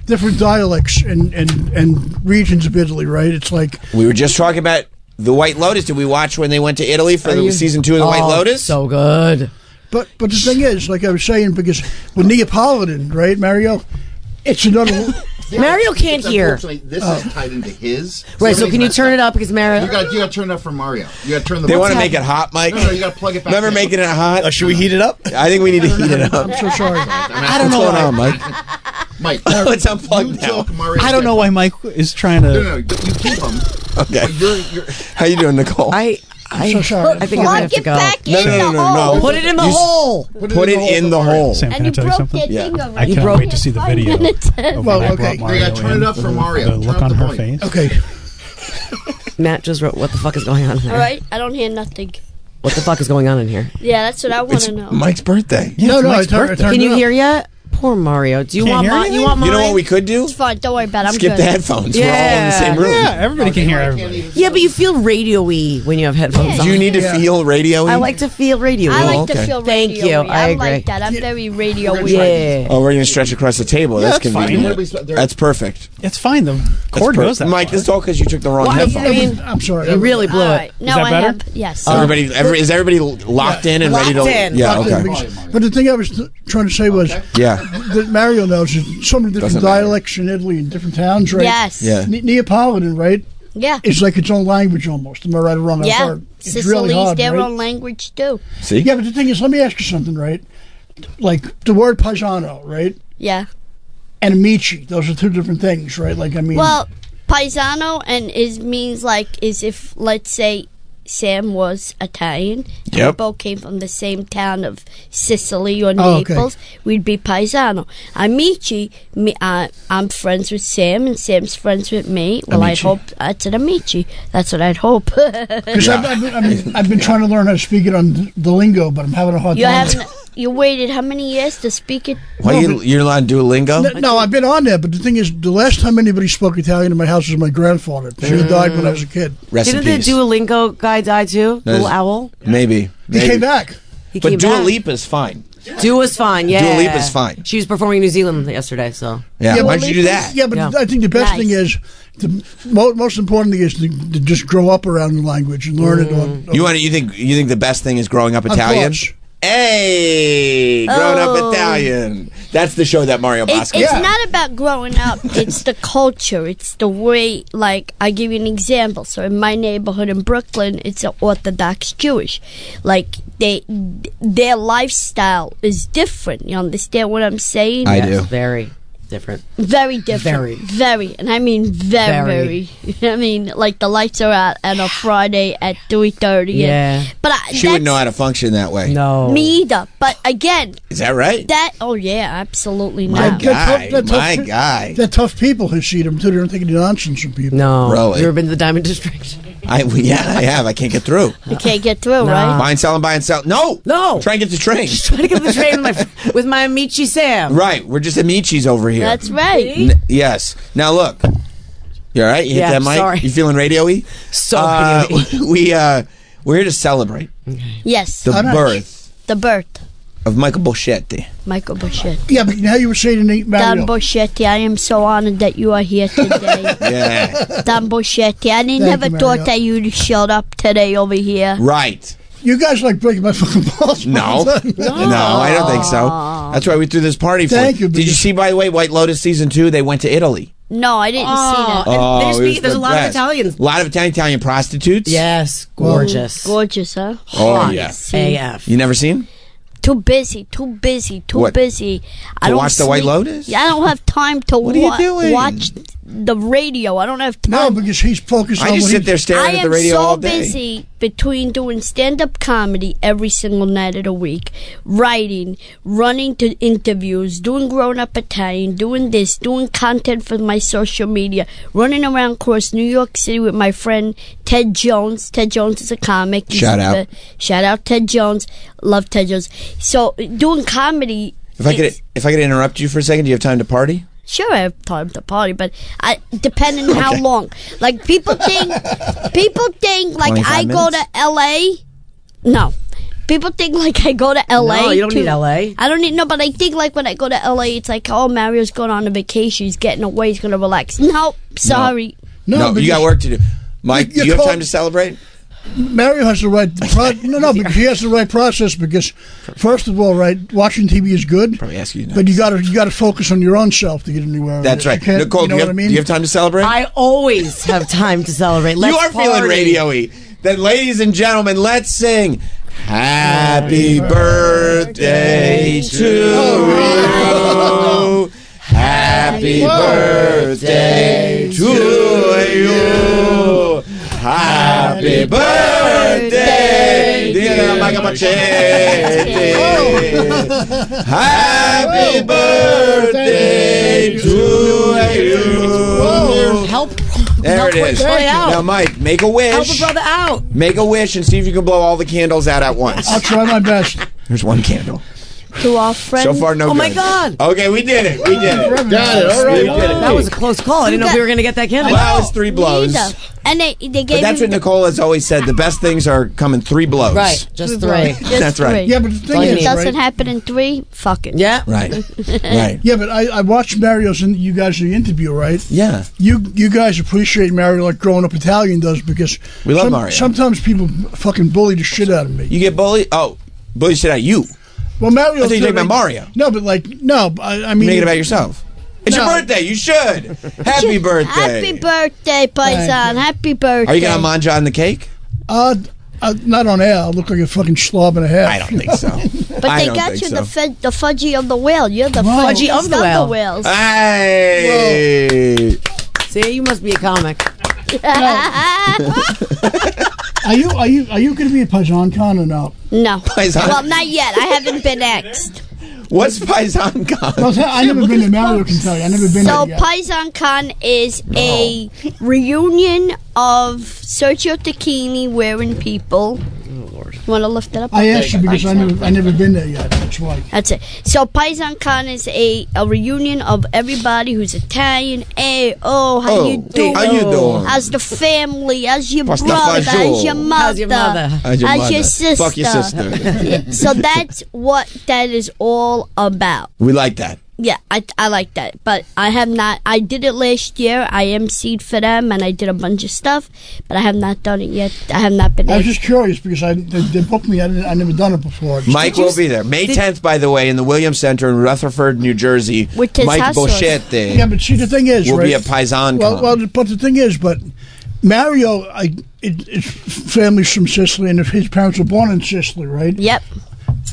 A: different dialects and regions of Italy, right? It's like
B: we were just talking about The White Lotus. Did we watch when they went to Italy for season 2 of The White Lotus?
D: So good.
A: But the thing is, like I was saying, because with Neapolitan, right, Mario, it's another.
D: Mario can't hear.
M: This is tied into his.
D: Right, so can you turn it up because Mario?
M: You got to turn it up for Mario. You got to turn the.
B: They want to make it hot, Mike.
M: No, you got to plug it back.
B: Remember making it hot?
H: Should we heat it up?
B: I think we need to heat it up.
A: I'm so sorry.
F: I don't know
B: what's going on, Mike.
M: Mike,
B: it's unplugged now.
F: I don't know why Mike is trying to.
M: No, you keep him.
B: Okay. How you doing, Nicole?
A: I'm so sorry.
D: I think I'm gonna have to go.
B: No.
D: Put it in the hole.
B: Put it in the hole.
F: Sam, can I tell you something?
G: Yeah.
F: I cannot wait to see the video.
A: Well, okay.
M: You got to turn it up for Mario.
F: The look on her face.
A: Okay.
D: Matt just wrote, "What the fuck is going on?"
G: All right, I don't hear nothing.
D: What the fuck is going on in here?
G: Yeah, that's what I want to know.
B: Mike's birthday.
A: Yeah, no, I turned
D: Can you hear yet? Poor Mario. Do you want mine? You want mine?
B: You know what we could do?
G: It's fine. Don't worry about it. I'm
B: Skip
G: good.
B: the headphones. We're all in the same room.
F: Yeah, everybody can hear everybody.
D: Yeah, but you feel radio-y when you have headphones on.
B: Do you need to feel radio-y?
D: I like to feel radio-y.
G: I like to feel
D: Thank
G: radio-y.
D: you. I agree.
G: like that. I'm very radio-y.
D: Yeah.
B: Oh, we're going to stretch across the table.
F: Yeah,
B: that's convenient.
F: fine.
B: That's perfect.
F: It's fine. The cord goes that
B: Mike,
F: far.
B: this is all because you took the wrong headphones.
A: I'm sorry.
D: You really blew
G: All
D: it.
G: right. No,
F: Is that
G: I
F: better?
G: have. Yes.
B: Is everybody locked in and ready to?
D: Locked in.
B: Yeah,
A: Locked in,
B: okay.
A: because- But the thing I was trying to say was that Mario knows there's so many different
B: Doesn't matter.
A: dialects in Italy and different towns, right?
G: Yes.
B: Yeah.
A: Neapolitan, right?
G: Yeah.
A: It's like its own language almost. Am I right or wrong?
G: Yeah.
A: It's
G: Sicily's
A: really hard,
G: their
A: right?
G: own language too.
B: See?
A: Yeah, but the thing is, let me ask you something, right? Like the word paisano, right?
G: Yeah.
A: And amici, those are two different things, right? Like, I mean...
G: Well, paisano means is if, let's say, Sam was Italian. And we both came from the same town of Sicily or Naples. We'd be paisano. Amici, I'm friends with Sam, and Sam's friends with me. Well, I'd hope that's an amici. That's what I'd hope.
A: Because I've been trying to learn how to speak it on the lingo, but I'm having a hard time.
G: You waited how many years to speak it?
B: Why you're allowed to do Duolingo?
A: No, I've been on there, but the thing is, the last time anybody spoke Italian in my house was my grandfather. She died when I was a kid.
D: Didn't the Duolingo guy die too? Little owl?
B: Maybe.
A: He came back.
B: But Dua Lipa's fine.
D: Dua's fine, yeah.
B: Dua Lipa's fine.
D: She was performing in New Zealand yesterday, so.
B: Yeah, why'd you do that?
A: Yeah, but I think the best thing is, the most important thing is to just grow up around the language and learn it.
B: You think the best thing is growing up Italian? Hey, grown up Italian. That's the show that Mario Bosco.
G: It's not about growing up. It's the culture. It's the way. Like, I give you an example. So in my neighborhood in Brooklyn, it's Orthodox Jewish. Like their lifestyle is different. You understand what I'm saying?
B: I do.
D: Very different.
G: Very different. Very. And I mean very. I mean, like the lights are out on a Friday at 3:30.
D: Yeah.
G: But
B: she wouldn't know how to function that way.
D: No.
G: Me either. But again.
B: Is that right?
G: Oh yeah, absolutely
B: My
G: not.
B: guy.
A: They're tough people who see them too. They don't take any nonsense from people.
D: No.
B: Really?
D: You ever been to the Diamond District?
B: I have. I can't get through.
G: You can't get through, right?
B: Buy and sell. No.
D: Try
B: and get the train.
D: Just trying to get the train with my Amici Sam.
B: Right. We're just Amicis over here.
G: That's right.
B: Yes. Now look. You all right? You hit that mic?
D: Sorry.
B: You feeling radio-y?
D: So radio-y.
B: We're here to celebrate.
G: Yes.
B: The birth of Michael Boschetti.
G: Michael Boschetti.
A: Yeah, but now you were saying to Mario.
G: Don Boschetti, I am so honored that you are here today.
B: Yeah.
G: Don Boschetti, I never thought that you'd showed up today over here.
B: Right.
A: You guys like breaking my fucking balls.
B: No, I don't think so. That's why we threw this party for.
A: Thank you.
B: Did you see, by the way, White Lotus season 2? They went to Italy.
G: No, I didn't see that.
D: There's a lot of Italians.
B: A lot of Italian prostitutes.
D: Yes, gorgeous.
G: Gorgeous, huh?
B: Oh, yeah.
D: AF.
B: You never seen?
G: Too busy.
B: What?
G: busy.
B: To watch the White Lotus?
G: Yeah, I don't have time to
B: What are you doing?
G: watch the radio. I don't have time.
A: No, because he's focused on.
B: I just sit there staring at the radio all day.
G: I am so busy between doing stand-up comedy every single night of the week, writing, running to interviews, doing grown-up Italian, doing this, doing content for my social media, running around across New York City with my friend Ted Jones. Ted Jones is a comic.
B: Shout out
G: Ted Jones. Love Ted Jones. So doing comedy.
B: If I could interrupt you for a second, do you have time to party?
G: Sure, I have time to party, but depending on how long. Like people think like I go to L.A. No, people think like I go to L.A.
D: No, you don't need L.A.
G: I don't need but I think like when I go to L.A., it's like, oh, Mario's going on a vacation, he's getting away, he's gonna relax. No, sorry.
B: No, you got work to do. Mike, do you have time to celebrate?
A: Mario has the right because he has the right process. Because first of all, right, watching TV is good.
B: Probably ask you,
A: but you got to focus on your own self to get anywhere.
B: That's right, Nicole. Do you have time to celebrate?
D: I always have time to celebrate.
B: You are feeling radio-y. Then, ladies and gentlemen, let's sing "Happy Birthday to You." Happy birthday to you. Happy birthday, dear Michael Boschetti. Happy birthday to you.
D: Help
B: There it is. Now, Mike, make a wish.
D: Help a brother out.
B: Make a wish and see if you can blow all the candles out at once.
A: I'll try my best.
B: There's one candle.
G: To our friends.
B: So far, no good.
D: Oh, my God.
B: Okay, we did it. We did it.
M: Got it. All right.
D: That was a close call. I didn't know if we were going to get that candle.
B: Well, it's 3 blows.
G: And they gave
B: But that's what Nicole has always said. The best things are coming 3 blows.
D: Right, just 3.
B: That's right.
A: Yeah, but the thing
G: If
A: is,
G: it doesn't happen in 3, fuck it.
D: Yeah.
B: Right. Right.
A: Yeah, but I watched Mario's and you guys the interview, right?
B: Yeah.
A: You guys appreciate Mario like growing up Italian does because
B: we love Mario.
A: Sometimes people fucking bully the shit out of me.
B: You get bullied? Oh, bully shit out of you.
A: Well, Mario.
B: I thought you talking about Mario.
A: No, but I mean,
B: make it about yourself. It's your birthday. You should. Happy birthday.
G: Happy birthday, Paisan. Happy birthday.
B: Are you gonna manja on the cake?
A: Not on air. I'll look like a fucking slob and a half.
B: I don't think so.
G: But they got you the fudgy of the whale. You're the fudgy of the whales.
B: Hey.
D: See, you must be a comic.
A: Are you going to be a PaisanCon or no?
G: No. Well, not yet. I haven't been asked.
B: What's PaisanCon?
A: Well, I never been to Mario can tell you. I never been there yet.
G: PaisanCon is a reunion of Sergio Tacchini wearing people. You want to lift it up?
A: I asked you because I never been there yet. That's why.
G: That's it. So PaisanCon is a reunion of everybody who's Italian. Hey, how you doing?
B: How you doing?
G: How's the family? How's your brother? How's your mother? How's your sister?
B: Fuck your sister.
G: Yeah. So that's what that is all about.
B: We like that.
G: Yeah, I like that. But I have not. I did it last year. I emceed for them, and I did a bunch of stuff, but I have not done it yet. I have not been.
A: I was just curious because they booked me. I never done it before.
B: Mike will be there May 10th, by the way, in the Williams Center in Rutherford, New Jersey.
G: With his
B: Mike Boschetti.
A: Yeah, but see, the thing is,
B: will
A: right,
B: be at PaisanCon.
A: Well, but the thing is, Mario, his family's from Sicily, and if his parents were born in Sicily, right?
G: Yep.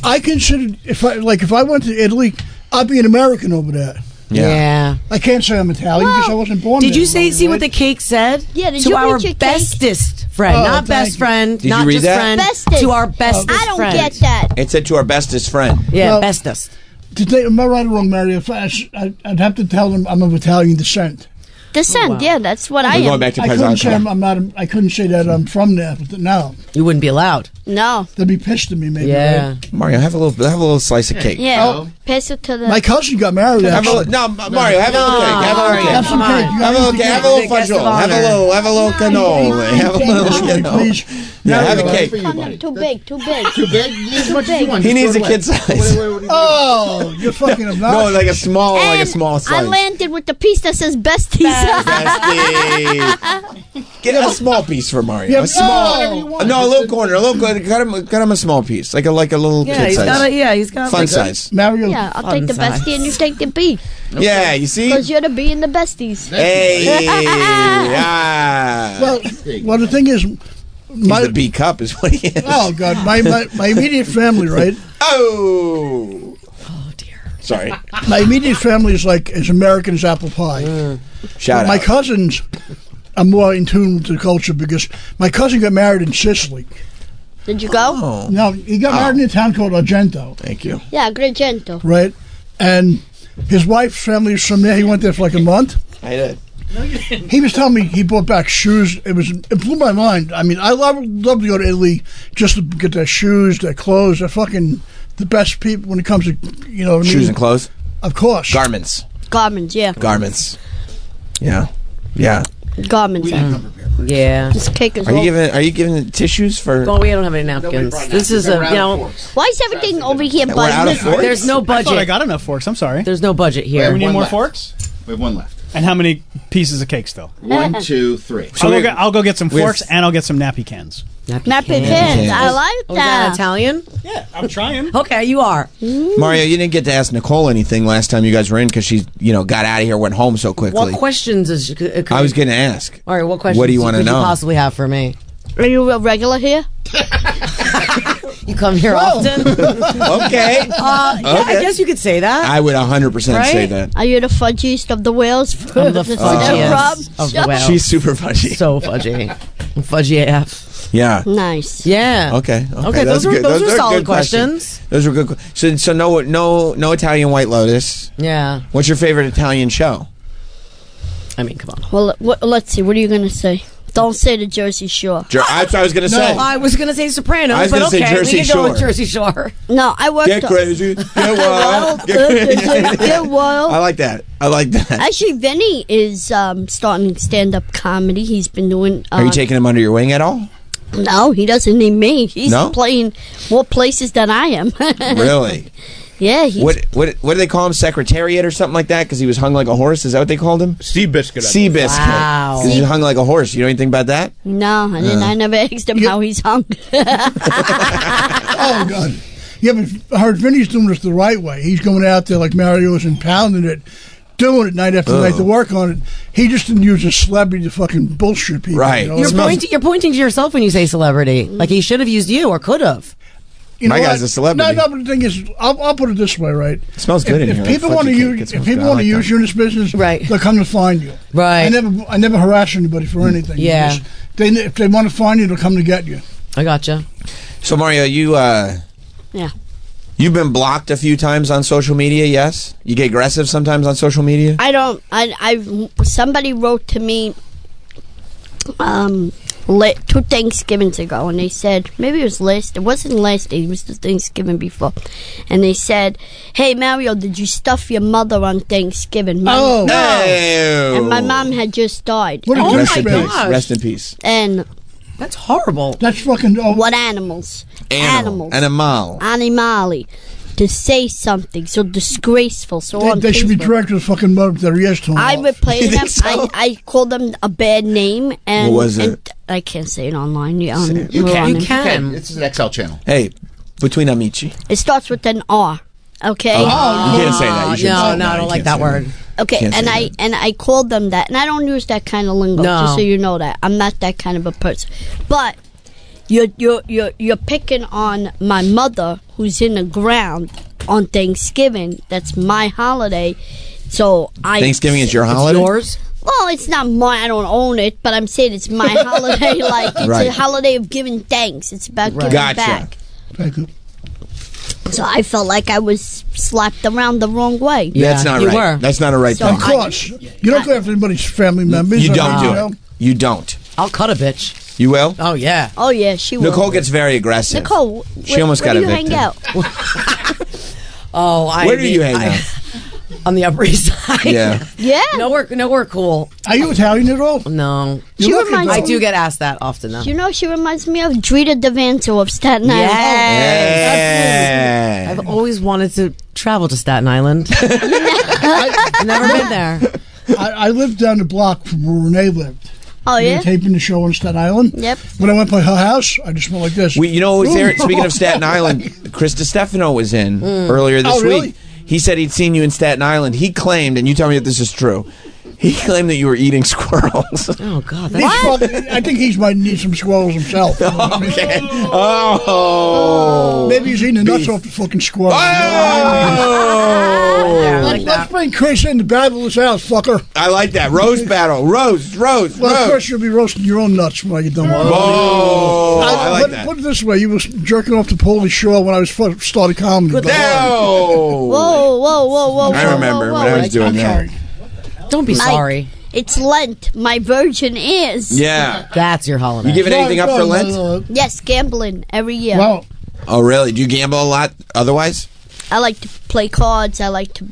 A: I considered if I went to Italy, I'd be an American over there.
D: Yeah.
A: I can't say I'm Italian because I wasn't born there.
D: Did you see what the cake said?
G: Yeah, did
D: to
G: you
D: our
G: read your
D: bestest friend, not best friend,
B: Did
D: not
B: you read
D: just
B: that?
D: friend,
G: Bestest.
D: to our bestest friend.
G: I don't get that.
B: It said to our bestest friend.
D: Yeah, bestest.
A: Am I right or wrong, Mary? If I'd have to tell them I'm of Italian descent.
G: Descent, yeah, that's what I am.
B: Going back to
A: I couldn't say that I'm from there, but no.
D: You wouldn't be allowed.
G: No.
A: They'd be pissed at me, maybe.
D: Yeah.
A: Right?
B: Mario, have a little slice of cake.
G: Yeah. Pass it to the.
A: My cousin got married.
B: Mario, have a little cake. Have some cake. Have a little fudge roll. Have a little cannoli. Have a little
A: please.
B: Yeah, have a cake.
G: Too big.
M: Too big? As much as you want.
B: He needs a kid size.
A: Oh, you're fucking obnoxious.
B: No, like a small slice.
G: I landed with the piece that says besties.
B: Get a small piece for Mario.
A: Yeah,
B: a little corner. Cut him a small piece, like a little kid size.
D: He's got
B: fun size.
A: Mario.
G: Yeah, I'll take the bestie and you take the B.
B: Yeah, you see?
G: Because you're the B and the besties.
B: Hey,
A: Well, the thing is,
B: he's the B cup is what he is.
A: Oh God, my immediate family, right?
B: Oh
D: dear.
B: Sorry.
A: My immediate family is like as American as apple pie.
B: Shout out.
A: My cousins are more in tune with the culture because my cousin got married in Sicily.
G: Did you go?
B: Oh.
A: No, he got married in a town called Argento.
B: Thank you.
G: Yeah, Agrigento.
A: Right, and his wife's family is from there. He went there for like a month.
B: I did.
A: He was telling me he brought back shoes. It blew my mind. I mean, I love to go to Italy just to get their shoes, their clothes. They're fucking the best people when it comes to
B: shoes and clothes.
A: Of course,
B: garments.
G: Yeah.
B: Garments. Yeah.
G: Garments.
D: Yeah.
G: This cake is.
B: Are you giving tissues for?
D: Well, we don't have any napkins. This is
G: Why is everything over here
B: We're out of forks?
D: There's no budget.
F: I thought I got enough forks. I'm sorry.
D: There's no budget here.
F: We need more forks.
M: We have one left.
F: And how many pieces of cake still?
M: 1, 2, 3.
F: So I'll go get some forks and I'll get some nappy cans.
G: Nappy cans. I like that.
D: Is that Italian?
F: Yeah, I'm trying.
D: Okay, you are.
B: Mario, you didn't get to ask Nicole anything last time you guys were in because she, got out of here, went home so quickly.
D: What questions is?
B: I was going to ask.
D: All right, what questions?
B: What do you want to know?
D: You possibly have for me?
G: Are you a regular here?
D: You come here often?
B: Okay.
D: Yeah, I guess you could say that.
B: I would 100% say that.
G: Are you the fudgiest of the whales?
D: I'm the fudgiest of the whales.
B: She's super fudgy.
D: So fudgy. Fudgy AF.
B: Yeah.
G: Nice.
D: Yeah.
B: Okay.
D: Those are solid questions.
B: Those were good. So no Italian White Lotus.
D: Yeah.
B: What's your favorite Italian show?
D: I mean, come on.
G: Well, let's see. What are you going to say? Don't say the Jersey Shore.
B: That's what I was going to say.
D: I was going to say Sopranos,
B: I was
D: but
B: say Jersey
D: we can go with Jersey Shore.
G: No, I worked.
B: Get crazy. Get wild.
G: Get wild.
B: I like that.
G: Actually, Vinny is starting stand-up comedy. He's been doing...
B: Are you taking him under your wing at all?
G: No, he doesn't need me. He's playing more places than I am.
B: Really?
G: Yeah.
B: What do they call him? Secretariat or something like that? Because he was hung like a horse? Is that what they called him?
H: Seabiscuit.
B: Seabiscuit.
D: Wow.
B: Because he's hung like a horse. You know anything about that?
G: No, I never asked him how he's hung.
A: Oh, God. Yeah, but I heard Vinny's doing this the right way. He's going out there like Mario's and pounding it, doing it night after night to work on it. He just didn't use a celebrity to fucking bullshit people.
B: Right.
A: You know?
D: You're pointing to yourself when you say celebrity. Like he should have used you or could have.
A: You know
B: My guy's a celebrity.
A: No, but the thing is, I'll put it this way, right?
B: It smells good in here.
A: If people want to use you in this business,
D: right,
A: they'll come to find you.
D: Right.
A: I never harass anybody for anything.
D: Yeah.
A: If they want to find you, they'll come to get you.
D: I gotcha.
B: So Mario, you've been blocked a few times on social media. Yes, you get aggressive sometimes on social media.
G: I don't. Somebody wrote to me 2 Thanksgivings ago, and they said, maybe it was last, it wasn't last day, it was the Thanksgiving before, and they said, hey Mario, did you stuff your mother on Thanksgiving?
B: No.
G: And my mom had just died.
A: What
G: oh
A: my
G: gosh.
B: Rest in peace.
G: And
D: that's horrible.
A: That's fucking...
G: What animals? Animals.
B: Animali.
G: To say something so disgraceful, so
A: they should be directed to fucking mother their ears to them.
G: I replay them. So? I called them a bad name, and
B: what was it?
G: I can't say it online.
M: You can. It's an XL channel.
B: Hey, between amici.
G: It starts with an R. Okay.
B: You can't say that. You
D: no, I don't like that word.
G: Okay, and I called them that, and I don't use that kind of lingo. Just so you know that I'm not that kind of a person, but. You're picking on my mother who's in the ground on Thanksgiving. That's my holiday. So
B: Thanksgiving is your holiday?
D: It's yours?
G: Well, it's not mine. I don't own it, but I'm saying it's my holiday. Like it's a holiday of giving thanks. It's about giving back.
A: Thank you.
G: So I felt like I was slapped around the wrong way.
B: Yeah, that's not right. That's not a right thing.
A: Of course, you don't go after anybody's family members.
B: You don't do it. You don't.
D: I'll cut a bitch.
B: You will?
D: Oh, yeah.
G: Oh, yeah, she will.
B: Nicole gets very aggressive.
G: Nicole,
B: she almost got evicted.
G: Where do you hang out?
B: Where do you hang out?
D: On the Upper East Side.
B: Yeah.
G: Yeah.
D: Nowhere cool.
A: Are you Italian at all?
D: No.
G: I
D: do get asked that often, though.
G: You know, she reminds me of Drita Devanto of Staten Island.
D: Yes. I've always wanted to travel to Staten Island. I've never been there.
A: I lived down the block from where Renee lived.
G: Oh, yeah?
A: Taping the show on Staten Island.
G: Yep.
A: When I went by her house, I just went like this.
B: You know what was there? Speaking of Staten Island, Chris DiStefano was in earlier this week. He said he'd seen you in Staten Island. He claimed, and you tell me if this is true, he claimed that you were eating squirrels.
D: Oh, God.
A: I think he might need some squirrels himself.
B: Okay.
A: Maybe he's eating the nuts off the fucking squirrel. Let's bring Chris in to battle this out, fucker.
B: I like that. Roast battle. Roast.
A: Well, of course you'll be roasting your own nuts when I get done with it.
B: I like that.
A: Put it this way, you was jerking off to Pauly Shore when I was started comedy.
G: Whoa.
B: I remember when I was doing that.
D: Don't be sorry.
G: It's Lent. My virgin is.
B: Yeah.
D: That's your holiday.
B: You giving anything up for Lent?
G: Yes, gambling every year.
A: Wow.
B: Oh, really? Do you gamble a lot otherwise?
G: I like to play cards. I like to,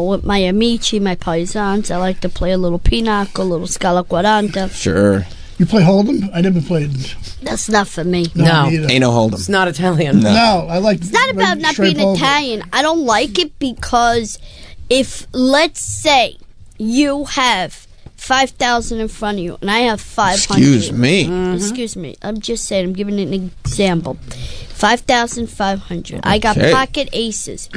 G: with my amici, my paisans. I like to play a little pinochle, a little scala 40.
B: Sure.
A: You play Hold'em? I never played.
G: That's not for me.
D: No.
B: Ain't no Hold'em.
D: It's not Italian.
A: No, I like.
G: It's not about not being Italian. I don't like it because if, let's say, you have 5,000 in front of you, and I have 500.
B: Excuse me.
G: Excuse me. I'm just saying. I'm giving an example. 5,500. I got pocket aces.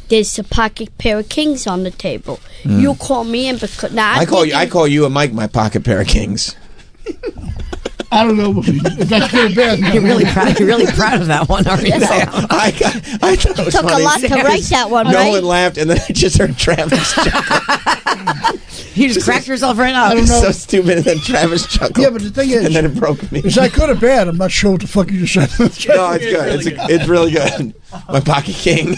G: There's a pocket pair of kings on the table. You call me in because now
B: I call you and Mike my pocket pair of kings.
A: I don't know if that's good or bad.
D: You're really proud of that one, aren't you?
G: Yes.
B: I thought it was
G: took
B: funny.
G: a lot to write that one,
B: no
G: right?
B: one laughed, and then I just heard Travis chuckle.
D: You just cracked yourself right up.
A: I don't know.
B: So stupid, and then Travis chuckled.
A: Yeah, but the thing is,
B: and then it broke me.
A: Is that good or bad? I'm not sure what the fuck you just said.
B: No, it's good. It's really good. My pocket king.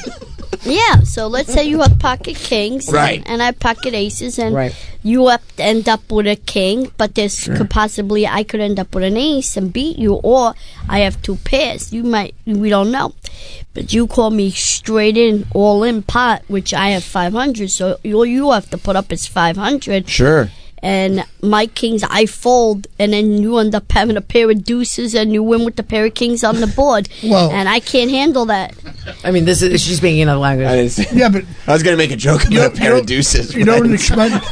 G: Yeah, so let's say you have pocket kings,
B: right?
G: And I have pocket aces, and you have to end up with a king, but this could possibly, I could end up with an ace and beat you, or I have 2 pairs. We don't know. But you call me straight in, all in pot, which I have 500, so all you have to put up is 500.
B: Sure.
G: And my kings, I fold, and then you end up having a pair of deuces, and you win with the pair of kings on the board.
A: Well,
G: and I can't handle that.
D: I mean, she's speaking another language.
A: Yeah, but
B: I was going to make a joke about a pair of deuces.
A: You don't expect.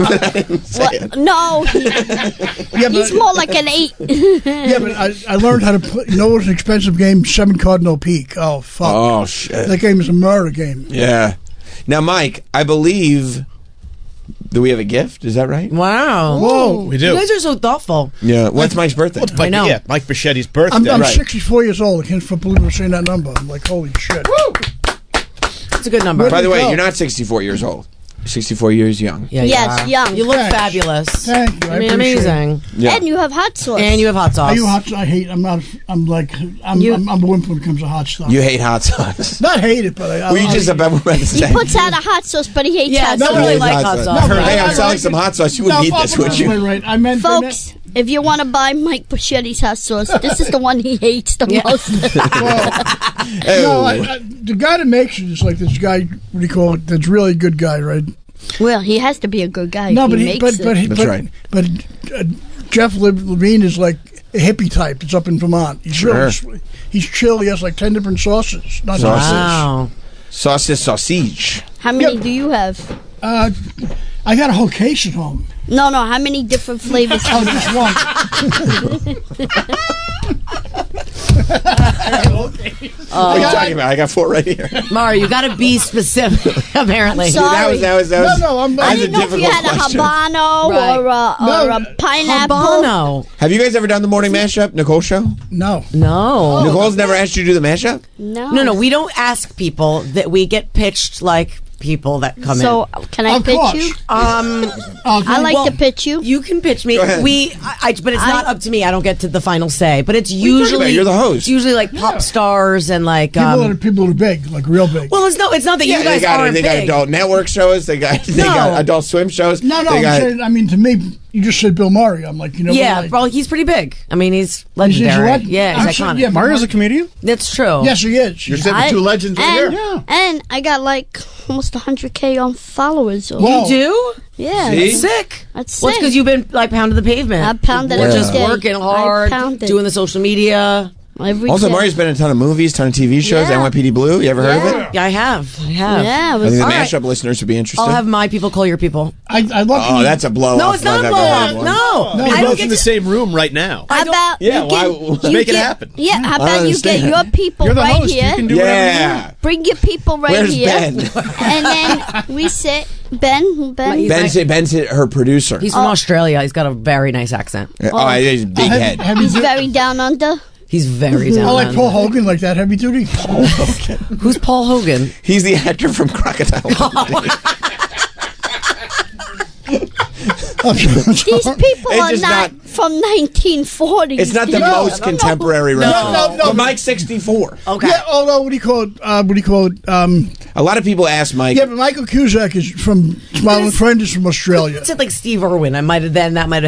G: No, he's more like an 8.
A: Yeah, but I learned how to play. You know, it was an expensive game, 7 card no peak. Oh fuck!
B: Oh shit!
A: That game is a murder game.
B: Yeah. Now, Mike, I believe. Do we have a gift? Is that right?
D: Wow.
A: Whoa.
H: We do.
D: You guys are so thoughtful.
B: Yeah. What's Mike's birthday?
D: I know.
H: Yeah, Mike Bichetti's birthday.
A: I'm 64 years old. I can't believe we're saying that number. I'm like, holy shit.
D: Woo! That's a good number.
B: By the way, you're not 64 years old. 64 years young.
D: Yeah,
G: yes, young.
D: You look fabulous.
A: Thank you.
D: I mean, amazing.
B: Yeah.
G: And you have hot sauce.
D: And you have hot sauce.
A: I hate. I'm the wimp when it comes to hot stuff.
B: You hate hot sauce.
A: Not hate it, but
B: He
G: puts out a hot sauce, but he hates hot sauce.
D: I don't really like hot sauce.
B: Hey, I'm selling some hot sauce. You wouldn't eat this, would you?
A: Right. I meant
G: folks. If you want to buy Mike Bichetti's hot sauce, this is the one he hates the most.
A: The guy that makes it is like this guy. What do you call it? That's really good guy, right?
G: Well, he has to be a good guy.
A: No, but
G: That's
A: right. But Jeff Levine is like a hippie type. It's up in Vermont. He's he's chill. He has like 10 different sauces. Not
D: wow.
B: Sausage.
G: How many do you have?
A: I got a whole case at home.
G: No. How many different flavors?
A: Just one.
B: What are you talking about? I got 4 right here.
D: Mario, you got to be specific. Apparently,
G: sorry.
B: That was.
G: I didn't know if you had a habano or a pineapple.
D: Habano.
B: Have you guys ever done the morning mashup, Nicole show?
A: No.
B: Nicole's never asked you to do the mashup.
D: No. We don't ask people that. We get pitched like people that come in.
G: So can I pitch you? I like to pitch you.
D: You can pitch me.
B: Go ahead.
D: But it's not up to me. I don't get to the final say. But it's usually
B: you're the host.
D: It's usually like pop stars and like
A: people that are big, like real big.
D: Well, it's not that you guys aren't big.
B: They got adult network shows. They got adult swim shows.
A: No. I mean, to me, you just said Bill Murray. I'm like,
D: well, he's pretty big. I mean, he's legendary. He's iconic.
F: Yeah, Mario's a comedian.
D: That's true.
A: Yes, he is.
M: You're saying the 2 legends right here.
A: Yeah.
G: And I got like almost 100K on followers.
D: You do?
G: Yeah.
D: That's sick.
G: That's
D: Well, it's because you've been like pounding the pavement.
G: I pounded
D: We're
G: every
D: just
G: day.
D: working hard, doing the social media.
B: Also, Mario's been in a ton of movies, ton of TV shows. NYPD Blue. You ever heard of it?
D: Yeah, I have.
G: Yeah,
B: I think the mashup listeners would be interested.
D: I'll have my people call your people.
A: I love.
B: Oh, that's a blow.
D: No, it's not a blow off. No,
H: We're both in the same room right now.
G: How about
H: make it happen?
G: Yeah, how about you get your people
F: You're the
G: right
F: host.
G: here?
F: You can do whatever you want.
G: Bring your people right
B: Where's
G: here.
B: Ben?
G: And then we sit. Ben.
B: Ben's her producer.
D: He's from Australia. He's got a very nice accent.
B: He's a big head.
G: He's very down under.
D: He's very down.
A: I like Paul Hogan, like that heavy duty.
B: Paul Hogan.
D: Who's Paul Hogan?
B: He's the actor from Crocodile.
G: These people are not from 1940s.
B: It's not the most contemporary reference.
A: No.
B: Mike's 64.
D: Okay.
A: Yeah, although what do you call it?
B: A lot of people ask Mike.
A: Yeah, but Michael Cusack is from Smiling Friend is from Australia.
D: It's like Steve Irwin. That might have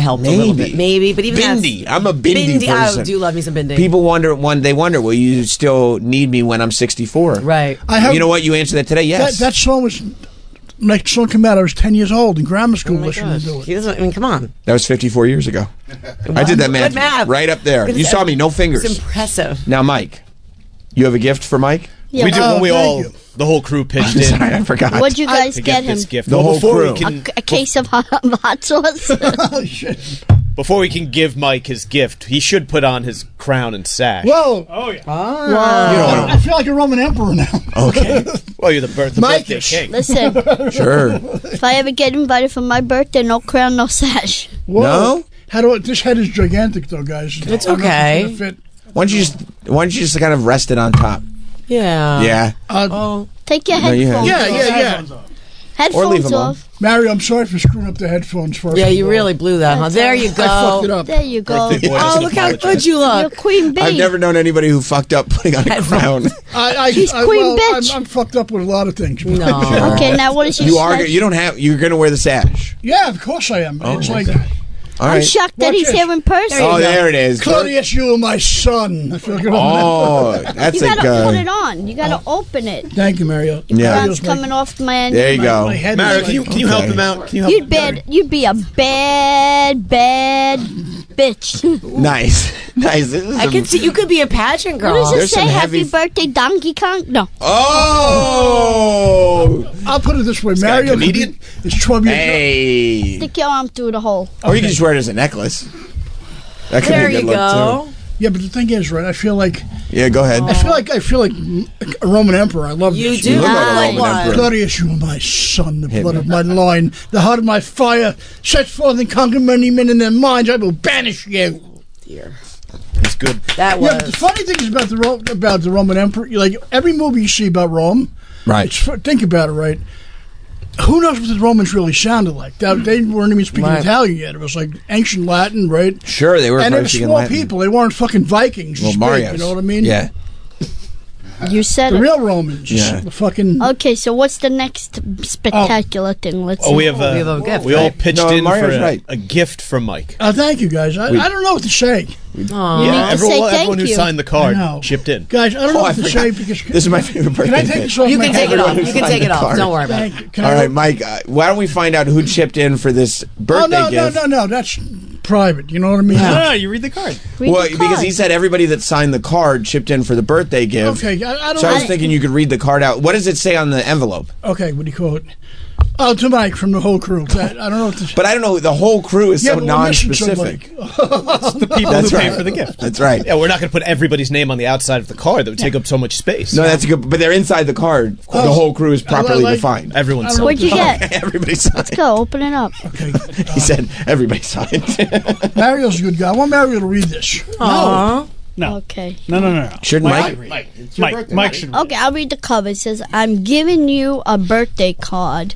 D: helped a little bit. Maybe, but even
B: Bindi. I'm a Bindi person.
D: I do love me some Bindi.
B: People wonder, will you still need me when I'm 64?
D: Right.
B: You know what? You answered that today. Yes.
A: That song was. Next song came out. I was 10 years old in grammar school listening to it.
D: He doesn't. I mean, come on.
B: That was 54 years ago. I did that math right up there. You saw me, no fingers.
D: It's impressive.
B: Now, Mike, you have a gift for Mike?
G: Yeah.
H: We did when we the whole crew pitched in.
B: Sorry, I forgot.
G: What'd you guys
H: to
G: get him?
H: This gift.
B: The whole crew.
G: A case of hot sauce.
A: Oh shit!
H: Before we can give Mike his gift, he should put on his crown and sash.
A: Whoa!
F: Oh yeah.
A: I feel like a Roman emperor now.
B: Okay.
H: Well, you're the birthday king.
G: Listen.
B: Sure.
G: If I ever get invited for my birthday, no crown, no sash.
A: Whoa. No? This head is gigantic, though, guys.
D: It's okay.
B: Why don't you just kind of rest it on top?
D: Yeah.
B: Yeah.
G: Take your headphones.
A: Yeah.
G: Headphones
B: or leave them on.
A: Mario, I'm sorry for screwing up the headphones first.
D: Yeah, you really blew that, huh? There you go.
A: I fucked it up.
G: There you go.
D: Oh, look how good you look.
G: You're Queen Bee.
B: I've never known anybody who fucked up putting on a crown.
G: She's Queen Bitch.
A: I'm fucked up with a lot of things.
D: No.
G: Okay, now what is your
B: You don't have. You're going to wear the sash.
A: Yeah, of course I am. It's like.
G: I'm shocked that he's here in person.
B: There it is.
A: Claudius, you are my son.
B: That's
G: you gotta put it on. You gotta open it.
A: Thank you, Mario.
B: Yeah,
G: it's coming off my.
B: There you go.
H: Mario, can you help him out?
G: You'd be a bad bitch.
B: Nice.
D: I can see you could be a pageant girl.
G: What does it say? Happy birthday, Donkey Kong? No.
B: Oh!
A: I'll put it this way, Mario.
H: Comedian?
A: It's 12 years.
B: Hey.
G: Stick your arm through the hole.
B: Or you can just wear it as a necklace. That could
D: There
B: be a good
D: you go.
B: look too.
A: Yeah, but the thing is, right? I feel like.
B: Yeah, go ahead.
A: I feel like a Roman emperor. I love
D: you.
A: This.
D: Do
B: look like a
D: like
B: Roman emperor.
A: Claudius, you are my son, the blood of my loin, the heart of my fire. Set forth and conquer many men in their minds. I will banish you.
D: Dear.
H: It's good.
D: That was.
A: Yeah, the funny thing is about the Roman emperor. Like every movie you see about Rome,
B: right?
A: Think about it, right? Who knows what the Romans really sounded like? They weren't even speaking Italian yet. It was like ancient Latin, right?
B: Sure, they were.
A: And they were small people. They weren't fucking Vikings.
B: Well, Mario.
A: You know what I mean?
B: Yeah.
G: You said
A: the real Romans.
B: Yeah.
A: The fucking.
G: Okay, so what's the next spectacular thing? Let's see.
H: We have a gift. We all pitched in
B: Mario's
H: for a gift from Mike.
A: Thank you, guys. I don't know what to say.
H: Everyone who signed the card chipped in.
A: Guys, I don't know what to say because
B: this is my favorite birthday.
A: Can I take this off?
D: You can take it off. You can take it off. Don't worry about it.
B: All right, Mike. Why don't we find out who chipped in for this birthday gift?
A: No. That's private. You know what I mean?
H: No, you read the card.
B: Because he said everybody that signed the card chipped in for the birthday gift.
A: Okay, I don't.
B: So I was thinking you could read the card out. What does it say on the envelope?
A: Okay, what do you call it? Oh, to Mike from the whole crew. I don't know what to say.
B: But I don't know. The whole crew is so non-specific.
H: It's the people who pay for the gift.
B: That's right.
H: Yeah, we're not going to put everybody's name on the outside of the card. That would take up so much space.
B: No, that's good. But they're inside the card. The whole crew is properly defined.
H: Everyone signed.
G: What'd you get?
B: Okay, everybody signed.
G: Let's go. Open it up.
A: Okay.
B: He said everybody signed.
A: Mario's a good guy. I want Mario to read this.
D: Aww.
S: No.
G: Okay.
S: No.
B: Shouldn't
S: Mike should.
G: Okay, I'll read the cover. It says, "I'm giving you a birthday card.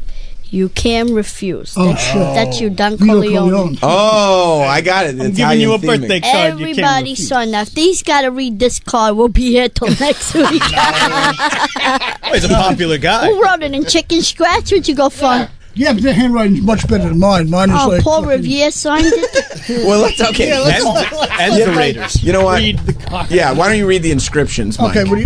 G: You can refuse." That's you, Don Corleone.
B: Oh, I got it.
S: I'm giving you a birthday card.
G: Everybody saw enough. These got to read this card. We'll be here till next week.
H: He's a popular guy.
G: Who wrote it in chicken scratch? Where'd you go for?
A: Yeah, but their handwriting's much better than mine. Mine is like.
G: Paul Revere signed it.
B: Well, that's okay.
H: And the Raiders.
B: You know what?
S: Read the card.
B: Yeah, why don't you read the inscriptions, Mike?
A: Okay,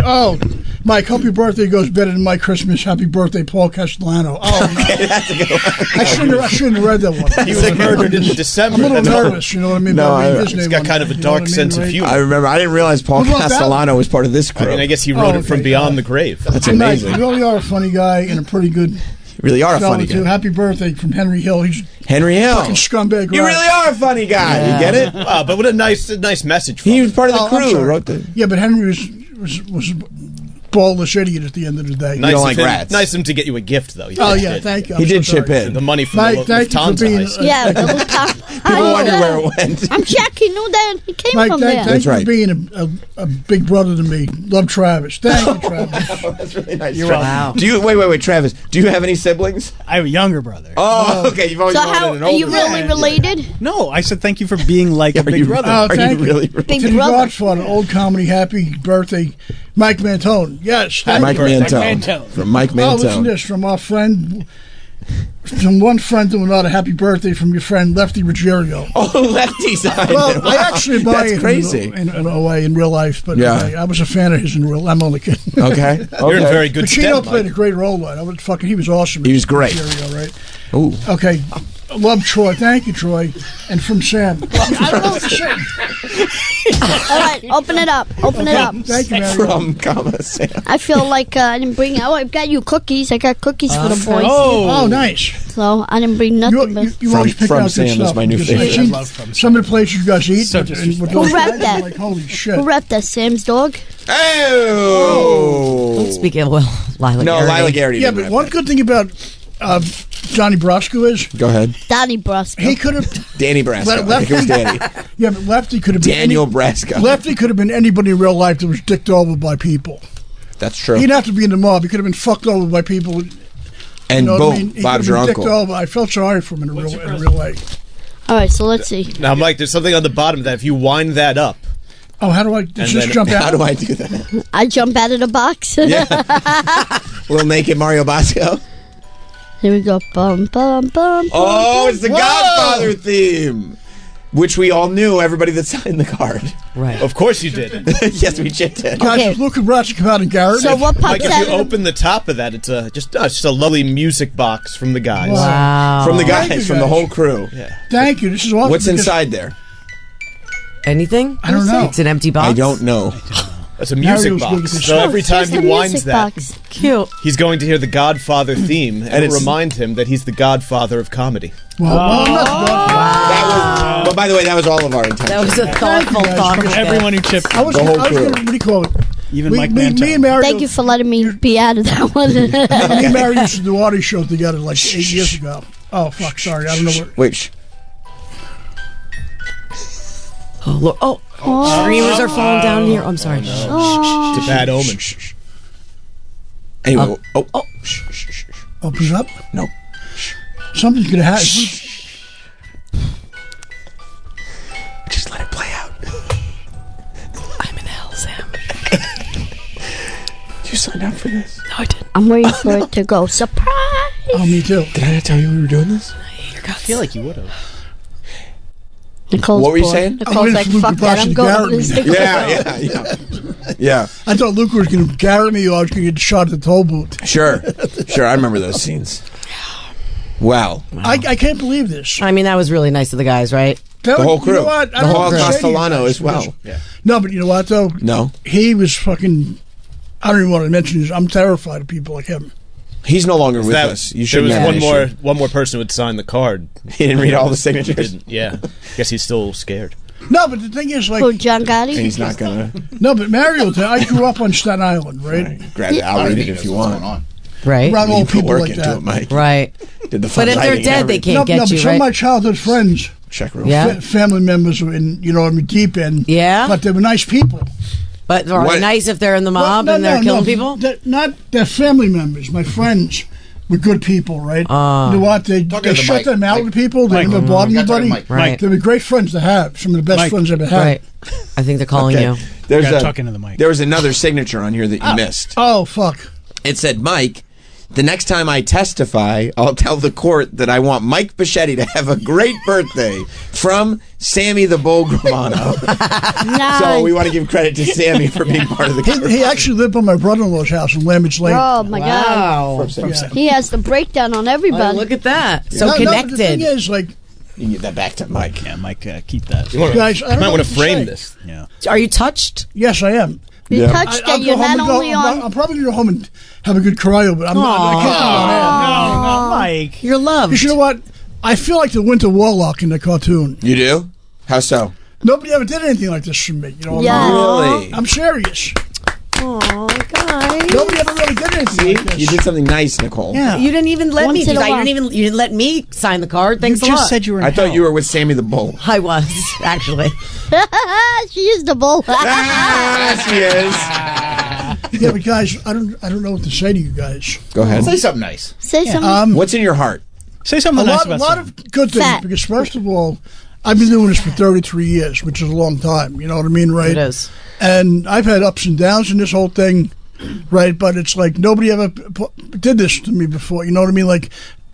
A: Mike, hope your birthday goes better than my Christmas. Happy birthday, Paul Castellano. Oh, no.
B: Okay, that's a good one.
A: I shouldn't have read that one.
H: He was murdered in December.
A: I'm a little nervous, you know what I mean?
B: No,
H: he's got kind of a dark sense of humor.
B: I remember. I didn't realize Paul Castellano was part of this crew.
H: I guess he wrote it from beyond the grave.
B: That's amazing.
A: You really are a funny guy and a pretty good.
B: You really are a funny guy.
A: Happy birthday from Henry Hill. He's
B: Henry Hill.
A: Fucking scumbag.
B: You really are a funny guy. Yeah. You get it?
H: But what a nice message.
B: He was part of the crew. Wrote the.
A: Yeah, but Henry was ballless idiot at the end of the day.
H: Nice you don't like rats. Nice of him to get you a gift, though.
A: Thank you.
B: He did chip in.
H: The money from
A: Mike,
H: the Lufthansa.
G: Yeah, the Lufthansa.
B: People wonder where it went.
G: I'm Jackie. Knew that he came
A: Mike,
G: from there.
A: Thank you for being a big brother to me. Love Travis. Thank you, Travis.
B: That's really nice.
S: You're welcome.
B: Do you wait, Travis? Do you have any siblings?
S: I have a younger brother.
B: Oh, okay. You've always wanted an older.
G: Are you really related?
S: No, I said thank you for being like a big brother.
A: Are you
B: really
G: big
A: Timmy
G: brother?
A: Godfather, old comedy. Happy birthday, Mike Mantone. Yes,
B: Mike Mantone. From Mike Mantone.
A: Oh, listen to this from our friend. From one friend to another, happy birthday from your friend Lefty Ruggiero.
B: Oh, Lefty signed it.
A: Well, I actually admire him
B: crazy.
A: in a way in real life, but I was a fan of his in real. I'm only kidding.
B: Okay.
H: You're in very good stead.
A: Pacino played a great role. He was awesome.
B: He was great.
A: Ruggiero, right?
B: Ooh.
A: Okay. Love Troy. Thank you, Troy. And from Sam. I don't know what to say.
G: All right, open it up.
A: Thank you, Mary.
B: From Sam.
G: I feel like I didn't bring. Oh, I've got you cookies. I got cookies for the boys.
A: Oh, nice.
G: So I didn't bring nothing.
A: You always pick out
B: Sam
A: good stuff.
B: is my new favorite.
A: Some of the places you guys eat.
G: Who wrapped that?
A: Like, holy shit.
G: Who wrapped that? Sam's dog.
B: Oh.
D: Don't speak ill. Lila
B: No,
D: Garrity.
B: Lila Garrity.
A: Yeah, but one good thing about Johnny Brasco is.
B: Go ahead.
G: Donnie Brasco.
A: He could have.
B: Danny Brasco. I think it was Danny.
A: Yeah, but Lefty could have been.
B: Daniel Brasco.
A: Lefty could have been anybody in real life that was dicked over by people.
B: That's true.
A: He didn't have to be in the mob. He could have been fucked over by people.
B: And boom, Bob's your uncle.
A: I felt sorry for him in a real way.
G: All right, so let's see.
H: Now, Mike, there's something on the bottom that if you wind that up.
A: Oh, how do I just jump out?
B: How do I do that?
G: I jump out of the box.
B: Yeah. Little naked Mario Bosco.
G: Here we go. Bum, bum, bum,
B: oh, it's the Godfather theme. Which we all knew, everybody that signed the card.
D: Right.
H: Of course you did.
B: Yes, we did.
A: Guys, Luke and Bratz come out and Garrett.
G: So what pops
H: Mike, if you open the top of that, it's just a lovely music box from the guys.
D: Wow.
B: From the guys, from the whole crew.
H: Yeah.
A: Thank you. This is awesome.
B: What's inside there?
D: Anything?
A: I don't know.
D: It's an empty box.
B: I don't know.
H: That's a music box. So every time he winds that,
D: cute.
H: He's going to hear the Godfather theme, and it reminds him that he's the Godfather of comedy.
B: That was, but by the way, that was all of our intent.
D: That was a thoughtful thought
F: From everyone who chipped.
A: I was
B: the whole crew.
A: What do you call it?
F: Even
A: me
F: Mike
A: and Mario.
G: Thank you for letting me be out of that one.
A: Me and Mario used to do audio show together like 8 years ago. Oh, fuck, sorry. I don't know what.
B: Wait.
D: Oh, look. Oh, streamers are falling down here. I'm sorry.
H: It's a bad omen.
B: Anyway,
A: Opens up?
B: No.
A: Something's going to happen.
B: Just let it play out.
D: I'm in hell, Sam.
B: You signed up for this?
D: No, I didn't.
G: I'm waiting for it to go. Surprise!
A: Oh, me too.
B: Did I not tell you we were doing this?
H: I feel like you would have.
G: Nicole's
B: what were you
G: bored.
B: saying?
G: Nicole's like, fuck that, I'm going to this thing.
B: Yeah.
A: I thought Luke was going to Garrett me or I was going to get shot at the toll booth.
B: Sure. I remember those scenes. Wow.
A: I can't believe this.
D: I mean, that was really nice of the guys, right?
B: The whole crew.
A: You know what?
B: The whole Castellano as well.
A: Yeah. No, but you know what, though?
B: No.
A: He was fucking... I don't even want to mention this. I'm terrified of people like him.
B: He's no longer with us. You should.
H: There was one more person who would sign the card.
B: He didn't read all the signatures.
H: Yeah, guess he's still scared.
A: No, but the thing is, like,
G: John Gotti.
B: And he's not gonna.
A: No, but Mario. I grew up on Staten Island, right?
B: Grab it. I'll read it if you want.
D: Right.
A: Around old people
B: work
A: like
B: into
A: that.
B: It, Mike.
D: Right.
B: Did the
D: but if they're dead, they can't get you.
A: But some of my childhood friends,
B: check room.
A: Yeah. Family members were in, deep in.
D: Yeah.
A: But they were nice people.
D: But are they nice if they're in the mob and they're killing people?
A: Not their family members. My friends were good people, right? You know what? They shut them out with people. They never bothered anybody.
D: Right.
A: They were great friends to have. Some of the best friends I've ever had.
D: Right. I think they're calling you.
F: Talk into the mic.
B: There was another signature on here that you missed.
A: Oh, fuck.
B: It said, Mike, the next time I testify, I'll tell the court that I want Mike Bichetti to have a great birthday from Sammy the Bull Gravano.
G: Nice.
B: So we want to give credit to Sammy for being part of the crew.
A: He actually lived on my brother-in-law's house in Lamage Lane.
G: Oh, my God. He has the breakdown on everybody.
D: Oh, look at that. So connected.
A: The thing is, like...
B: You can get that back to Mike.
F: Yeah, Mike, keep that.
H: You might want to frame this.
F: Yeah.
D: Are you touched?
A: Yes, I am.
G: You're touched and you're not only on...
A: I'm probably going to go home and have a good cryo, but I'm not... I can't do that.
F: No, Mike.
D: You're loved.
A: You know what? I feel like the Winter Warlock in the cartoon.
B: You do? How so?
A: Nobody ever did anything like this for me. You know?
G: Yeah.
B: Really?
A: I'm serious.
D: Oh, guys.
A: Nobody ever really did anything like this.
B: You did something nice, Nicole.
A: Yeah.
D: You didn't even let me do that. You didn't let me sign the card. Thanks a lot.
F: You just said you were in
B: I thought you were with Sammy the Bull.
D: I was, actually.
G: She is the bull.
B: She is.
A: Yeah, but guys, I don't know what to say to you guys.
B: Go ahead.
M: Say something nice.
G: Say something.
B: What's in your heart?
F: Say something nice about
A: a lot of good things.
G: Fat.
A: Because first of all, I've been doing this for 33 years, which is a long time. You know what I mean, right?
D: It is.
A: And I've had ups and downs in this whole thing, right? But it's like nobody ever did this to me before. You know what I mean? Like,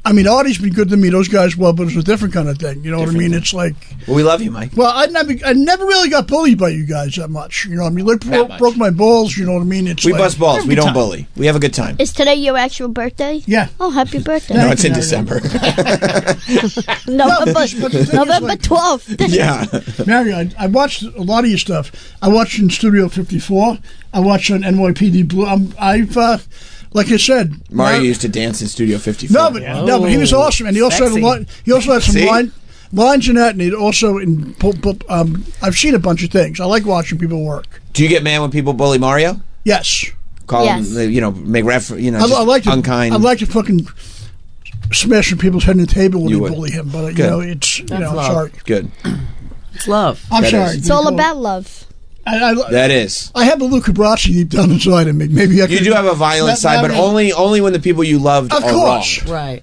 A: I mean, Artie's been good to me. Those guys, well, but it's a different kind of thing. You know what I mean? It's like...
B: Well, we love you, Mike.
A: Well, I never really got bullied by you guys that much. You know what I mean? Like, broke my balls, you know what I mean? It's
B: we
A: like,
B: bust balls. We don't bully. We have a good time.
G: Is today your actual birthday?
A: Yeah.
G: Oh, happy birthday.
B: No, it's in December.
G: November 12th.
A: Yeah. Mario, I watched a lot of your stuff. I watched in Studio 54. I watched on NYPD Blue. Like I said,
B: Mario used to dance in Studio 54.
A: No, but he was awesome, and he also had a lot. He also had some lines in that, and he also I've seen a bunch of things. I like watching people work.
B: Do you get mad when people bully Mario?
A: Yes.
B: Call him, make reference.
A: I like to,
B: unkind.
A: I like to fucking smash people's head on the table when they bully him, but it's sorry.
B: Good.
D: It's love.
A: I'm sorry.
G: It's all about love.
B: That is.
A: I have a Luca Brasi deep down inside of me. Maybe I
B: You do have a violent side, but only when the people you loved are
A: course.
B: wronged.
D: Right.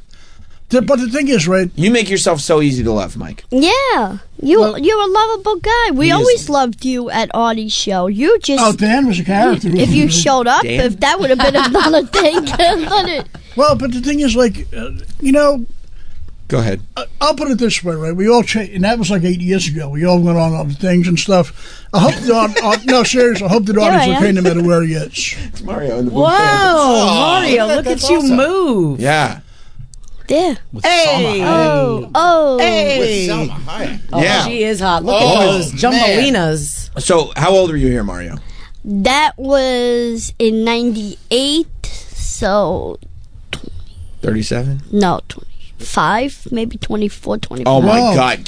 A: But the thing is, right?
B: You make yourself so easy to love, Mike.
G: Yeah. You're a lovable guy. We always loved you at Artie's show. You just...
A: Oh, Dan was a character.
G: If you showed up, if that would have been another thing.
A: Well, but the thing is, like,
B: Go ahead.
A: I'll put it this way, right? We all changed, and that was like 8 years ago. We all went on other things and stuff. I hope no, seriously, I hope that Artie's okay no matter where he is.
B: It's Mario in the
D: Whoa, Mario, look at you move.
B: Yeah.
G: Yeah.
D: Hey.
G: Hey.
M: With Selma Hayek.
D: Oh,
B: yeah.
D: She is hot. Look at those jumbalinas.
B: So, how old were you here, Mario?
G: That was in 98, so...
B: 37?
G: No, 25, maybe 24, 25.
B: Oh, my God.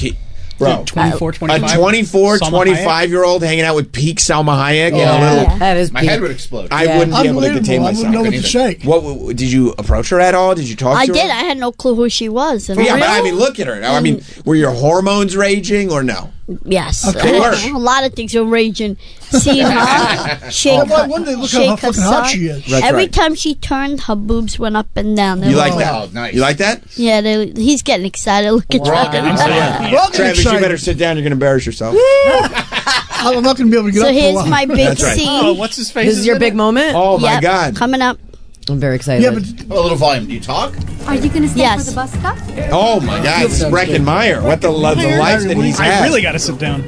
B: Bro,
F: 24, 25.
B: A 24, 25-year-old hanging out with peak Salma Hayek in a little...
D: That is
M: My
D: peak.
M: head would explode.
B: I wouldn't be able to contain myself.
A: I wouldn't know what to say.
B: What did you approach her at all? Did you talk to her?
G: I did. I had no clue who she was. And
B: Yeah, but I mean, look at her. I mean, were your hormones raging or no?
G: Yes.
B: Of course.
G: A lot of things are raging. Seeing her shake her side. Every time she turned, her boobs went up and down.
B: You like that?
M: Oh, nice.
B: You like that?
G: Yeah, he's getting excited. Look at Travis.
B: Travis, you better sit down. You're going to embarrass yourself.
A: I'm not going to be able to get up.
G: So here's my big scene.
F: Oh, what's his face?
D: This is your big moment?
B: Oh, my God.
G: Coming up.
D: I'm very excited.
A: Yeah, but
M: a little volume. Do you talk?
U: Are you going to stay for the bus stop?
B: Oh, my God. This is Breckenmeyer. What the life that he's had.
F: I really got to sit down.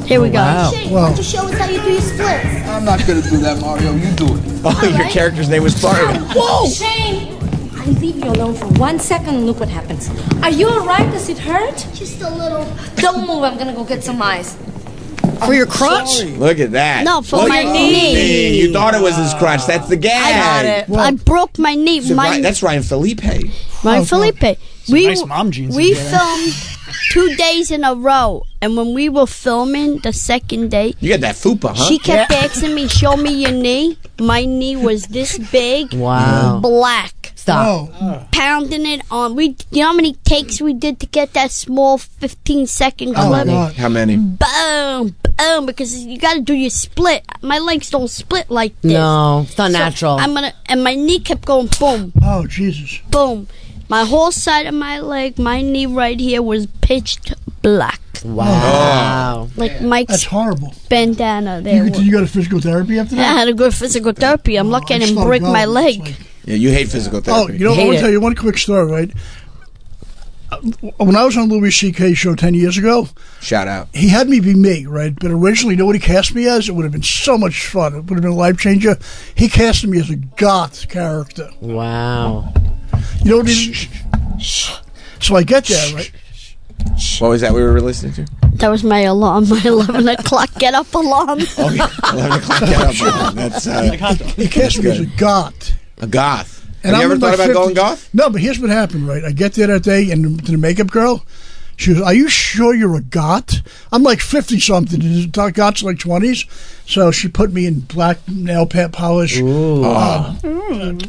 G: Here we go.
U: Shane, why don't you show us how you do your splits?
C: I'm not going to do that, Mario. You do it.
B: Oh, your character's name was Mario.
U: Whoa! Shane! I leave you alone for 1 second and look what happens. Are you alright? Does it hurt? Just a little. Don't move. I'm going to go get some ice.
D: For your crutch?
B: Look at that.
G: No, for my knee.
B: You thought it was his crutch. That's the gag.
G: I got it. I broke my knee.
B: That's Ryan Felipe.
G: Ryan Felipe.
F: Nice mom jeans.
G: We filmed 2 days in a row, and when we were filming the second day,
B: you got that fupa, huh?
G: She kept asking me, "Show me your knee." My knee was this big, black.
D: Stop.
G: Pounding it on. You know how many takes we did to get that small 15-second clip?
B: How many?
G: Boom, boom. Because you got to do your split. My legs don't split like this.
D: No, it's not natural.
G: And my knee kept going boom.
A: Oh, Jesus.
G: Boom. My whole side of my leg, my knee right here was pitched black.
D: Wow.
G: Like Mike's
A: That's horrible.
G: bandana there.
A: Did you go to physical therapy after that?
G: I had to go to physical therapy. I'm lucky I didn't break my leg.
B: Yeah, you hate physical therapy.
A: Oh, you know, I want to tell you one quick story, right? When I was on Louis C.K.'s show 10 years ago,
B: shout out,
A: he had me be me, right? But originally, you know what he cast me as? It would have been so much fun. It would have been a life changer. He casted me as a goth character.
D: Wow.
A: You know what he... So I get there, right?
B: What was that we were listening to?
G: That was my alarm, my 11 o'clock get up alarm.
B: Oh, yeah. 11 o'clock get up alarm. That's,
A: he cast me as a goth.
B: A goth.
A: And
B: Have you ever thought about going goth?
A: No, but here's what happened, right? I get there that day, and the makeup girl, she goes, "Are you sure you're a goth?" I'm like 50-something. Goths like 20s. So she put me in black nail polish,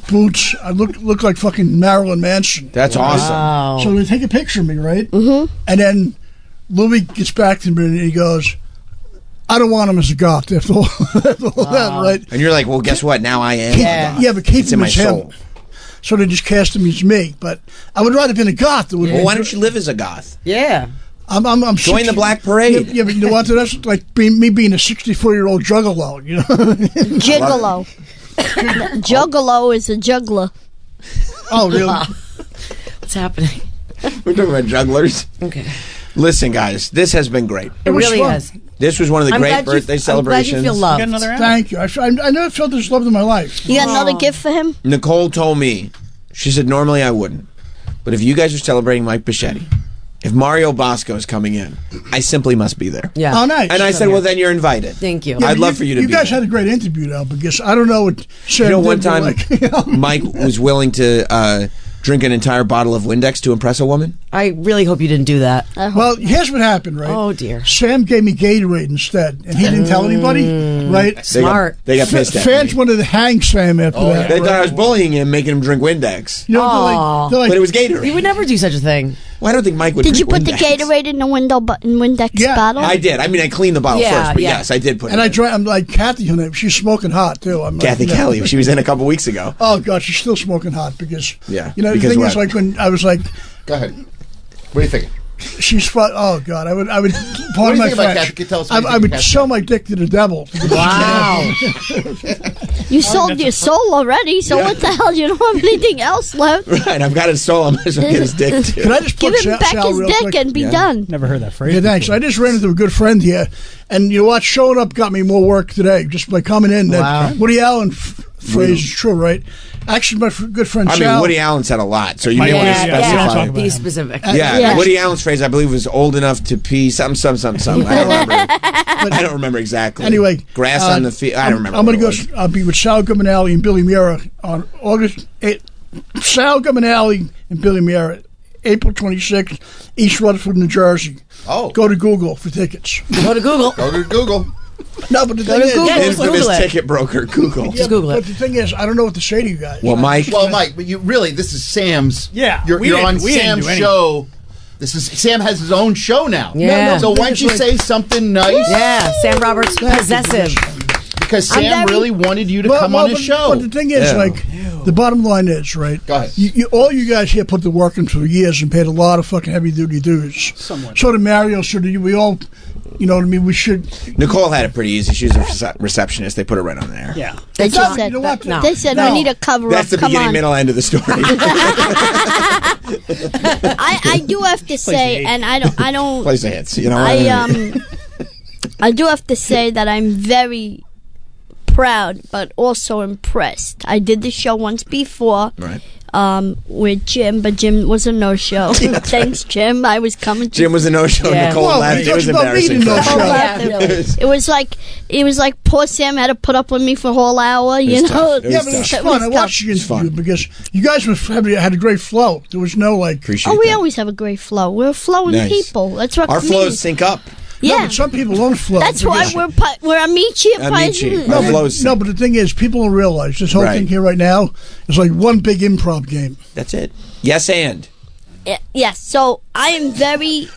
A: boots. I look like fucking Marilyn Manson.
B: That's awesome.
A: So they take a picture of me, right? Mm-hmm. And then Louis gets back to me, and he goes, "I don't want him as a goth after all that, right?"
B: And you're like, "Well, guess what? Now I am."
A: Yeah, but keep
B: him
A: as him. So they just cast him as me, but I would rather have been a goth.
B: Well, why don't you live as a goth?
D: Yeah.
A: I'm
B: join the Black Parade.
A: Yeah, but you know what? That's like me being a 64-year-old juggalo. You know,
G: Gigolo. Juggalo is a juggler.
A: Oh, really?
D: What's happening?
B: We're talking about jugglers.
D: Okay.
B: Listen, guys, this has been great.
D: It really has.
B: This was one of the great birthday celebrations.
D: I'm glad you feel loved.
F: You got another
A: Thank you. I never felt this loved in my life.
G: You got another gift for him?
B: Nicole told me, she said, normally I wouldn't. But if you guys are celebrating Mike Bichetti, if Mario Bosco is coming in, I simply must be there.
D: Yeah.
A: Oh, nice.
B: And I said, well, then you're invited.
D: Thank you.
A: Yeah,
B: I'd love for you to be there.
A: You guys had a great interview, though, because I don't know what Sam did.
B: One time,
A: like,
B: Mike was willing to drink an entire bottle of Windex to impress a woman.
D: I really hope you didn't do that.
A: Well, here's what happened, right?
D: Oh, dear.
A: Sam gave me Gatorade instead, and he didn't tell anybody, right?
D: Smart.
B: They got pissed at
A: Fans
B: me.
A: wanted to hang Sam after that.
B: They thought I was bullying him, making him drink Windex.
A: You know,
B: but it was Gatorade.
D: You would never do such a thing.
B: Well, I don't think Mike would.
G: Did you put the Gatorade in the Windex bottle?
B: I did. I mean, I cleaned the bottle first, but yes, I did put it.
A: And I drank. I'm like Kathy. She's smoking hot too.
B: Kathy Kelly. She was in a couple weeks ago.
A: Oh God, she's still smoking hot because
B: the
A: thing is, like when I was like,
M: go ahead. What do you think?
A: She's oh God, I would pardon my French. I would sell my dick to the devil.
D: Wow.
G: You sold your soul already, so what the hell? You don't have anything else left.
B: Right, I've got his soul. I might as well get his dick too.
A: Can I just
G: give him back his dick
A: quick?
G: and be done?
F: Never heard that phrase.
A: Yeah, thanks. I just ran into a good friend here, and you watch, showing up got me more work today just by coming in.
D: Wow.
A: That Woody Allen phrase is true, right? Actually, my good friend Sal.
B: I mean, Woody Allen said a lot, so you may want to specify.
D: Be specific.
B: Yeah, Woody Allen's phrase, I believe, was old enough to pee something. I don't remember. I don't remember exactly.
A: Anyway,
B: grass on the field. I don't remember.
A: I'm going to go. I'll be with Sal Governale and Billy Mira on August 8th. Sal Governale and Billy Mira, April 26th, East Rutherford, New Jersey.
M: Oh,
A: go to Google for tickets.
D: Go to Google.
M: Go to Google.
A: No, but the thing is,
B: infamous ticket broker, Google.
A: Just Google it. But the thing is, I don't know what to say to you guys.
B: Well, Mike,
M: but you really, this is Sam's.
F: Yeah,
M: you're on Sam's show. Sam has his own show now.
D: Yeah.
M: So why don't you say something nice?
D: Yeah, Sam Roberts, possessive.
M: Because Sam really wanted you to come on his show.
A: But the thing is, the bottom line is, right?
M: Go ahead.
A: All you guys here put the work in for years and paid a lot of fucking heavy duty dues.
F: Somewhat.
A: So did Mario. So did we all. You know what I mean? We should.
B: Nicole had it pretty easy. She was a receptionist. They put it right on there.
F: Yeah.
G: They just said, they said we need a cover
B: That's the beginning, middle, end of the story.
G: I do have to say, and I don't.
B: Place the hits. You know.
G: I do have to say that I'm very proud, but also impressed. I did the show once before.
B: Right.
G: With Jim, but Jim was a no-show. Thanks, Jim. I was coming.
B: Jim was a no-show.
G: Yeah.
B: Nicole laughed. It was embarrassing.
G: It was like poor Sam had to put up with me for a whole hour. You know.
A: Yeah, but it was fun. I watched the interview because you guys had a great flow. There was no like.
G: We always have a great flow. We're flowing people. That's what
B: our flows sync up.
G: Yeah,
A: no, but some people don't flow.
G: That's why we're Amici.
A: No, but the thing is, people don't realize this whole thing here right now is like one big improv game.
B: That's it. Yes, and.
G: Yes, so I am very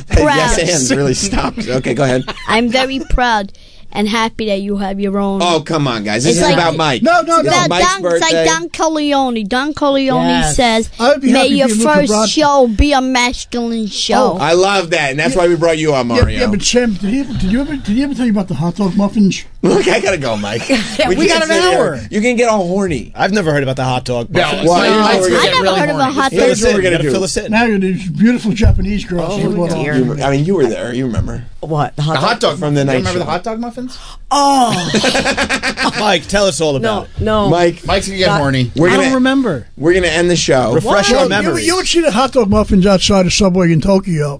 G: proud.
B: Yes, and really stopped. Okay, go ahead.
G: I'm very proud and happy that you have your own.
B: Oh, come on, guys. This is about Mike.
A: No.
G: It's like Don Corleone. Don Corleone says, may your first show be a masculine show.
B: Oh, I love that, and that's why we brought you on, Mario.
A: Yeah, but Sam, did he ever tell you about the hot dog muffins?
B: Look, I gotta go, Mike.
F: we got an hour.
B: You can get all horny.
H: I've never heard about the hot dog.
G: I never heard of a hot dog.
B: Here's what we're gonna do.
H: Fill us in.
A: Now you're these beautiful Japanese girls.
B: I mean, you were there. You remember.
D: What?
M: The hot dog
B: from the night.
M: Remember the hot dog muffins?
D: Oh,
H: Mike, tell us all about it.
D: No,
B: Mike's
M: gonna get horny.
F: I don't remember.
B: We're gonna end the show.
H: Refresh our memories.
A: You would see the hot dog muffins outside of Subway in Tokyo.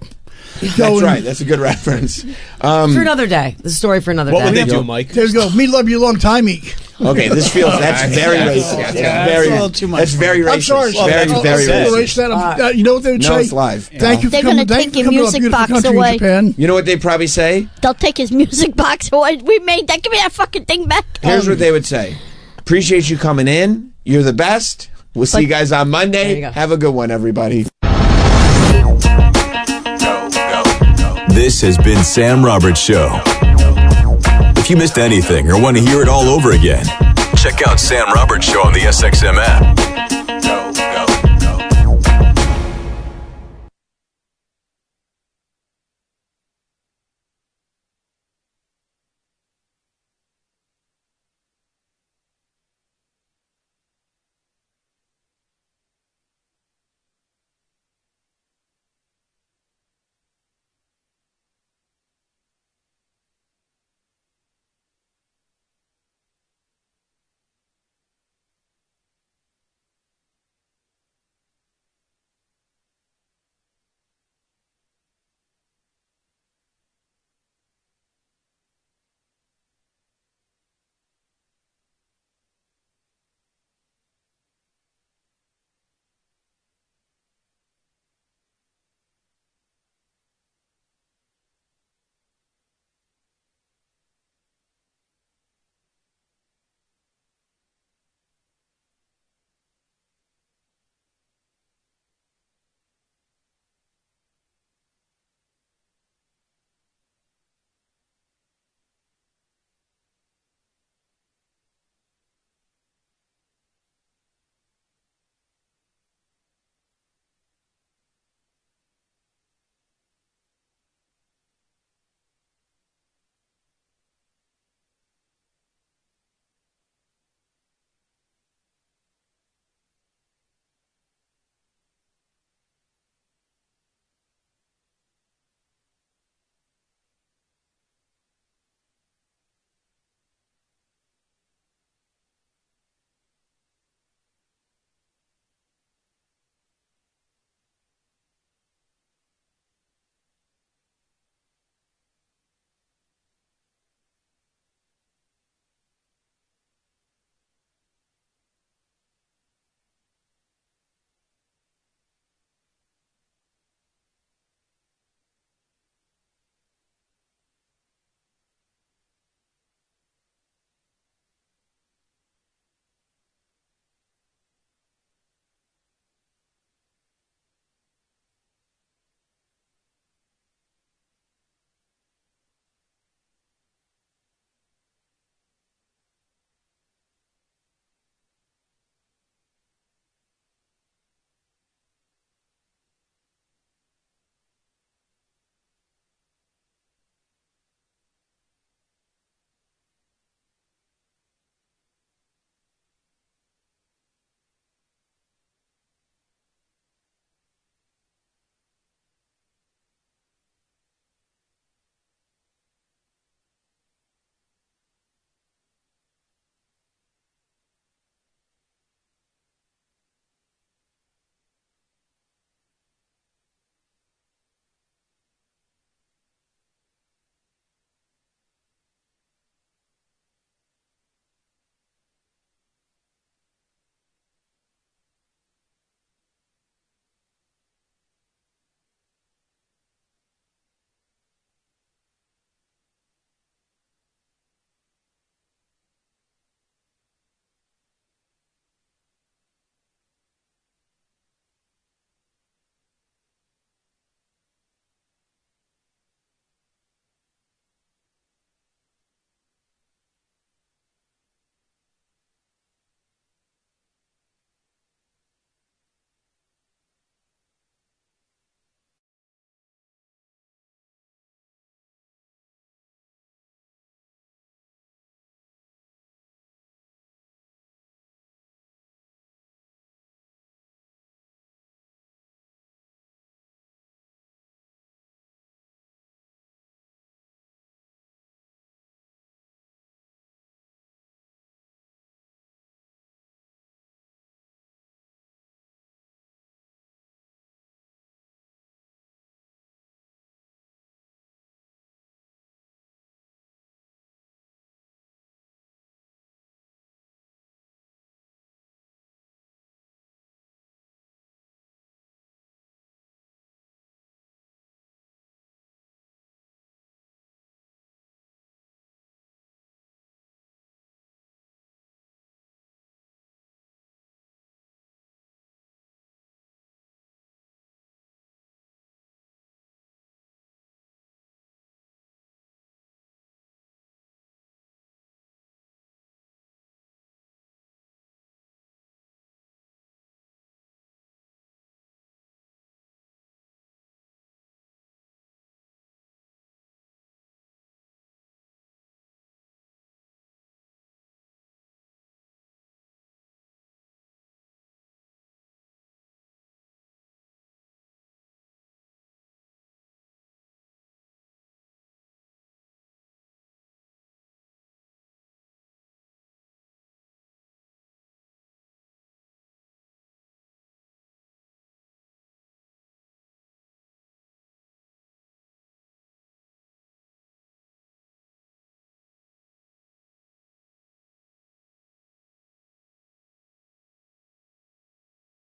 B: That's right. That's a good reference.
D: For another day. The story for another day.
H: What would they do, Mike?
A: There you go. Me love you long timey.
B: Okay, that's very racist.
F: That's a little too much.
B: That's very racist.
A: I'm sorry.
B: Very racist.
A: You know what they would say?
B: No, it's live.
A: Thank you for coming.
G: They're going to take your music box away.
B: You know what they'd probably say?
G: They'll take his music box away. We made that. Give me that fucking thing back.
B: Here's what they would say. Appreciate you coming in. You're the best. We'll see you guys on Monday. Have a good one, everybody.
L: This has been Sam Roberts Show. If you missed anything or want to hear it all over again, check out Sam Roberts Show on the SXM app.